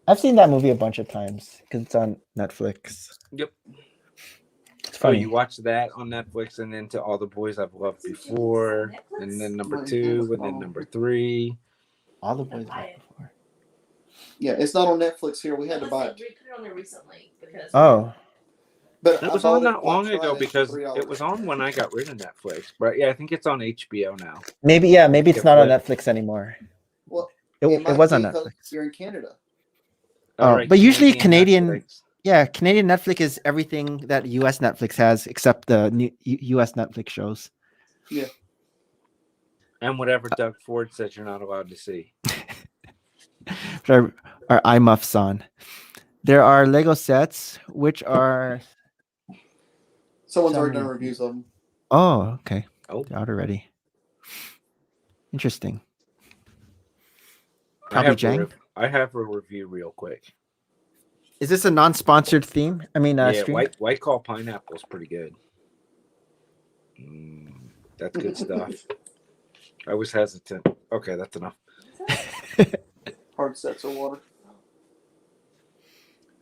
I've seen that movie a bunch of times because it's on Netflix.
Yep.
It's
Oh,
funny.
you watch that on Netflix, and then to All the Boys I've Loved Before, and then number 2, and then number 3.
All the boys I've before.
Yeah, it's not on Netflix here. We had to buy it.
We put it on there recently because
Oh,
But
It
I
was
bought
on
it
not long
Black
ago
Friday
because
for $3.
it was on when I got rid of Netflix. But yeah, I think it's on HBO now.
maybe it's
Get
not on
flipped.
Netflix anymore.
Well,
It
might
was
be
on
'cause
Netflix.
You're in Canada.
Oh, but usually Canadian-
Netflix.
Yeah, Canadian Netflix is everything that US Netflix has except the new US Netflix shows.
And whatever Doug Ford says you're not allowed to see.
Our iMuffs on. There are Lego sets which are
Someone's already done
Some-
reviews of them.
oh okay.
Oh,
They're out already. Interesting.
I
Probably
have,
Jang.
I have a review real quick.
Is this a non-sponsored theme? I mean,
Yeah,
stream?
White Claw Pineapple is pretty good. That's good stuff. I was hesitant. Okay, that's enough.
Hard sets of water.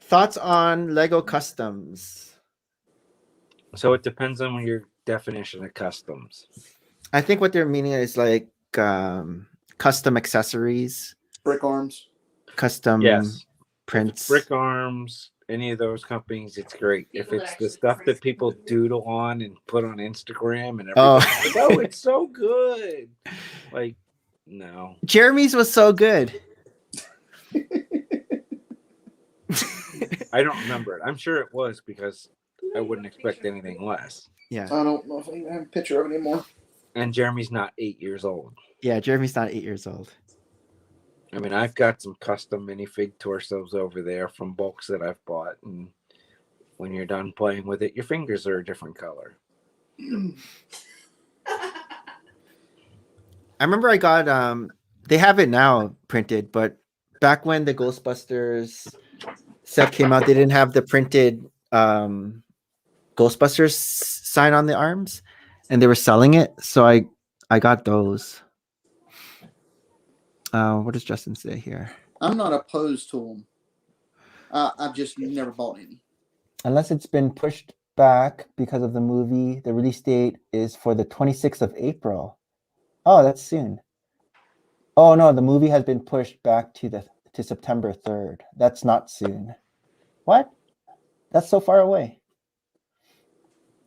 Thoughts on Lego customs?
So it depends on your definition of customs.
I think what they're meaning is like custom accessories,
Brick arms.
custom
Yes.
prints.
Brick Arms, any of those companies, it's great. If
People that
it's the
actually
stuff
print
that people doodle on and put on Instagram and
Oh.
everything, like, oh, it's so good. Like, no.
Jeremy's was so good.
I don't remember it. I'm sure it was because I wouldn't expect anything less.
Yeah.
I don't know if I even have a picture of it anymore.
And Jeremy's not 8 years old.
Yeah, Jeremy's not 8 years old.
I mean, I've got some custom minifig torsos over there from bulks that I've bought. And when you're done playing with it, your fingers are a different color.
I remember I got they have it now printed, but back when the Ghostbusters set came out, they didn't have the printed Ghostbusters sign on the arms, and they were selling it, so I got those. What does Justin say here?
I'm not opposed to them. I've just never bought any.
Unless it's been pushed back because of the movie, the release date is for the 26th of April. Oh, that's soon. Oh no, the movie has been pushed back to September 3rd. That's not soon. What? That's so far away.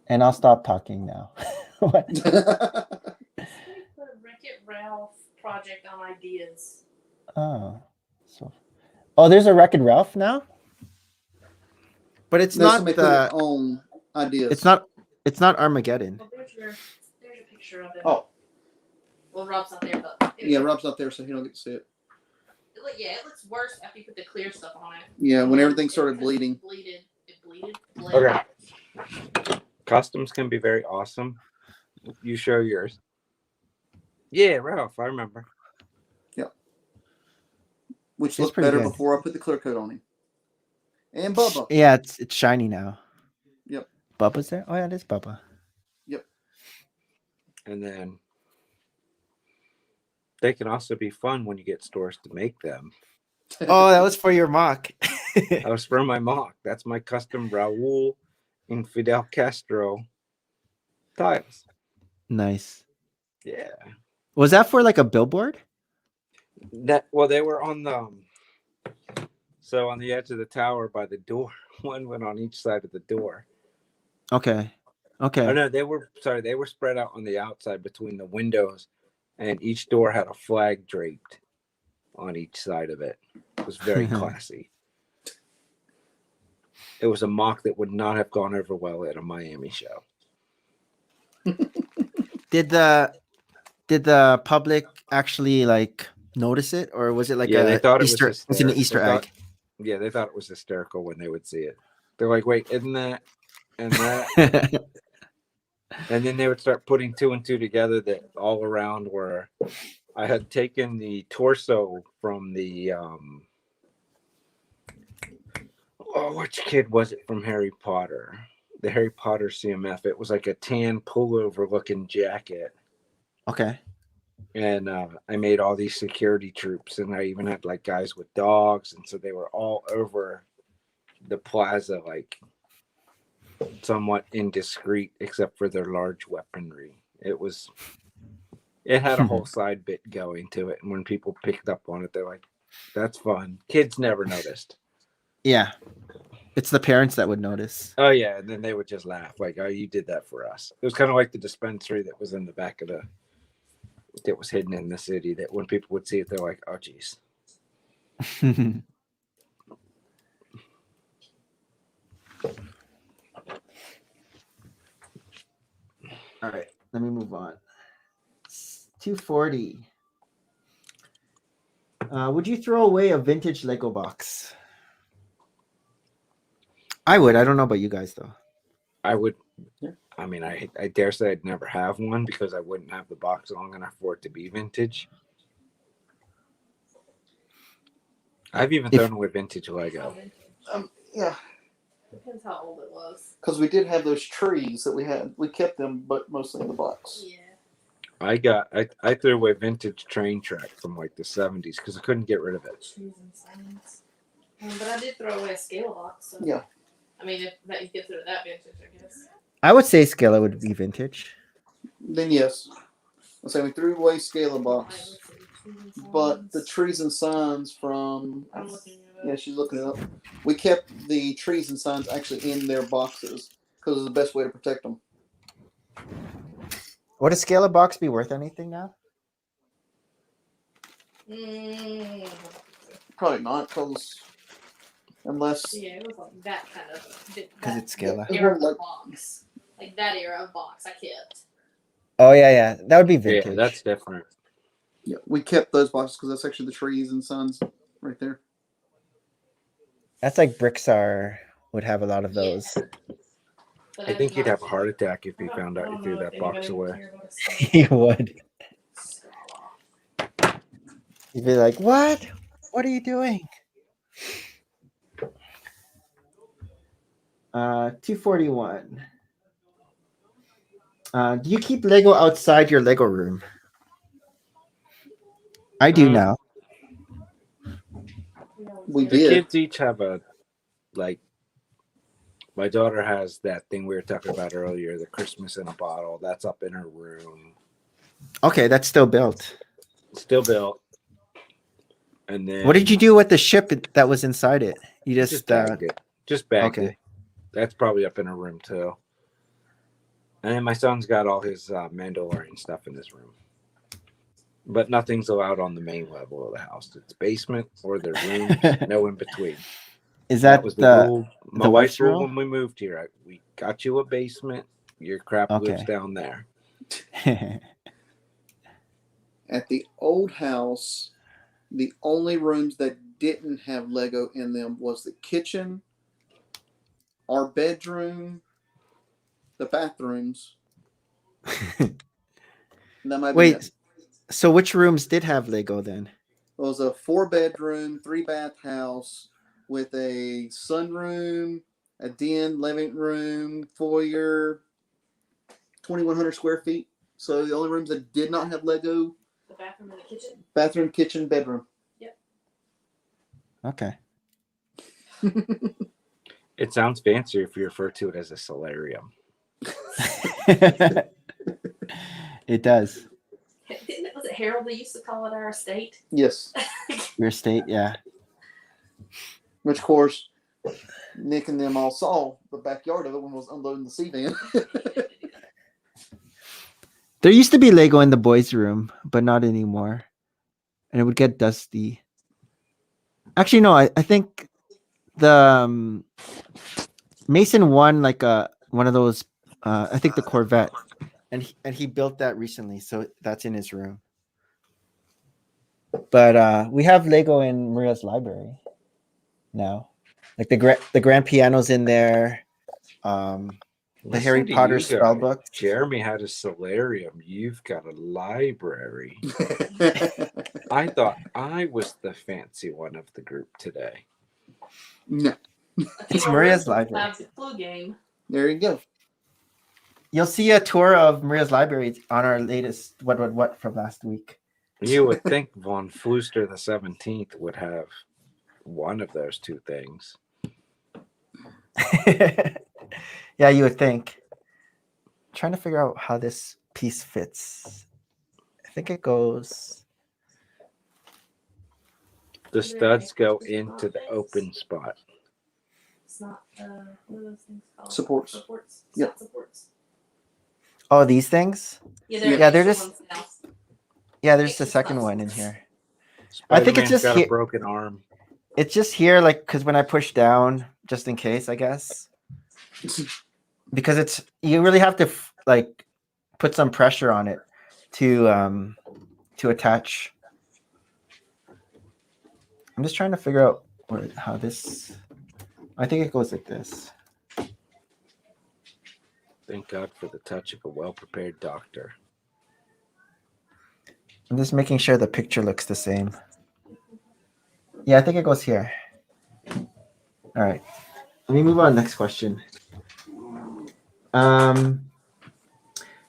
And I'll stop talking now. What?
Put a Wreck-It Ralph project on ideas.
Oh, there's a Wreck-It Ralph now, but it's
No,
not
somebody put their
the.
own ideas.
It's not Armageddon.
Well, there's a picture of it.
Oh,
Well, Rob's not there, but
yeah, Rob's not there, so he don't get to see it.
it looks worse after you put the clear stuff on it.
Yeah, when everything started bleeding.
It bleeded.
Okay. Customs can be very awesome. You show yours. Yeah, Ralph, I remember.
Which
It's
looked
pretty
better
good.
before I put the clear coat on him. And Bubba.
Yeah, it's shiny now.
Yep.
Bubba's there. Oh yeah, it is Bubba.
And then they can also be fun when you get stores to make them.
Oh, that was for your mock.
That was for my mock. That's my custom Raul and Fidel Castro tiles.
Nice.
Yeah.
Was that for like a billboard?
Well, they were on the on the edge of the tower by the door. One went on each side of the door.
Okay. Okay.
Oh no, they were spread out on the outside between the windows, and each door had a flag draped on each side of it. It was very classy. It was a mock that would not have gone over well at a Miami show.
Did the public actually like notice it, or was it like
Yeah, they
a
thought it was
Easter? It's an
hysterical.
Easter
They thought-
egg.
Yeah, they thought it was hysterical when they would see it. They're like, "Wait, isn't that and that?" And then they would start putting two and two together that all around were. I had taken the torso from the which kid was it from Harry Potter? The Harry Potter CMF. It was like a tan pullover looking jacket.
Okay.
And I made all these security troops, and I even had like guys with dogs, and so they were all over the plaza, like somewhat indiscreet, except for their large weaponry. It had a whole side bit going to it, and when people picked up on it, they're like, "That's fun." Kids never noticed.
Yeah. It's the parents that would notice.
Oh yeah, and then they would just laugh, like, "Oh, you did that for us." It was kind of like the dispensary that was in the back of that was hidden in the city. That when people would see it, they're like, "Oh, geez."
All right, let me move on. 240. Would you throw away a vintage Lego box? I would. I don't know about you guys though.
I would.
Yeah.
I mean, I dare say I'd never have one because I wouldn't have the box long enough for it to be vintage. I've even thrown away vintage Lego.
Yeah,
Depends how old it was.
because we did have those trees that we had. We kept them, but mostly in the box.
Yeah.
I threw away vintage train track from like the 70s because I couldn't get rid of it.
Shoes and signs. But I did throw away a scale box. So.
Yeah.
I mean, if that you get through that vintage, I guess.
I would say Scala would be vintage.
Then yes, I say we threw away Scala box, but the trees and signs from
I'm looking it up.
yeah, she's looking it up. We kept the trees and signs actually in their boxes because it's the best way to protect them.
Would a Scala box be worth anything now?
Mm,
Probably not, because unless
yeah, it was like that kind of.
Because it's Scala.
Era of box. Like that era of box I kept.
Oh yeah. That would be vintage.
Yeah, that's different.
yeah, we kept those boxes because that's actually the trees and signs right there.
That's like Brixar would have a lot of those.
But
I think
did
he'd
not
have a
keep
heart
it.
attack if he
I
found out
don't
you threw
know if
that box
anybody would
away.
care about a
He would.
Scala.
He'd be like, "What? What are you doing?" 241. Do you keep Lego outside your Lego room? I do now.
We
The
did.
kids each have like, my daughter has that thing we were talking about earlier, the Christmas in a bottle. That's up in her room.
Okay, that's still built.
Still built. And then
What did you do with the ship that was inside it? You
just bagged it. Just bagged
okay.
it. That's probably up in her room too. And then my son's got all his Mandalorian stuff in his room. But nothing's allowed on the main level of the house. It's basement or the rooms, no in between.
Is that
was
the
rule. My
the
wife's
wife's
rule
rule?
when we moved here. We got you a basement. Your crap lives
Okay.
down there.
At the old house, the only rooms that didn't have Lego in them was the kitchen, our bedroom, the bathrooms. And that might be
Wait,
it.
so which rooms did have Lego then?
It was a 4-bedroom, 3-bath house with a sunroom, a den, living room, foyer, 2,100 square feet. So the only rooms that did not have Lego:
The bathroom and the kitchen.
bathroom, kitchen, bedroom.
Okay.
It sounds fancier if you refer to it as a solarium.
It does.
Was it Harold that used to call it our estate?
Yes.
Your state, yeah.
Which, of course, Nick and them all saw the backyard of it when I was unloading the sea van.
There used to be Lego in the boys' room, but not anymore. And it would get dusty. Actually, no, I think the Mason won like one of those. I think the Corvette, and he built that recently, so that's in his room. But we have Lego in Maria's library now. Like the grand piano's in there. The Harry
Listen to
Potter
you
spell
guys.
book.
Jeremy had a solarium. You've got a library. I thought I was the fancy one of the group today.
No,
A
It's
few more
Maria's
rooms
library.
have the flu game.
there you go.
You'll see a tour of Maria's library on our latest what from last week.
You would think von Fluster the 17th would have one of those two things.
Yeah, you would think. Trying to figure out how this piece fits. I think it goes.
The studs go into the open spot.
It's not what are those things called?
Supports.
Supports.
Yep.
Not supports.
Oh, these things?
Yeah,
they're
extra
just-
ones now.
Yeah, there's the
It's
second
not
one in
supports.
here. I think it's
Spider-Man's
just
got
here-
a broken arm.
It's just here, like, because when I push down, just in case, I guess. Because you really have to like put some pressure on it to attach. I'm just trying to figure out how this. I think it goes like this.
Thank God for the touch of a well-prepared doctor.
I'm just making sure the picture looks the same. Yeah, I think it goes here. All right. Let me move on. Next question.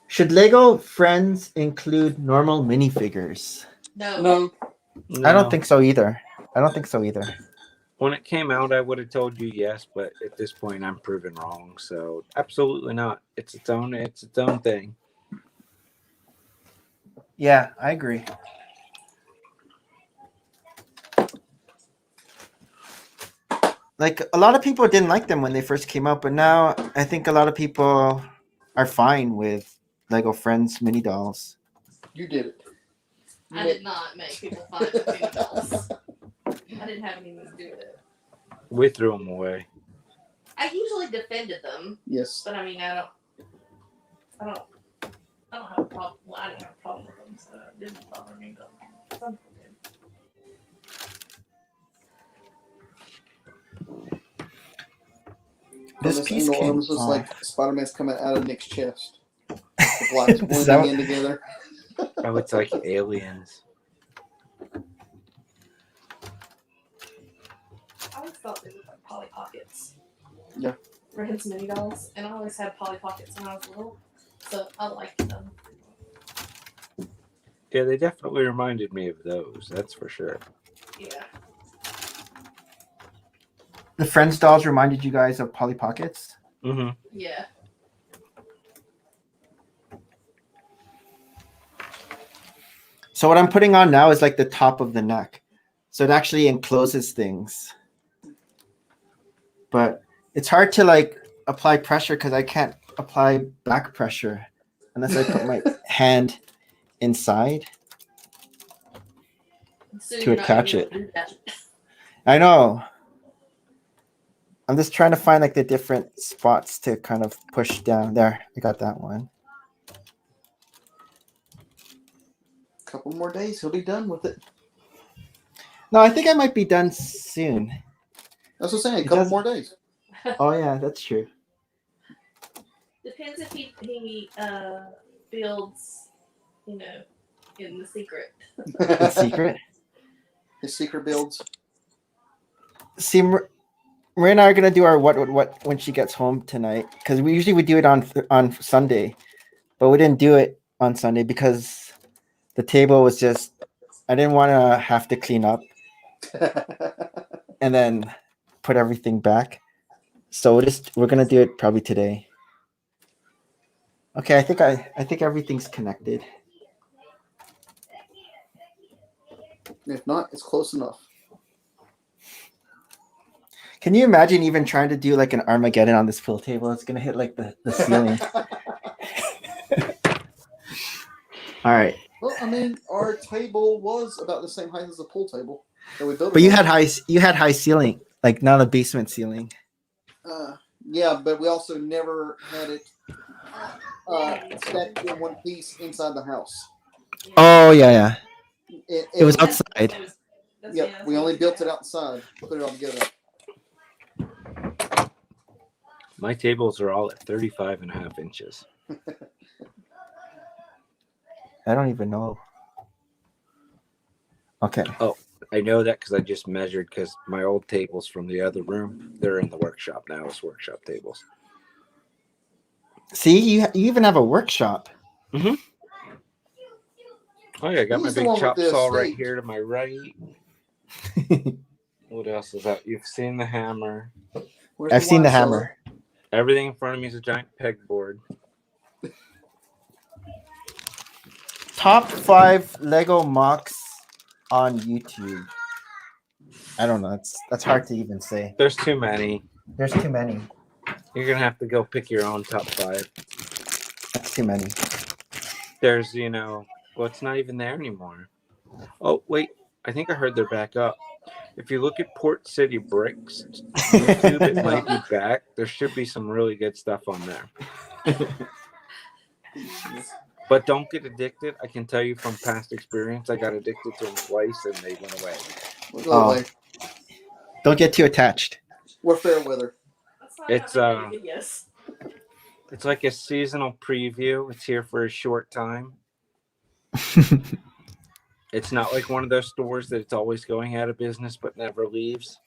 Should Lego Friends include normal minifigures?
No.
No,
I
No.
don't think so either.
When it came out, I would have told you yes, but at this point, I'm proven wrong. So absolutely not. It's its own thing.
Yeah, I agree. Like a lot of people didn't like them when they first came out, but now I think a lot of people are fine with Lego Friends mini dolls.
you did it.
I did not make people find the baby dolls. I didn't have anything to do with it.
We threw them away.
I usually defended them,
Yes.
but I mean, I don't have a problem. Well, I didn't have a problem with them, so it didn't bother me. But some people did.
This
From
piece
angle,
came
it was just
off.
like Spider-Man's coming out of Nick's chest. The blacks
Is that
blending in together.
Oh, it's like aliens.
I always thought they looked like Polly Pockets.
Yeah.
Rand's mini dolls, and I always had Polly Pockets when I was little, so I liked them.
Yeah, they definitely reminded me of those. That's for sure.
Yeah.
The Friends dolls reminded you guys of Polly Pockets?
Mm-hmm.
Yeah.
So what I'm putting on now is like the top of the neck. So it actually encloses things. But it's hard to like apply pressure because I can't apply back pressure unless I put my hand inside.
Soon
To
you're not gonna
attach
be able to do that.
I know. I'm just trying to find like the different spots to kind of push down. There, I got that one.
Couple more days, he'll be done with it.
No, I think I might be done soon.
That's what I'm saying. A
It
couple
does-
more days.
Oh yeah, that's true.
Depends if he builds, in the secret.
The secret.
His secret builds.
See, Maria and I are gonna do our what when she gets home tonight because we usually would do it on Sunday, but we didn't do it on Sunday because the table was just I didn't want to have to clean up and then put everything back. So we're gonna do it probably today. Okay, I think everything's connected.
If not, it's close enough.
Can you imagine even trying to do like an Armageddon on this pool table? It's gonna hit like the ceiling. All right,
Well, I mean, our table was about the same height as the pool table that we built.
but
it
you
on.
had high ceiling, like not a basement ceiling.
Yeah, but we also never had it stacked in one piece inside the house.
Oh yeah. It was
That's-
outside.
that's-
Yep,
that's
we
what
only
it
built
was.
it outside. Put it all together.
My tables are all at 35.5 inches.
I don't even know. Okay.
I know that because I just measured because my old tables from the other room, they're in the workshop now as workshop tables.
See, you even have a workshop.
Oh yeah, I got my
He's the
big
one with
chop
the
saw right
estate.
here to my right. What else is that? You've seen the hammer.
Where's
I've seen the
wine cellar?
hammer.
Everything in front of me is a giant pegboard.
Top 5 Lego mocks on YouTube. I don't know. That's hard to even say.
There's too many.
There's too many.
You're gonna have to go pick your own top 5.
That's too many.
There's, well, it's not even there anymore. Oh wait, I think I heard they're back up. If you look at Port City Bricks YouTube, it might be back. There should be some really good stuff on there. But don't get addicted. I can tell you from past experience, I got addicted to them twice and they went away.
We'll go
Oh.
away.
Don't get too attached.
We're fair weather.
That's not
It's,
how they do videos.
It's like a seasonal preview. It's here for a short time. It's not like one of those stores that it's always going out of business but never leaves.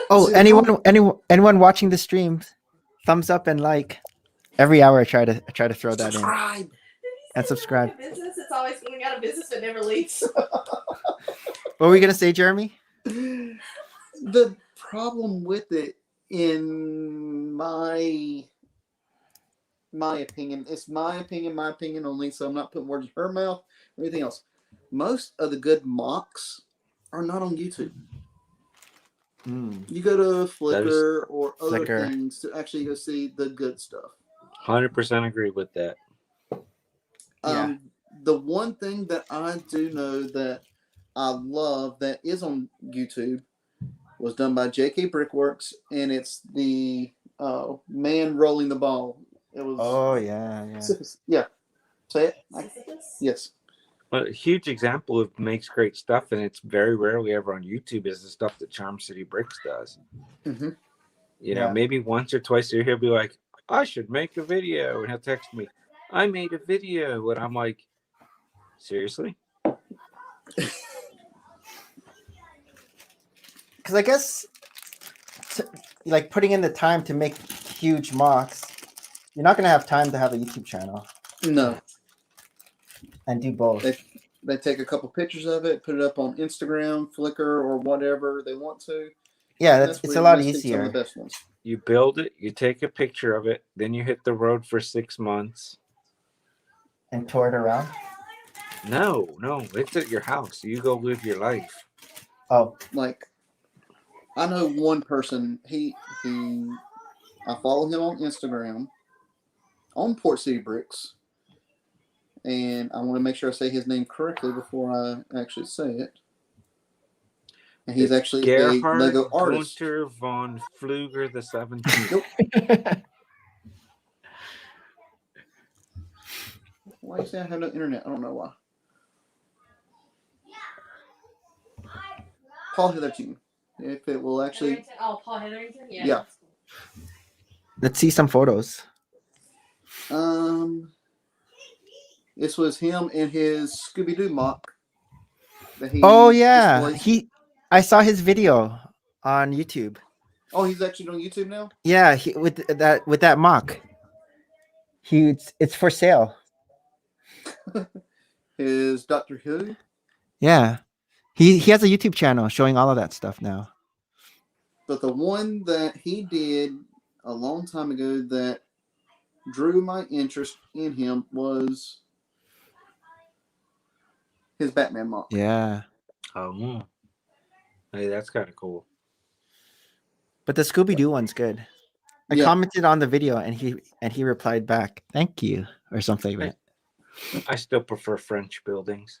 Oh,
See,
anyone watching the stream, thumbs up and like. Every hour I try to throw that in.
Subscribe.
And subscribe.
Like a business, it's always going out of business but never leaves.
What were we gonna say, Jeremy?
The problem with it, in my opinion, it's my opinion only, so I'm not putting words in her mouth or anything else. Most of the good mocks are not on YouTube. You go to Flickr or other
Flickr.
things to actually go see the good stuff.
100% agree with that.
The one thing that I do know that I love that is on YouTube was done by JK Brickworks, and it's the man rolling the ball. It was
Oh yeah.
yeah. Say it.
Sisyphus?
Yes.
A huge example of makes great stuff, and it's very rarely ever on YouTube, is the stuff that Charm City Bricks does.
Mm-hmm.
Yeah.
Maybe once or twice a year he'll be like, I should make a video. And he'll text me, I made a video. And I'm like, seriously?
Because I guess, like putting in the time to make huge mocks, you're not gonna have time to have a YouTube channel
No,
and do both.
they take a couple pictures of it, put it up on Instagram, Flickr, or whatever they want to.
Yeah,
And
it's
where
a lot
you stick some
easier.
of the best ones.
You build it, you take a picture of it, then you hit the road for 6 months.
And tour it around.
No, it's at your house. You go live your life.
Oh,
Like, I know one person. I follow him on Instagram, on Port City Bricks, and I want to make sure I say his name correctly before I actually say it. And he's actually a
Gerhard
Lego artist.
Gunther von Pfluger the 17th.
Nope. Why do you say I have no internet? I don't know why. Paul Heatherton. If it will actually,
Hetherington? Oh, Paul Hetherington? Yeah.
Yeah.
That's cool.
let's see some photos.
this was him in his Scooby Doo mock. That he
Oh yeah,
displays.
I saw his video on YouTube.
Oh, he's actually on YouTube now.
Yeah, with that mock. It's for sale.
His Doctor Who.
Yeah, he has a YouTube channel showing all of that stuff now.
But the one that he did a long time ago that drew my interest in him was his Batman mock.
Yeah,
Oh, hey, that's kind of cool.
but the Scooby Doo one's good. I
Yeah.
commented on the video and he replied back, "Thank you" or something like
I still prefer French buildings.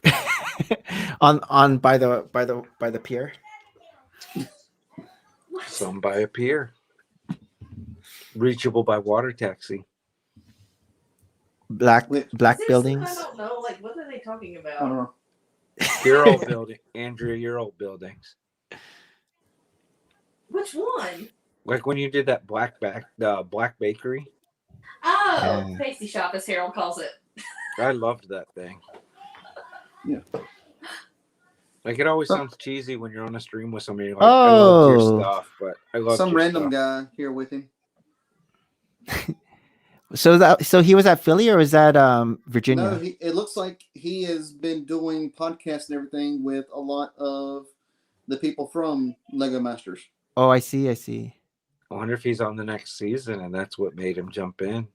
that. on by the pier.
Some by a pier. Reachable by water taxi.
black
Which-
black
Is there
buildings.
something I don't know. Like, what are they talking
I
about?
don't know.
Your old building, Andrea. Your old buildings.
Which one?
Like when you did that black bakery.
Oh,
Yeah.
pasty shop, as Harold calls it.
I loved that thing.
Yeah.
Like it always sounds cheesy when you're on a stream with somebody. Like, I love your
Oh.
stuff, but I love
Some random guy here with him.
So he was at Philly or was that Virginia?
No, it looks like he has been doing podcasts and everything with a lot of the people from Lego Masters.
Oh, I see.
I wonder if he's on the next season, and that's what made him jump in.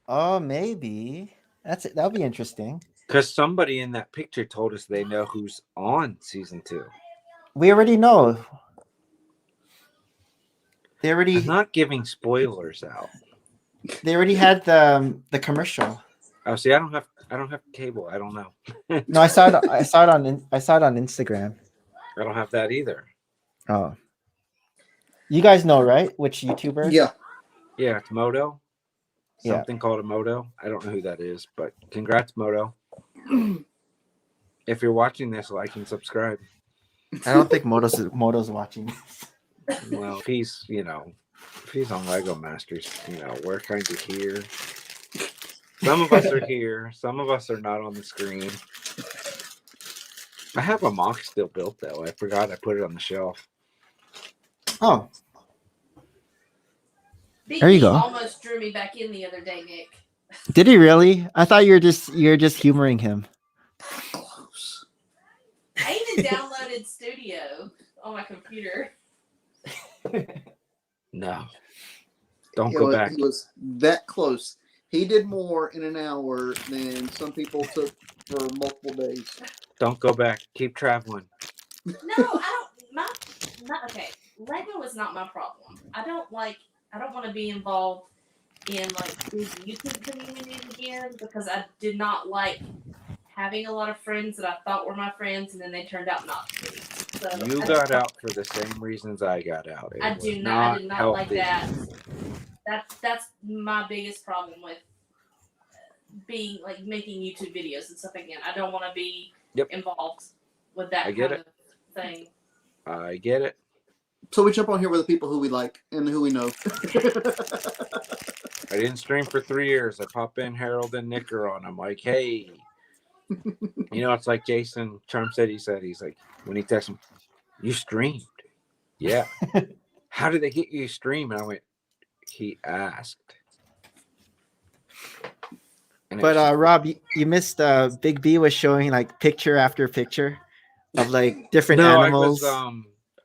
Oh, maybe. That'll be interesting.
Because somebody in that picture told us they know who's on season 2.
We already know. They
I'm
already
not giving spoilers out.
had the commercial.
Oh, see, I don't have cable. I don't know.
No, I saw it on Instagram.
I don't have that either.
Oh. You guys know, right? Which YouTuber?
Yeah.
Yeah, it's Moto.
Yeah.
Something called a Moto. I don't know who that is, but congrats, Moto. If you're watching this, like and subscribe.
I don't think Moto's watching.
Well, if he's on Lego Masters, we're kind of here. Some of us are here. Some of us are not on the screen. I have a mock still built, though. I forgot I put it on the shelf.
Oh,
Big
There you
E
go.
almost drew me back in the other day, Nick.
did he really? I thought you're just humoring him.
Close.
I even downloaded Studio on my computer.
No. Don't go back.
He was that close. He did more in an hour than some people took for multiple days.
Don't go back. Keep traveling.
No, I don't. Okay. Lego is not my problem. I don't want to be involved in like the YouTube community again because I did not like having a lot of friends that I thought were my friends and then they turned out not to be. So
You got out for the same reasons I got out. It
I
was
did not like
healthy.
that. That's my biggest problem with being like making YouTube videos and stuff again. I don't want to be involved with that
I get
kind of thing.
I get it.
So we jump on here with the people who we like and who we know.
I didn't stream for 3 years. I pop in Harold and Nick are on. I'm like, hey. It's like Jason Charm said. He's like, when he texts him, you streamed. Yeah. How did they get you to stream? And I went, he asked. And it was
But
just-
Rob, you missed. Big B was showing like picture after picture of like different animals.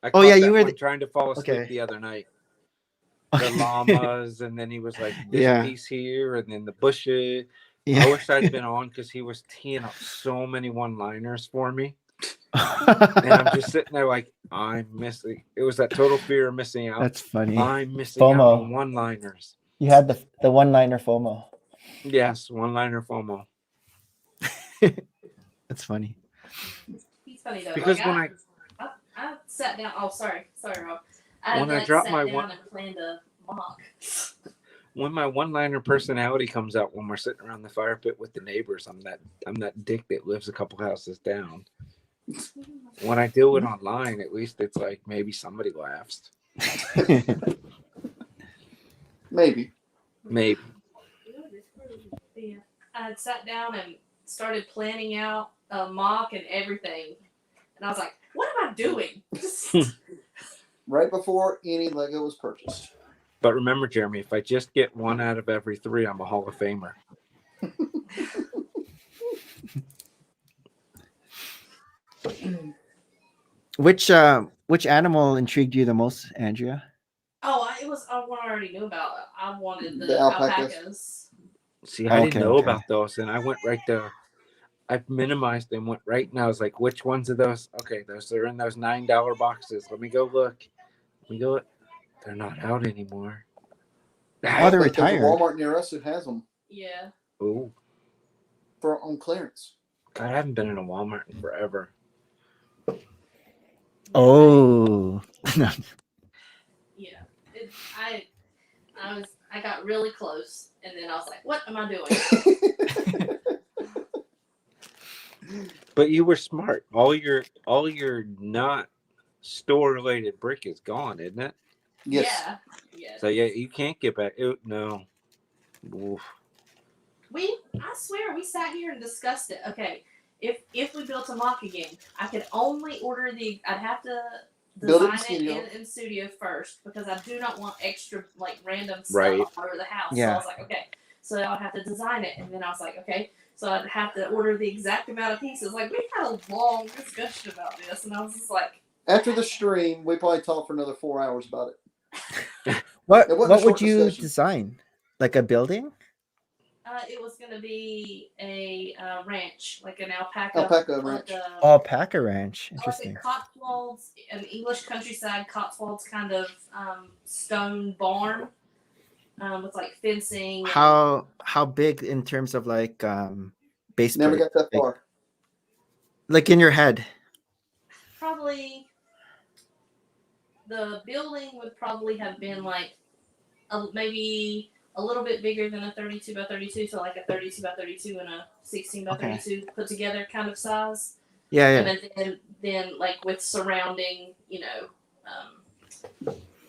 I
Oh, yeah,
caught
you
that
were
one trying to fall asleep
Okay.
the other night. The llamas, and then he was like, this
Yeah.
piece here, and then the bushes. I
Yeah.
wish I'd been on because he was teeing up so many one-liners for me. And I'm just sitting there like, I'm missing. It was that total fear of missing out.
That's funny.
I'm missing out
FOMO.
on one-liners.
You had the one-liner FOMO.
Yes, one-liner FOMO.
That's funny.
He's funny though.
Because
like,
when
I sat down. Oh, sorry, Rob. I
When I
like,
dropped
sat
my
down
one-
and planned a mock.
When my one-liner personality comes out when we're sitting around the fire pit with the neighbors, I'm that dick that lives a couple houses down. When I do it online, at least it's like maybe somebody laughs.
Maybe.
Maybe.
Yeah. I had sat down and started planning out a mock and everything, and I was like, "What am I doing?"
Right before any Lego was purchased.
But remember, Jeremy, if I just get 1 out of every 3, I'm a Hall of Famer.
Which animal intrigued you the most, Andrea?
It was one I already knew about. I wanted the
The alpacas.
alpacas.
See, I didn't know
Okay.
about those, and I went right to. I minimized them, went right, and I was like, "Which ones of those? Okay, those are in those $9 boxes. Let me go look. They're not out anymore."
Oh, they're
There's a
retired.
Walmart near us who has them
Yeah.
Oh,
on clearance.
God, I haven't been in a Walmart in forever.
Oh.
Yeah. I I got really close, and then I was like, "What am I doing?"
But you were smart. All your not store related brick is gone, isn't it?
Yes.
Yeah. Yes.
So yeah, you can't get back. No. Oof.
I swear, we sat here and discussed it. Okay, if we built a mock again, I could only order I'd have to
Build it in
design
studio.
it in studio first because I do not want extra like random stuff
Right.
all over the house.
Yeah.
So I was like, okay, so I'd have to design it, and then I was like, okay, so I'd have to order the exact amount of pieces. Like we had a long discussion about this, and I was just like,
After the stream, we probably talked for another 4 hours about it.
What
It wasn't a
would
short
you
discussion.
design? Like a building?
it was gonna be a ranch, like an alpaca.
Alpaca
like
ranch.
Alpaca ranch.
Like
Interesting.
a Cotswolds, an English countryside Cotswolds kind of stone barn with like fencing.
How big in terms of like base
Never
plate?
got that far.
Like in your head.
Probably the building would probably have been like maybe a little bit bigger than a 32 by 32, so like a 32 by 32 and a 16 by
Okay.
32 put together kind of size.
Yeah, yeah.
And then like with surrounding,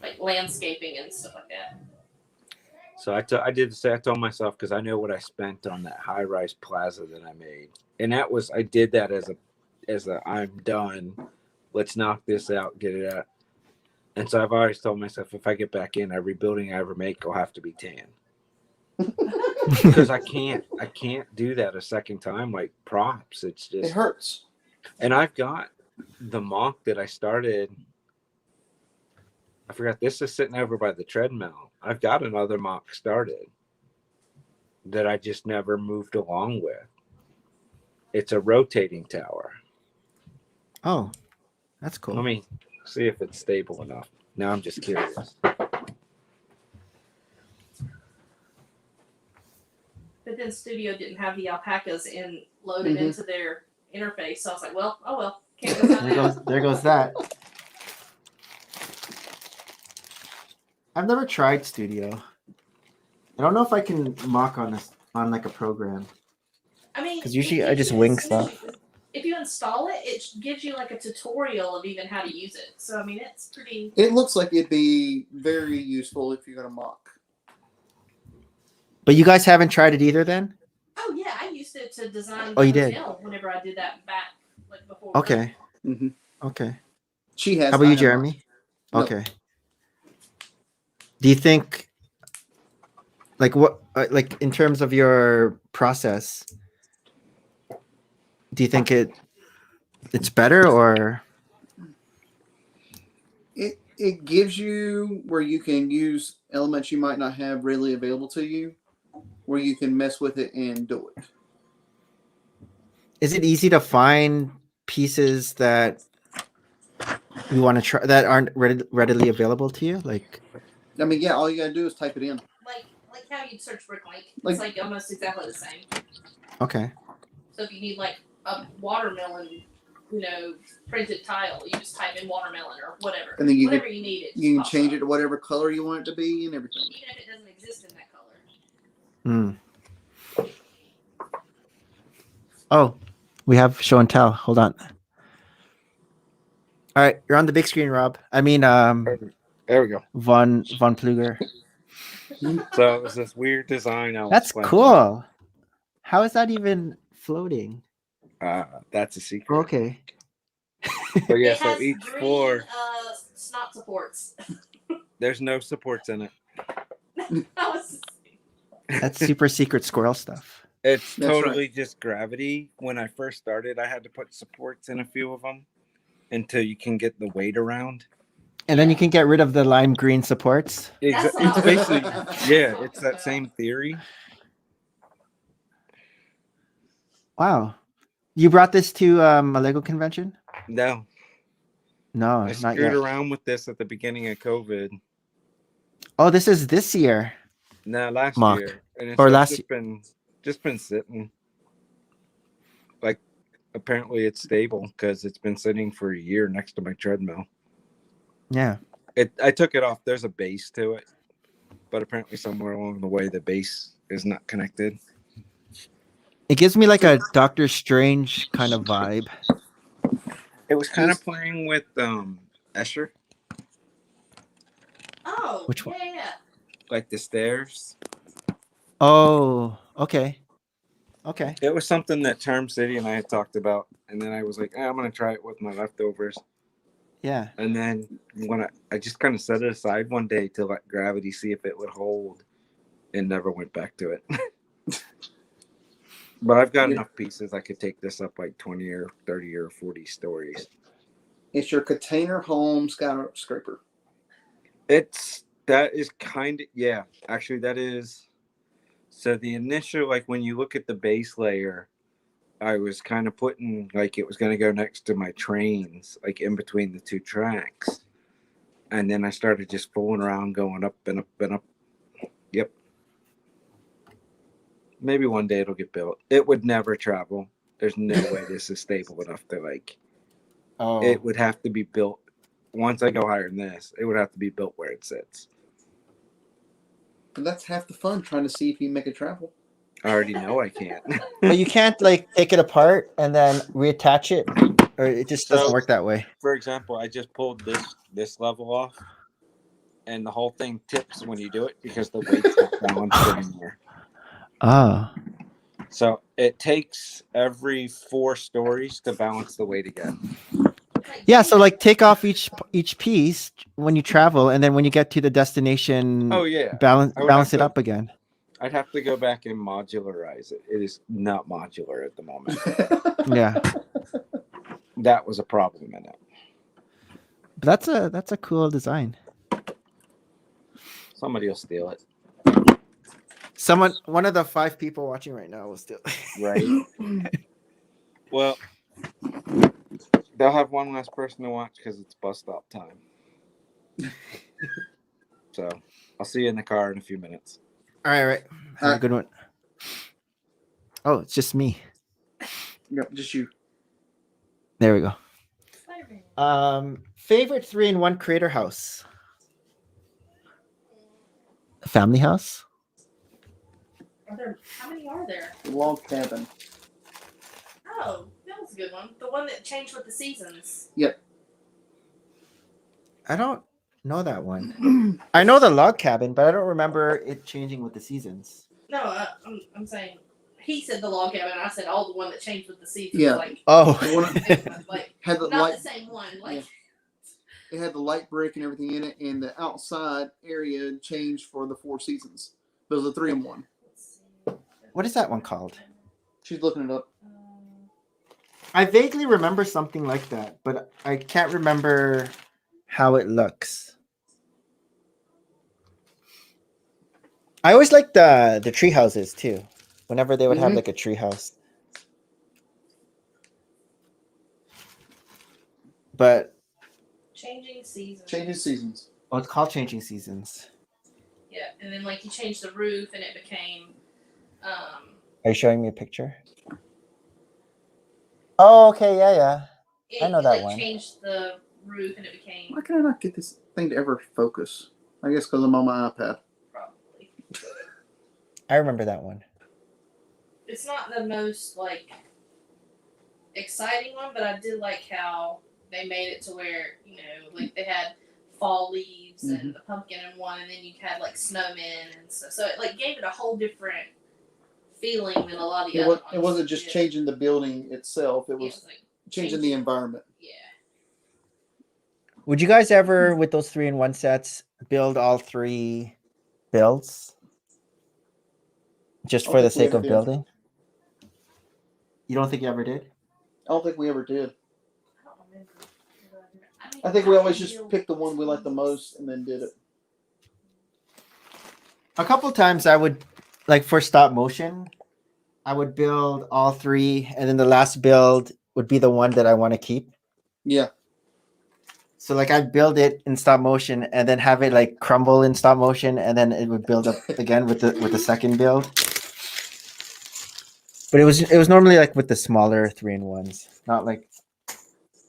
like landscaping and stuff like that.
So I told myself, because I know what I spent on that high rise plaza that I made, and I did that as a I'm done. Let's knock this out, get it out. And so I've always told myself, if I get back in, every building I ever make will have to be tan. Because I can't do that a second time like props. It's
It
just,
hurts.
and I've got the mock that I started. I forgot, this is sitting over by the treadmill. I've got another mock started that I just never moved along with. It's a rotating tower.
Oh, that's cool.
Let me see if it's stable enough. Now I'm just curious.
But then Studio didn't have the alpacas loaded into their interface, so I was like, well, oh well, can't go down
There goes that. I've never tried Studio. I don't know if I can mock on like a program.
I mean,
'Cause usually
it
I just
gives you-
wing stuff.
If you install it, it gives you like a tutorial of even how to use it. So I mean, it's pretty.
It looks like it'd be very useful if you're going to mock.
But you guys haven't tried it either then?
Oh yeah, I used it to design.
Oh, you
the
did?
hotel whenever I did that back like before. we
Okay.
Mm-hmm.
Okay.
She has.
How about
I
you,
have not.
Jeremy?
No.
Okay. Do you think, like, what, like, in terms of your process, do you think it's better or?
It gives you where you can use elements you might not have readily available to you, where you can mess with it and do it.
Is it easy to find pieces that you want to try that aren't readily available to you? Like,
I mean, yeah, all you got to do is type it in.
like how you'd search Bricklink.
Like-
It's like almost exactly the same.
okay.
So if you need like a watermelon, printed tile, you just type in watermelon or whatever.
And then you
whatever you need, it
You can
pops
change
up.
it to whatever color you want it to be and everything.
even if it doesn't exist in that color.
Hmm. Oh, we have show and tell. Hold on. All right, you're on the big screen, Rob. I mean,
There we go.
Von Pluger.
So it was this weird design. I was
That's
playing
cool. How is that even floating?
with. That's a secret.
Okay.
So yeah,
It
so
has
each
green,
floor,
snot supports.
there's no supports in it.
I was
That's super secret squirrel stuff.
It's
That's
totally just gravity. When I first started, I had to put supports in a few of them until you can get the weight around.
And then you can get rid of the lime green supports.
That's what I
It's
was
basically,
talking about.
yeah, it's that same theory.
Wow. You brought this to a Lego convention?
No,
No,
I
not
screwed
yet.
around with this at the beginning of COVID.
Oh, this is this year.
No, last
Mock.
year, and
Or
it's
last
just been sitting. Like, apparently it's stable because it's been sitting for a year next to my treadmill.
Yeah.
I took it off. There's a base to it, but apparently somewhere along the way the base is not connected.
It gives me like a Doctor Strange kind of vibe.
It was kind of playing with Escher,
Oh,
Which one?
yeah.
like the stairs.
Oh, okay. Okay.
It was something that Charm City and I had talked about, and then I was like, I'm gonna try it with my leftovers.
Yeah.
And then when I just kind of set it aside one day to let gravity see if it would hold, and never went back to it. But I've got enough pieces I could take this up like 20 or 30 or 40 stories.
It's your container home skyscraper.
That is kind of, yeah, actually that is. So the initial, like when you look at the base layer, I was kind of putting like it was going to go next to my trains, like in between the two tracks. And then I started just fooling around, going up and up and up. Yep. Maybe one day it'll get built. It would never travel. There's no way this is stable enough to like.
Oh.
It would have to be built. Once I go higher than this, it would have to be built where it sits.
And that's half the fun, trying to see if you make it travel.
I already know I can't.
But you can't like take it apart and then reattach it, or it just doesn't
So-
work that way.
For example, I just pulled this level off, and the whole thing tips when you do it because the weight's not balanced anymore.
Oh.
So it takes every 4 stories to balance the weight again.
Yeah, so like take off each piece when you travel, and then when you get to the destination,
Oh yeah,
balance
I would
balance
have
it
to-
up again.
I'd have to go back and modularize it. It is not modular at the moment.
Yeah,
That was a problem in it.
but that's a cool design.
Somebody will steal it,
One of the 5 people watching right now will still.
right? Well, they'll have one less person to watch because it's bus stop time. So I'll see you in the car in a few minutes.
All right. Have a good one. Oh, it's just me.
Yep, just you.
There we go.
Spider-Man.
Favorite 3-in-1 creator house. Family house.
How many are there?
Log cabin.
Oh, that was a good one. The one that changed with the seasons.
I don't know that one. I know the log cabin, but I don't remember it changing with the seasons.
No, I'm saying he said the log cabin. I said the one that changed with the seasons.
Yeah.
Like,
Oh,
like
Had the
not
light.
the same one. Like,
It had the light brick and everything in it, and the outside area changed for the 4 seasons. Those are 3-in-1.
let's see.
what is that one called?
She's looking it up.
I vaguely remember something like that, but I can't remember how it looks. I always like the tree houses too. Whenever they would have
Mhm.
like a tree house. But
Changing seasons.
Changing seasons.
oh, it's called Changing Seasons.
Yeah, and then like you changed the roof, and it became.
Are you showing me a picture? Oh, okay, yeah. I know that
like,
one.
Changed the roof, and it became
Why can I not get this thing to ever focus? I guess because I'm on my iPad.
probably.
I remember that one.
It's not the most like exciting one, but I did like how they made it to where like they had fall leaves and the pumpkin in one, and then you had like snowmen and stuff. So it like gave it a whole different feeling than a lot of the other ones.
It wasn't just
did.
changing the building itself. It
Yeah, it
was
was like
changing the environment.
yeah.
Would you guys ever, with those 3-in-1 sets, build all 3 builds? Just
I
for
don't
the
think we
sake
ever
of
did.
building? You don't think you ever did?
I don't think we ever did.
I don't remember. mean,
I think we always
can
just
deal
picked the
with
one we liked the most and then did it.
A couple times I would, like for stop motion, I would build all 3, and then the last build would be the one that I want to keep.
Yeah.
So like I'd build it in stop motion and then have it like crumble in stop motion, and then it would build up again with the second build. But it was normally like with the smaller 3-in-1s, not like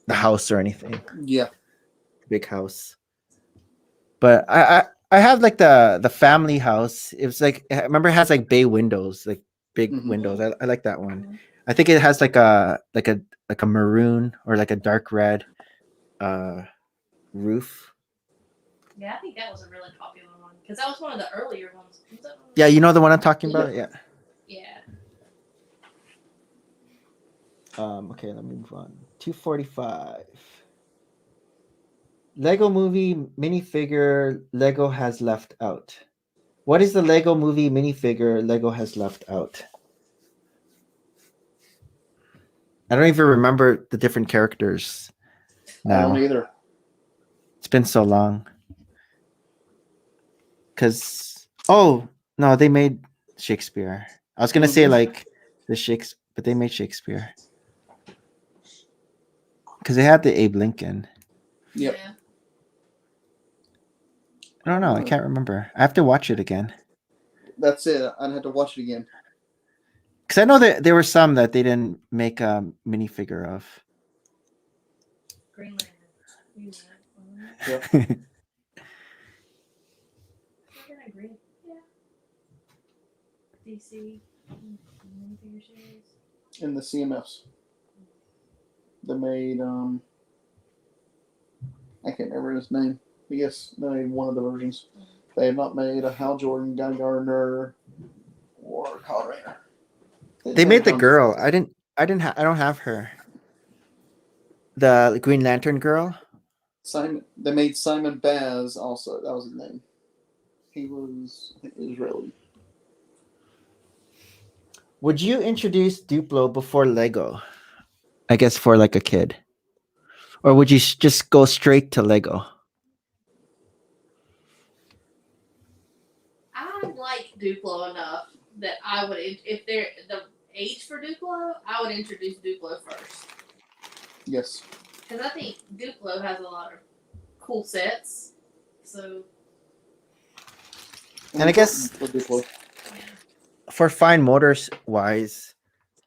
the house or anything,
Yeah.
big house. But I have like the family house. It was like I remember it has like bay windows, like big
Mhm.
windows. I like that one.
Mhm.
I think it has like a maroon or like a dark red roof.
Yeah, I think that was a really popular one because that was one of the earlier ones. Was that one of the-
Yeah, you know the one I'm talking
Yeah.
about? Yeah.
Yeah.
Okay, let me move on. 245. Lego movie minifigure Lego has left out. What is the Lego movie minifigure Lego has left out? I don't even remember the different characters
I don't
now.
either.
It's been so long. Cause no, they made Shakespeare. I was gonna say
Mhm.
like the Shakespeare, but they made Shakespeare. Cause they had the Abe Lincoln.
Yep.
Yeah.
I don't know. I can't remember. I have to watch it again.
That's it. I'd have to watch it again.
Because I know that there were some that they didn't make a minifigure of.
Green Lantern. Green Lantern.
Yep.
Wasn't that green? Yeah. DC. Minifigure series.
In the CMFs. They made I can't remember his name. I guess they made one of the versions. They have not made a Hal Jordan, Guy Gardner, or Kyle Rayner.
They made the girl. I don't have her. The Green Lantern girl.
Simon. They made Simon Baz also. That was his name. He was I think, Israeli.
Would you introduce Duplo before Lego? I guess for like a kid. Or would you just go straight to Lego?
I like Duplo enough that I would, if they're the age for Duplo, I would introduce Duplo first.
Yes.
Because I think Duplo has a lot of cool sets. So,
And I guess
yeah.
for fine motors wise,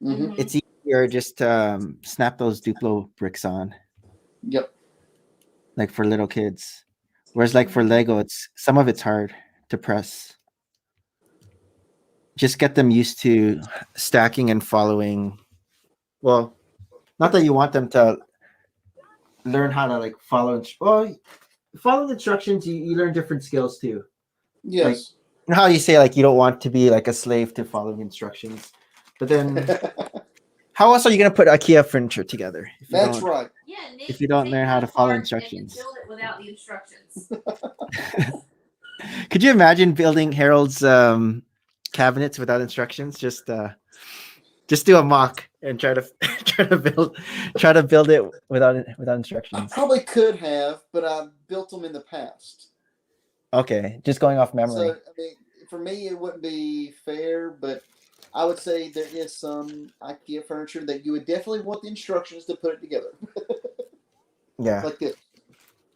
Mm-hmm.
it's easier just to snap those Duplo bricks on,
Yep.
like for little kids. Whereas like for Lego, it's some of it's hard to press. Just get them used to stacking and following. Well, not that you want them to learn how to like follow. Well, follow instructions, you learn different skills too.
Yes.
You know how you say like you don't want to be like a slave to following instructions, but then how else are you gonna put IKEA furniture together? If you
That's
don't,
right.
Yeah, Nick,
if you don't
take
learn how
that
to follow
apart
instructions.
and build it without the instructions.
Could you imagine building Harold's cabinets without instructions? Just do a mock and try to try to build it without
I
instructions.
probably could have, but I've built them in the past.
Okay, just going off memory.
So, I mean, for me, it wouldn't be fair, but I would say there is some IKEA furniture that you would definitely want the instructions to put it together.
Yeah.
Like this.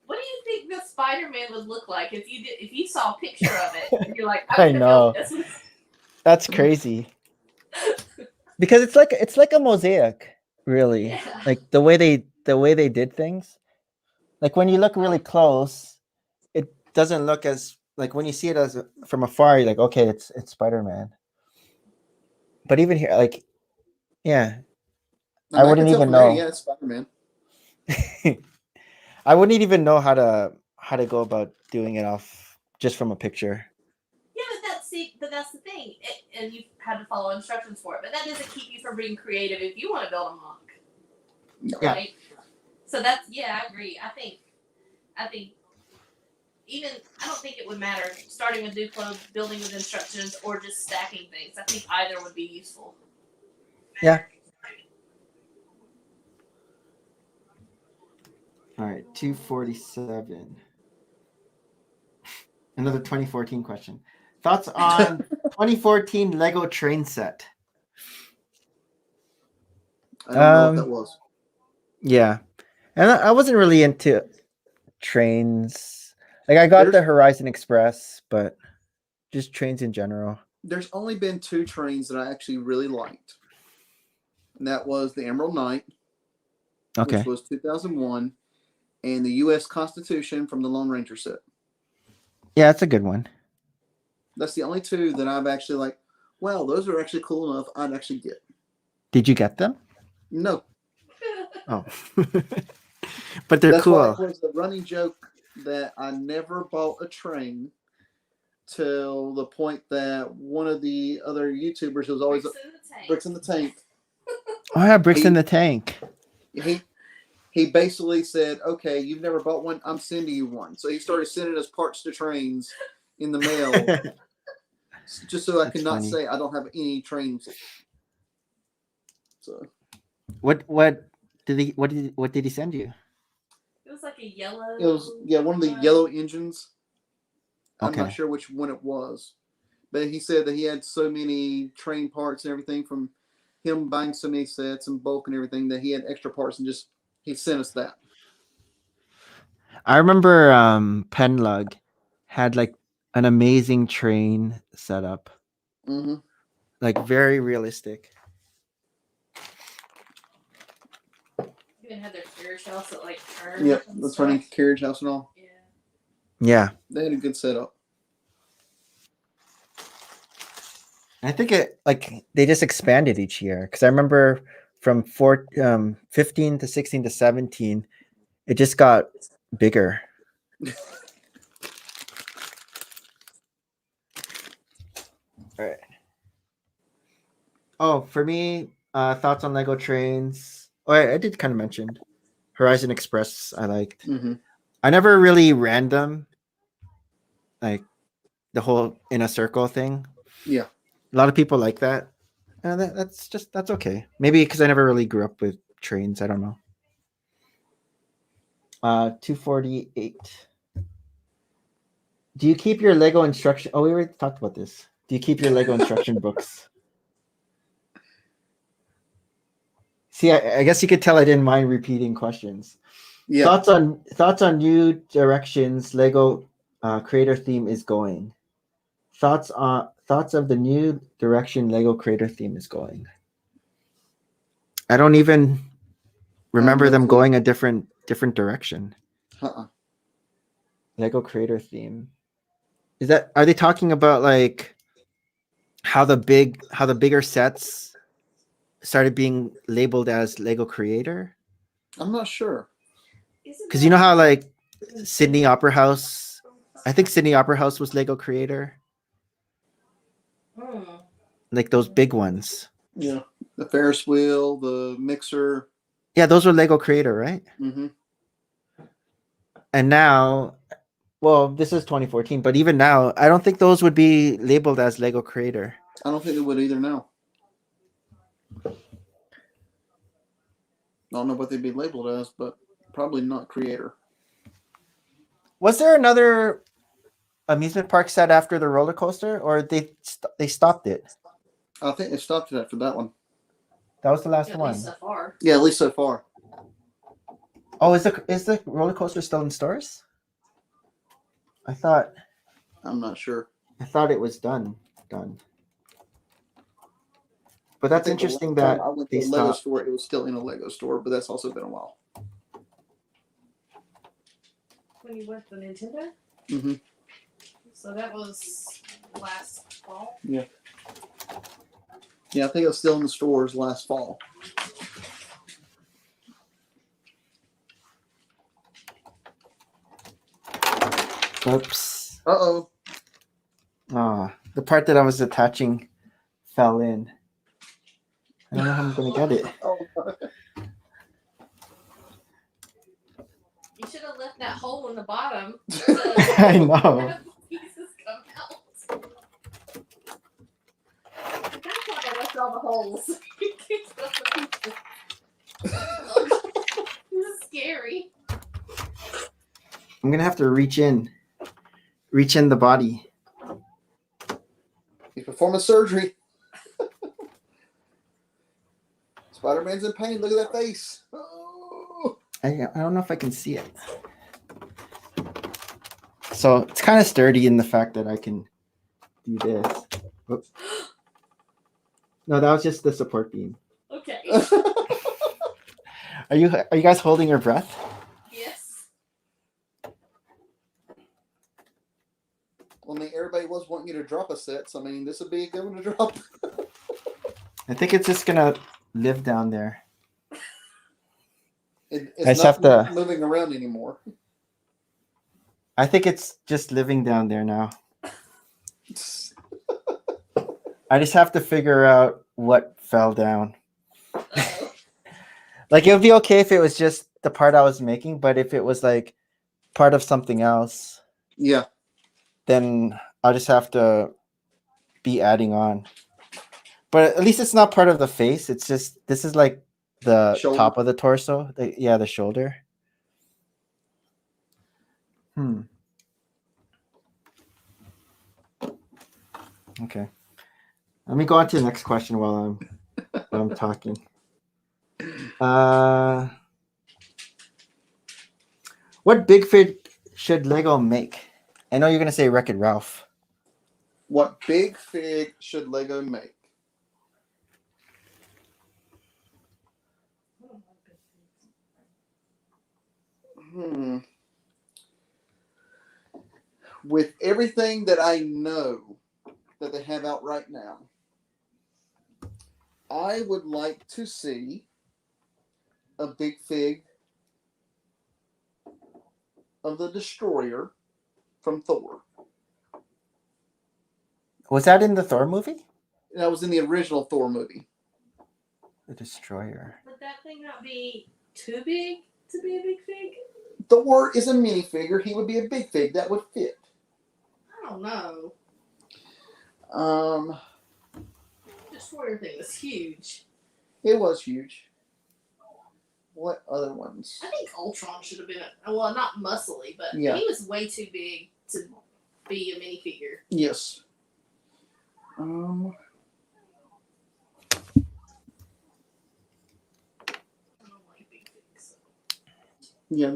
What do you think the Spider-Man would look like if you saw a picture of it and you're like,
I
I'm gonna
know.
build this?
That's crazy. Because it's like a mosaic, really.
Yeah.
Like the way they did things. Like when you look really close, it doesn't look as like when you see it as from afar, you're like, okay, it's Spider-Man. But even here, like, yeah, I wouldn't
can tell
even
from there,
know.
yeah, it's Spider-Man.
I wouldn't even know how to go about doing it off just from a picture.
Yeah, but that's the thing, and you had to follow instructions for it. But that doesn't keep you from being creative if you want to build a mock,
Yeah.
right? So that's I agree. I think even I don't think it would matter starting with Duplo, building with instructions, or just stacking things. I think either would be useful.
Yeah. All right, 247. Another 2014 question. Thoughts on 2014 Lego train set?
I don't know what that was.
Yeah. And I wasn't really into trains. Like I got the Horizon Express, but just trains in general.
There's only been two trains that I actually really liked. And that was the Emerald Knight, which was 2001, and the U.S. Constitution from the Lone Ranger set.
Yeah, that's a good one.
That's the only two that I've actually like. Well, those are actually cool enough. I'd actually get.
Did you get them?
No,
Oh. But they're
that's why
cool.
it was a running joke that I never bought a train till the point that one of the other YouTubers was always
Bricks in the tank.
bricks in the tank.
Oh yeah, bricks in
He-
the tank.
He basically said, "Okay, you've never bought one. I'm sending you one." So he started sending us parts to trains in the mail, just so I
That's
could not
funny.
say I don't have any trains. So
What did he send you?
It was like a yellow.
it was one of the yellow engines. I'm
Okay.
not sure which one it was, but he said that he had so many train parts and everything from him buying so many sets and bulk and everything that he had extra parts and just he sent us that.
I remember Penlug had like an amazing train setup.
Mm-hmm.
Like very realistic.
Even had their carriage house that like turned.
Yep,
and
the
stuff.
turning carriage house and all.
Yeah.
Yeah.
They had a good setup.
I think it like they just expanded each year because I remember from 15 to 16 to 17, it just got bigger. All right. Oh, for me, thoughts on Lego trains. Oh, I did kind of mention Horizon Express. I liked.
Mm-hmm.
I never really ran them, like the whole in a circle thing.
Yeah.
A lot of people like that. That's okay. Maybe because I never really grew up with trains. I don't know. 248. Do you keep your Lego instruction? Oh, we already talked about this. Do you keep your Lego instruction books? See, I guess you could tell I didn't mind repeating questions.
Yeah.
Thoughts on new directions Lego creator theme is going. Thoughts of the new direction Lego creator theme is going. I don't even remember them going a different direction.
Uh-uh.
Lego creator theme. Are they talking about like how the bigger sets started being labeled as Lego creator?
I'm not sure.
Because you know how like Sydney Opera House, I think Sydney Opera House was Lego creator.
Hmm.
Like those big ones.
Yeah. The Ferris wheel, the mixer.
Yeah, those were Lego creator, right?
Mm-hmm.
And now, well, this is 2014, but even now, I don't think those would be labeled as Lego creator.
I don't think they would either now. I don't know what they'd be labeled as, but probably not creator.
Was there another amusement park set after the roller coaster, or they stopped it?
I think they stopped it after that one.
That was the last
At
one.
least so far.
Yeah, at least so far.
Oh, is the roller coaster still in stores? I thought
I'm not sure.
it was done. But that's
I think the
interesting
last
that
time I went to
they
a Lego
stopped.
store, it was still in a Lego store, but that's also been a while.
When you went to Nintendo?
Mm-hmm.
So that was last fall?
Yeah, I think it was still in the stores last fall.
Oops.
Uh-oh.
The part that I was attaching fell in. I don't know how I'm gonna get it.
Oh,
You should have left that hole in the bottom.
I know.
Pieces come out. That's why I left all the holes. This is scary.
I'm gonna have to reach in the body.
he's performing surgery. Spider-Man's in pain. Look at that face. Oh.
I don't know if I can see it. So it's kind of sturdy in the fact that I can do this. Oops. No, that was just the support beam.
Okay.
Are you guys holding your breath?
Yes.
wanting you to drop a set, so I mean, this would be a good one to drop.
I think it's just gonna live down there.
It's
I just
not
have to-
moving around anymore.
I think it's just living down there now. I just have to figure out what fell down.
Uh-oh.
Like it would be okay if it was just the part I was making, but if it was like part of something else,
Yeah.
then I'll just have to be adding on. But at least it's not part of the face. It's just this is like the
Shoulder.
top of the torso. The shoulder. Okay. Let me go on to the next question while I'm talking. What big fig should Lego make? I know you're gonna say Wreck-It Ralph.
What big fig should Lego make? With everything that I know that they have out right now, I would like to see a big fig of the Destroyer from Thor.
Was that in the Thor movie?
That was in the original Thor movie.
The Destroyer.
Would that thing not be too big to be a big fig?
Thor is a minifigure. He would be a big fig. That would fit.
I don't know. The Destroyer thing was huge.
It was huge. What other ones?
I think Ultron should have been well, not muscly, but
Yeah.
he was way too big to be a minifigure.
Yes.
I don't like big figs.
Yeah.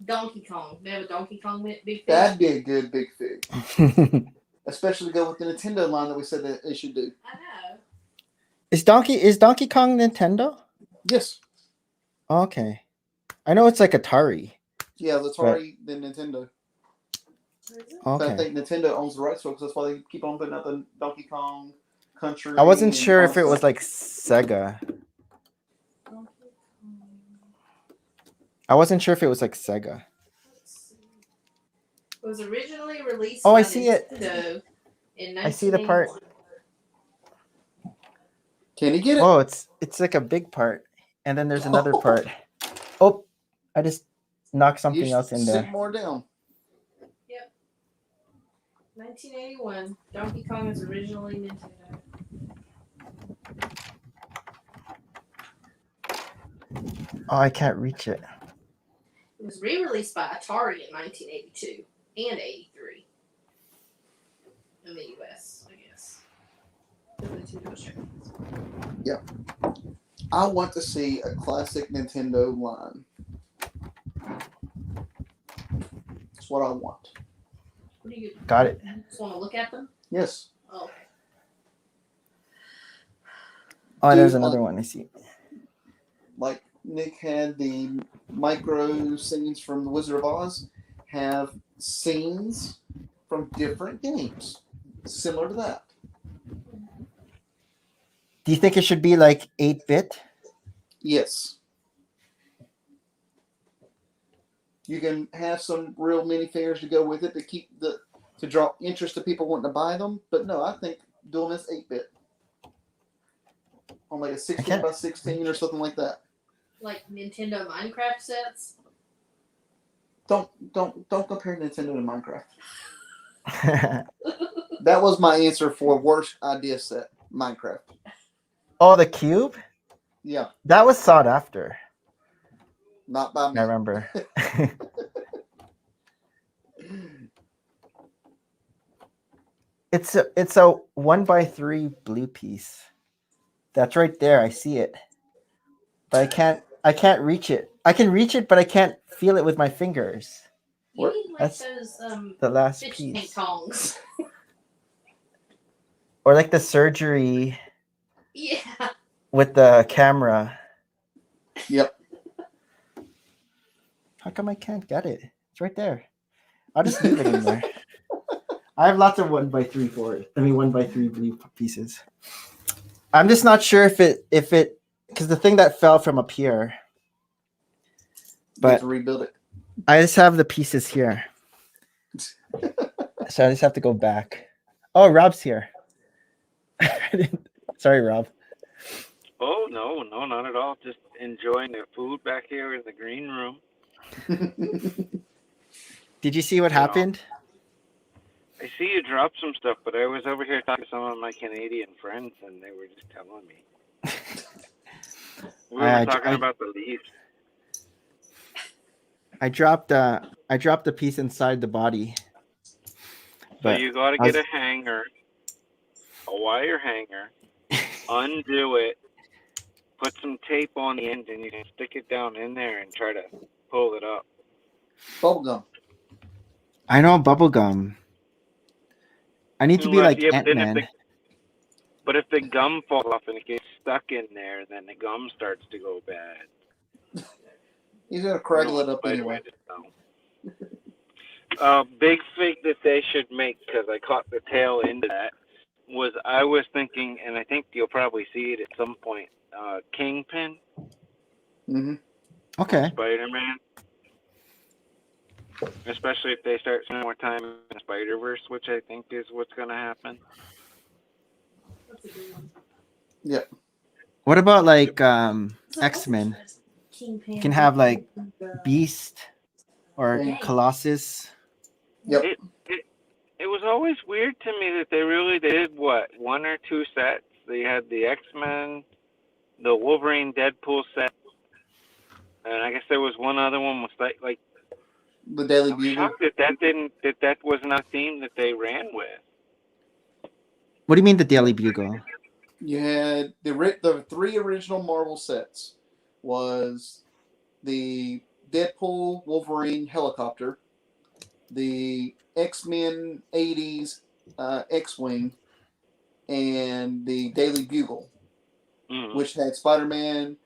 Donkey Kong. They have a Donkey Kong big fig.
That'd be a good big fig. Especially to go with the Nintendo line that we said that it should do.
I know.
Is Donkey Kong Nintendo?
Yes.
Okay. I know it's like Atari.
Yeah, the Atari, the Nintendo.
Where is it?
But I
Okay.
think Nintendo owns the rights to it, 'cause that's why they keep on putting out the Donkey Kong Country.
I wasn't
and
sure if it
all
was
that.
like Sega.
Donkey Kong.
I wasn't sure if it was like Sega.
Let's see. It was originally released
Oh,
by
I see it.
Nintendo in 1981.
I see the part.
Can you get it?
Oh, it's like a big part, and then there's another part. Oh, I just knocked something
You
else in
sit
there.
more down.
1981. Donkey Kong is originally Nintendo.
Oh, I can't reach it.
It was re-released by Atari in 1982 and 83 in the US, I guess. The Nintendo Japanese.
I want to see a classic Nintendo line. That's what I want.
What do you
Got it.
just want to look at them?
Yes.
Oh, okay.
Oh, there's
Dude,
another one. I see.
Like Nick had the micro scenes from The Wizard of Oz, have scenes from different games. Similar to that.
Do you think it should be like 8-bit?
Yes. You can have some real minifigures to go with it to draw interest to people wanting to buy them. But no, I think doing this 8-bit. On like a 16
can't-
by 16 or something like that.
Like Nintendo Minecraft sets.
Don't compare Nintendo to Minecraft. That was my answer for worst idea set. Minecraft.
Oh, the cube?
Yeah,
That was sought after.
not by me.
I remember. It's a 1x3 blue piece. That's right there. I see it. But I can't reach it. I can reach it, but I can't feel it with my fingers.
You
What?
need like
That's
those
The last
fish tank
piece.
tongs.
Or like the surgery
Yeah.
with the camera.
Yep.
How come I can't get it? It's right there. I'll just leave it in there. I have lots of 1x3 for it. I mean 1x3 blue pieces. I'm just not sure if it because the thing that fell from up here.
But
But
to rebuild it.
I just have the pieces here. So I just have to go back. Oh, Rob's here. Sorry, Rob.
Oh no, not at all. Just enjoying the food back here in the green room.
Did you see what
Yeah.
happened?
I see you dropped some stuff, but I was over here talking to some of my Canadian friends, and they were just telling me. We were talking about the Leafs.
I dropped the piece inside the body.
So you got to
I was-
get a hanger, a wire hanger, undo it, put some tape on the end, and you can stick it down in there and try to pull it up.
Bubblegum.
I know bubblegum. I need to be
Well,
like
yeah, but then
Ant-Man.
But if the gum falls off and it gets stuck in there, then the gum starts to go bad.
He's gonna craggle
No,
it up
Spider-Man
anyway.
just big thing that they should make, because I caught the tail end of that, was I was thinking, and I think you'll probably see it at some point, Kingpin,
Mm-hmm.
Okay.
Spider-Man. Especially if they start spending more time in the Spider-Verse, which I think is what's going to happen.
That's a good one.
What about like
So
X-Men?
Kingpin.
You can have like Beast or
Yeah.
Colossus.
Yep.
It was always weird to me that they really did, what, one or two sets? They had the X-Men, the Wolverine Deadpool set, and I guess there was one other one was like
The Daily
I'm
Bugle.
shocked that was not a theme that they ran with.
What do you mean the Daily Bugle?
You had the three original Marvel sets was the Deadpool Wolverine helicopter, the X-Men 80s X-Wing, and the Daily Bugle,
Mm.
which had Spider-Man,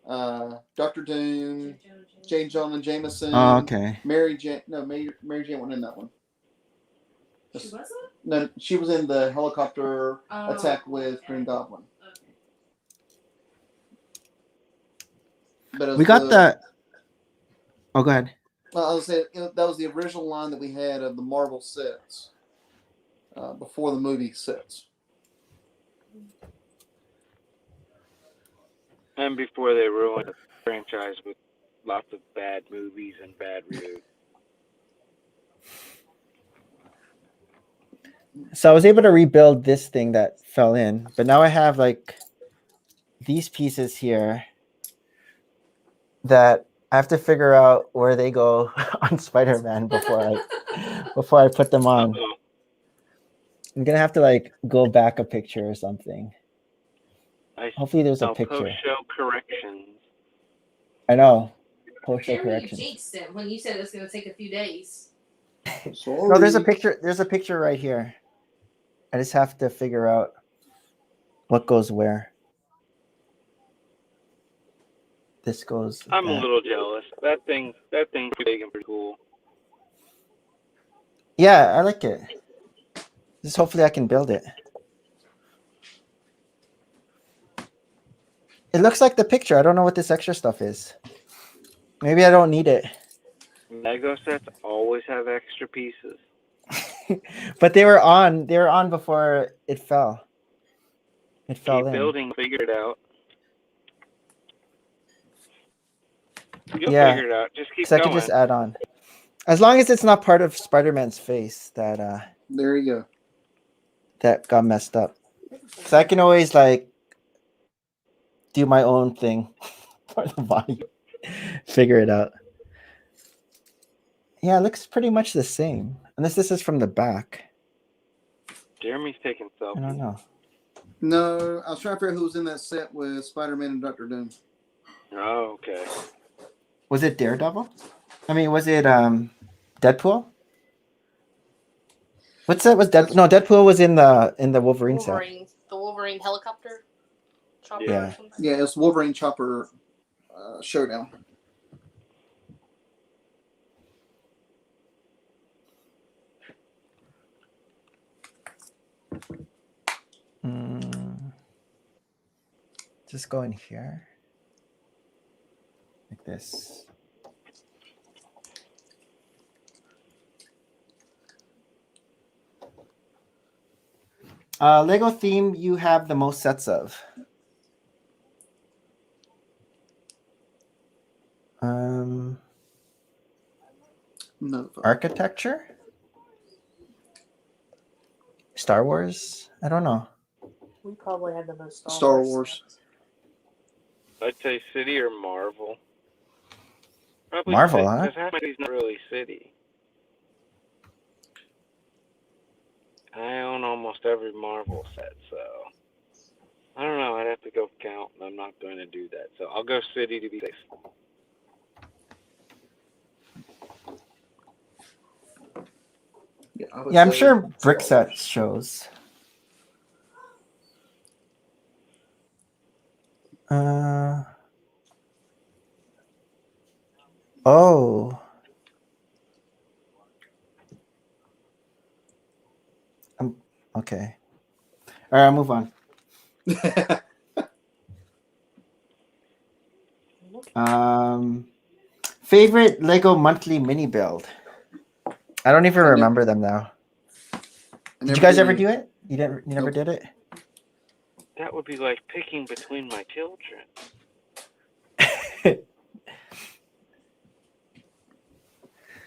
Doctor Doom, J. Jonah Jameson,
Oh, okay.
Mary Jane. No, Mary Jane wasn't in that one.
She wasn't?
No, she was in the helicopter
Oh,
attack with
okay.
Green Goblin.
Okay.
But it was
We got the. Oh, go ahead.
I was saying that was the original line that we had of the Marvel sets before the movie sets.
And before they ruined the franchise with lots of bad movies and bad reviews.
So I was able to rebuild this thing that fell in, but now I have like these pieces here that I have to figure out where they go on Spider-Man before I put them on.
Uh-oh.
I'm gonna have to like go back a picture or something. Hopefully there's a
I'll
picture.
post-show corrections.
I know. Post-show
Jeremy, you
correction.
jinxed him when you said it was going to take a few days.
Sorry.
No, there's a picture. There's a picture right here. I just have to figure out what goes where. This goes.
I'm a
that.
little jealous. That thing's pretty big and pretty cool.
Yeah, I like it. Just hopefully I can build it. It looks like the picture. I don't know what this extra stuff is. Maybe I don't need it.
Lego sets always have extra pieces.
But they were on before it fell. It fell
Keep
in.
building, figure it out. You'll
Yeah.
figure it out. Just keep
So I
going.
can just add on. As long as it's not part of Spider-Man's face that
There you go.
that got messed up. So I can always like do my own thing for the body. Figure it out. Yeah, it looks pretty much the same. Unless this is from the back.
Jeremy's taking
I don't
selfies.
know.
No, I was trying to figure out who was in that set with Spider-Man and Doctor Doom.
Oh, okay.
Was it Daredevil? I mean, was it Deadpool? What set was Deadpool? No, Deadpool was in the Wolverine set.
The Wolverine helicopter chopper
Yeah.
or something.
Yeah, it's Wolverine Chopper Showdown.
Just go in here. Like this. Lego theme you have the most sets of.
No.
Architecture? Star Wars? I don't know.
We probably have the most
Star Wars.
sets.
I'd say City or Marvel. Probably
Marvel,
City,
huh?
because Happy's not really City. I own almost every Marvel set, so I don't know. I'd have to go count, and I'm not going to do that. So I'll go City to be safe.
Yeah, I would
Yeah, I'm
say
sure Brick
Star Wars.
Set shows. Oh. Okay. All right, I'll move on. Favorite Lego monthly mini build? I don't even remember them now. Did you guys ever do it? You didn't. You never
Nope.
did it.
That would be like picking between my children.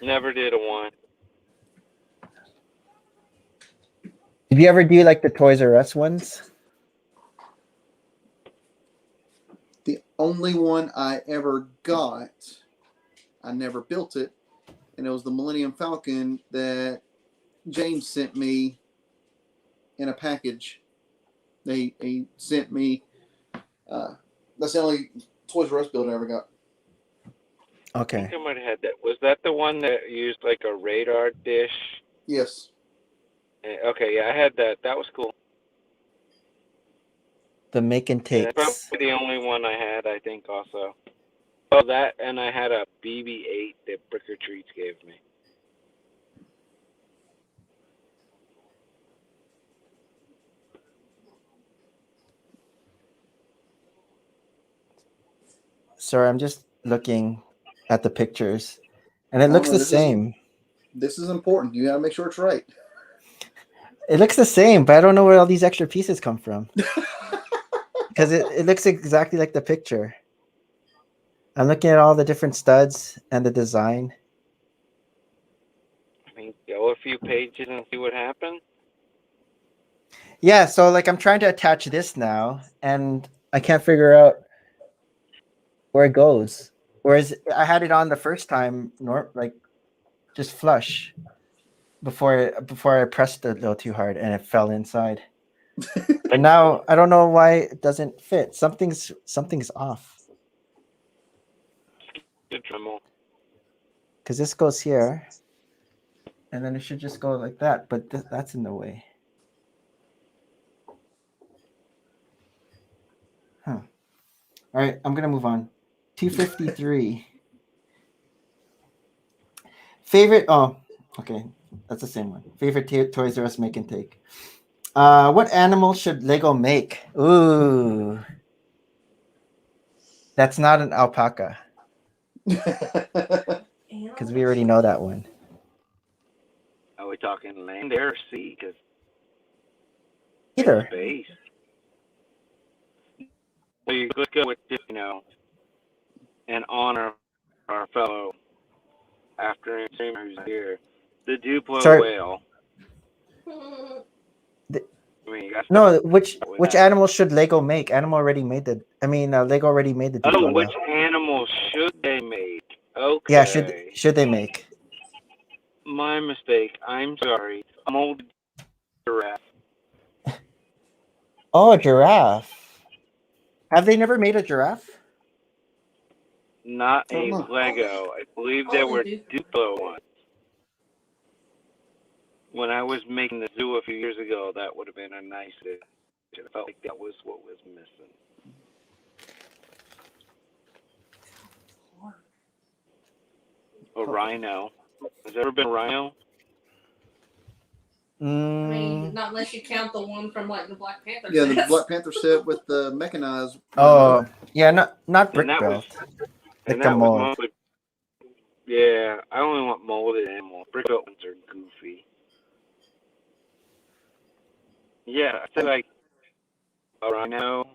Never did a one.
Did you ever do like the Toys R Us ones?
The only one I ever got, I never built it, and it was the Millennium Falcon that James sent me in a package. He sent me. That's the only Toys R Us build I ever got.
I
Okay.
think I might have had that. Was that the one that used like a radar dish?
Yes.
Okay, yeah, I had that. That was cool.
The make and
And that's
takes.
probably the only one I had, I think, also. Oh, that, and I had a BB-8 that Brick or Treats gave me.
Sorry, I'm just looking at the pictures, and it
Oh,
looks
no,
the
this is-
same.
This is important. You gotta make sure it's right.
It looks the same, but I don't know where all these extra pieces come from. Because it looks exactly like the picture. I'm looking at all the different studs and the design.
I mean, go a few pages and see what happens.
Yeah, so like I'm trying to attach this now, and I can't figure out where it goes. Whereas I had it on the first time, like just flush before I pressed it a little too hard and it fell inside. But now I don't know why it doesn't fit. Something's off.
The Dremel.
Because this goes here, and then it should just go like that. But that's in the way. Huh. All right, I'm gonna move on. 253. Favorite. Oh, okay, that's the same one. Favorite Toys R Us make and take. What animal should Lego make? Ooh, that's not an alpaca because we already know that one.
Are we talking land, air, or sea? Because
Either.
space. So let's go with, and honor our fellow afternoon streamer who's here, the Duplo
Sorry.
whale. I mean, you got
No, which
that.
animal should Lego make? Lego already made the Duplo
Oh,
whale.
which animal should they make? Okay.
Yeah, should they make?
My mistake. I'm sorry. I'm old giraffe.
Oh, a giraffe. Have they never made a giraffe?
Not a
Oh, no.
Lego. I believe there were
Only
Duplo ones. When I was making the zoo a few years ago, that would have been a nice addition. I felt like that was what was missing. A rhino. Has there ever been a rhino?
I mean, Not unless you count the one from like the Black Panther.
Yeah, the
sets.
Black Panther set with the mechanized.
Oh, yeah, not brick
And that
built.
was-
Like
and
the
that was
mold.
mostly. Yeah, I only want molded animals. Brick built ones are goofy. Yeah, I feel like a rhino,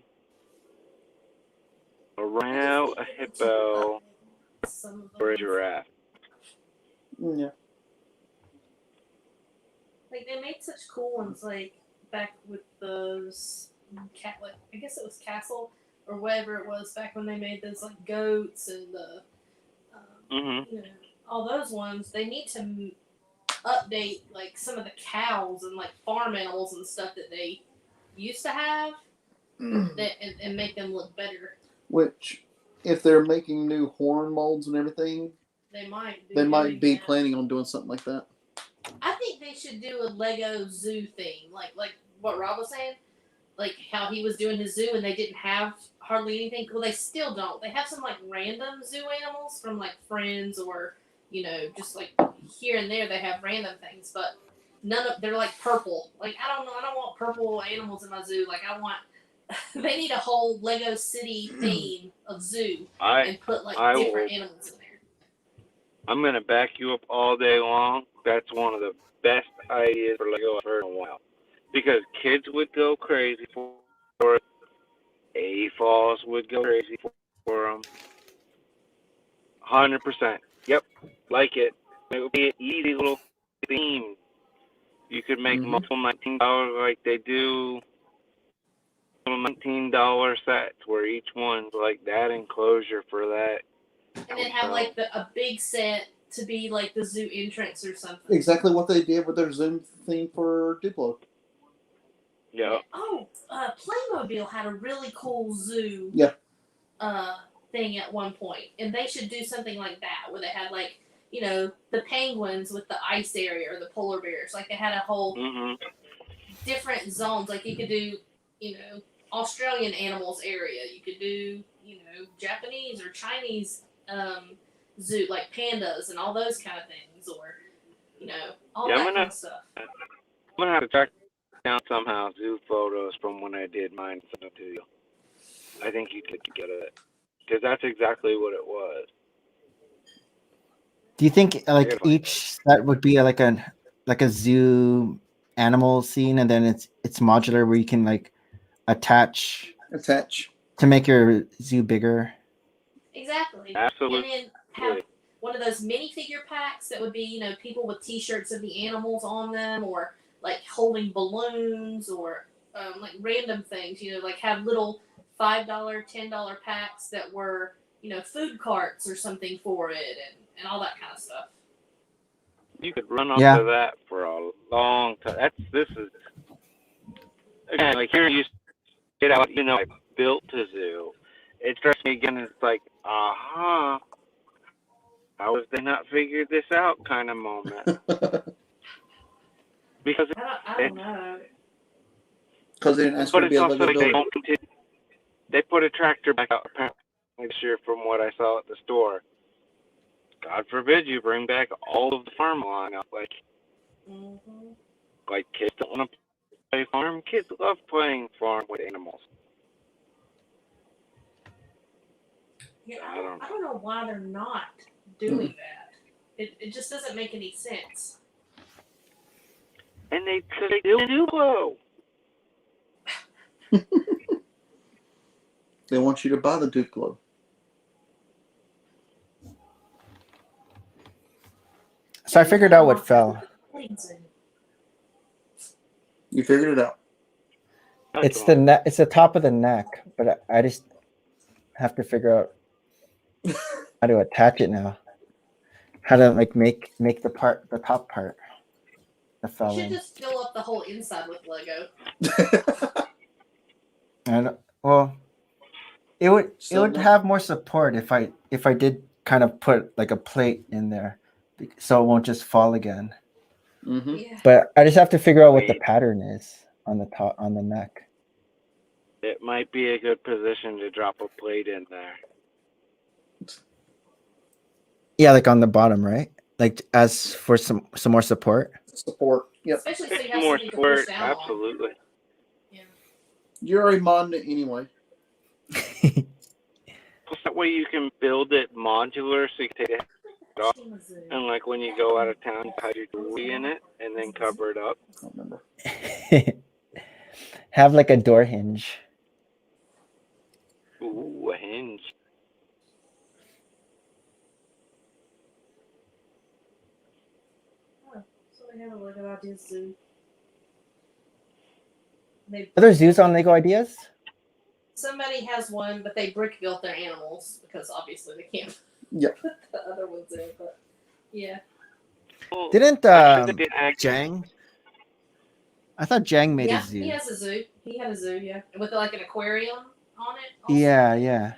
a hippo,
Some of
or a
them.
giraffe.
Yeah.
Like they made such cool ones, like back with those like I guess it was Castle or whatever it was back when they made those like goats and the
Mm-hmm.
you know all those ones. They need to update like some of the cows and like farm animals and stuff that they used to have that and make them look better.
Which, if they're making new horn molds and everything,
They might.
they might
doing
be
that.
planning on doing something like that.
I think they should do a Lego zoo theme, like what Rob was saying, like how he was doing his zoo and they didn't have hardly anything. Well, they still don't. They have some like random zoo animals from like Friends or just like here and there. They have random things, but none of they're like purple. Like I don't know. I don't want purple animals in my zoo. Like I want. They need a whole Lego City theme of zoo and put like
I
different
will-
animals in there.
I'm gonna back you up all day long. That's one of the best ideas for Lego I've heard in a while. Because kids would go crazy for it. AFOS would go crazy for them. 100%. Yep, like it. It would be an easy little theme. You could make
Mhm.
multiple $19 like they do. $19 sets where each one's like that enclosure for that.
And then have like a big set to be like the zoo entrance or something.
Exactly what they did with their Zoom theme for Duplo.
Yeah.
Oh, Playmobil had a really cool zoo.
Yeah.
Thing at one point, and they should do something like that where they had like the penguins with the ice area or the polar bears. Like they had a whole
Mhm.
different zones. Like you could do Australian animals area. You could do Japanese or Chinese zoo like pandas and all those kind of things, or all
Yeah, I'm
that
gonna-
kind of stuff.
I'm gonna have to track down somehow zoo photos from when I did mine and send them to you. I think you could get it because that's exactly what it was.
Do you think like
gotta find
each set would be like a zoo animal scene, and then it's modular where you can like attach to make your zoo bigger?
Exactly.
Absolutely.
And then have one of those minifigure packs that would be, people with T-shirts of the animals on them, or like holding balloons, or like random things. Like have little $5, $10 packs that were, food carts or something for it, and all that kind of stuff.
You could run off
Yeah.
of that for a long time. This is again like here you get out. I built a zoo. It strikes me again. It's like, how have they not figured this out? Kind of moment. Because
I don't know.
Because they didn't ask
but
her to
it's
be a
also
Lego
like they
builder.
don't continue. They put a tractor back out apparently this year from what I saw at the store. God forbid you bring back all of the farm lineup.
Mm-hmm.
Like kids don't want to play farm. Kids love playing farm with animals.
Yeah,
I don't
I don't know why they're not doing that. It just doesn't make any sense.
And they do Duplo.
They want you to buy the Duplo.
So I figured out what fell.
You figured it out.
It's the neck. It's the top of the neck, but I just have to figure out how to attach it now. How to like make the top part. The
You
fell
should
in.
just fill up the whole inside with Lego.
And well, it would
So
it would
no-
have more support if I did kind of put like a plate in there, so it won't just fall again.
Mm-hmm.
Yeah.
But I just have to figure out what the
Wait.
pattern is on the top on the neck.
It might be a good position to drop a plate in there.
Yeah, like on the bottom, right? Like as for some more support.
Support. Yep.
Especially so you
It's
have
more
something to push
sport.
down on.
Absolutely.
Yeah.
You're already modding it anyway.
Plus, that way you can build it modular, so you can take it off, and like when you go out of town, you have your jewelry in it, and then cover it up.
I don't remember.
Have like a door hinge.
Ooh, a hinge.
Oh, so they have a Lego Ideas Zoo. They,
Are there zoos on Lego Ideas?
somebody has one, but they brick built their animals because obviously they can't
Yep.
put the other ones in. But yeah,
Well,
Didn't
actually, they did act-
Jang? I thought Jang made
yeah,
a zoo.
he has a zoo. He had a zoo, yeah, with like an aquarium on it. Also.
Yeah.
Yeah.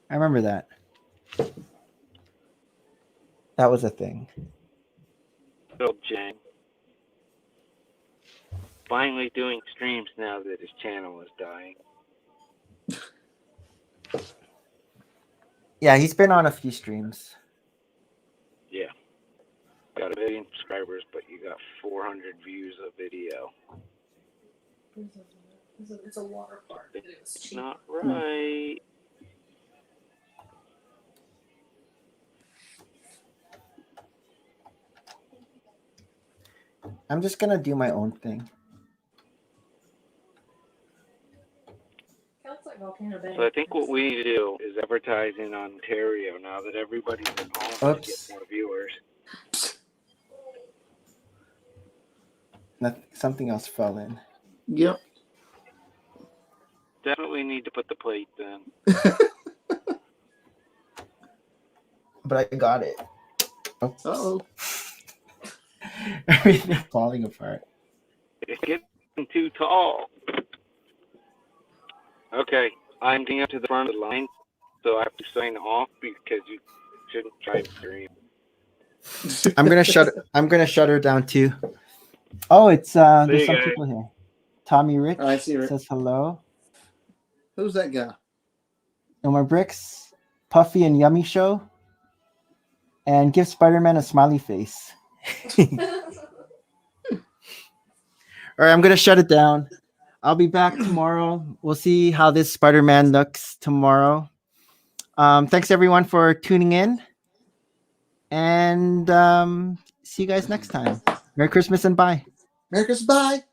I remember that. That was a thing.
Bill Jang. Finally doing streams now that his channel is dying.
Yeah, he's been on a few streams.
Yeah. Got 1 million subscribers, but you got 400 views of video.
It's a water park. But it was
It's
cheap.
not right.
I'm just gonna do my own thing.
Counts like Volcano Bay.
So I think what we need to do is advertise in Ontario now that everybody's at home to get
Oops.
more viewers.
Something else fell in.
Yep.
Definitely need to put the plates in.
But I got it. Oops.
Uh-oh.
Everything falling apart.
It's getting too tall. Okay, I'm getting up to the front of the line, so I have to sign off because you shouldn't try to stream.
I'm gonna shut her down too. Oh, it's
See
there's
you
some
guys.
people here. Tommy Rich
I see it.
says hello.
Who's that guy?
Omar Bricks, Puffy and Yummy Show, and give Spider-Man a smiley face. All right, I'm gonna shut it down. I'll be back tomorrow. We'll see how this Spider-Man looks tomorrow. Thanks everyone for tuning in, and see you guys next time. Merry Christmas and bye.
Merry Christmas. Bye.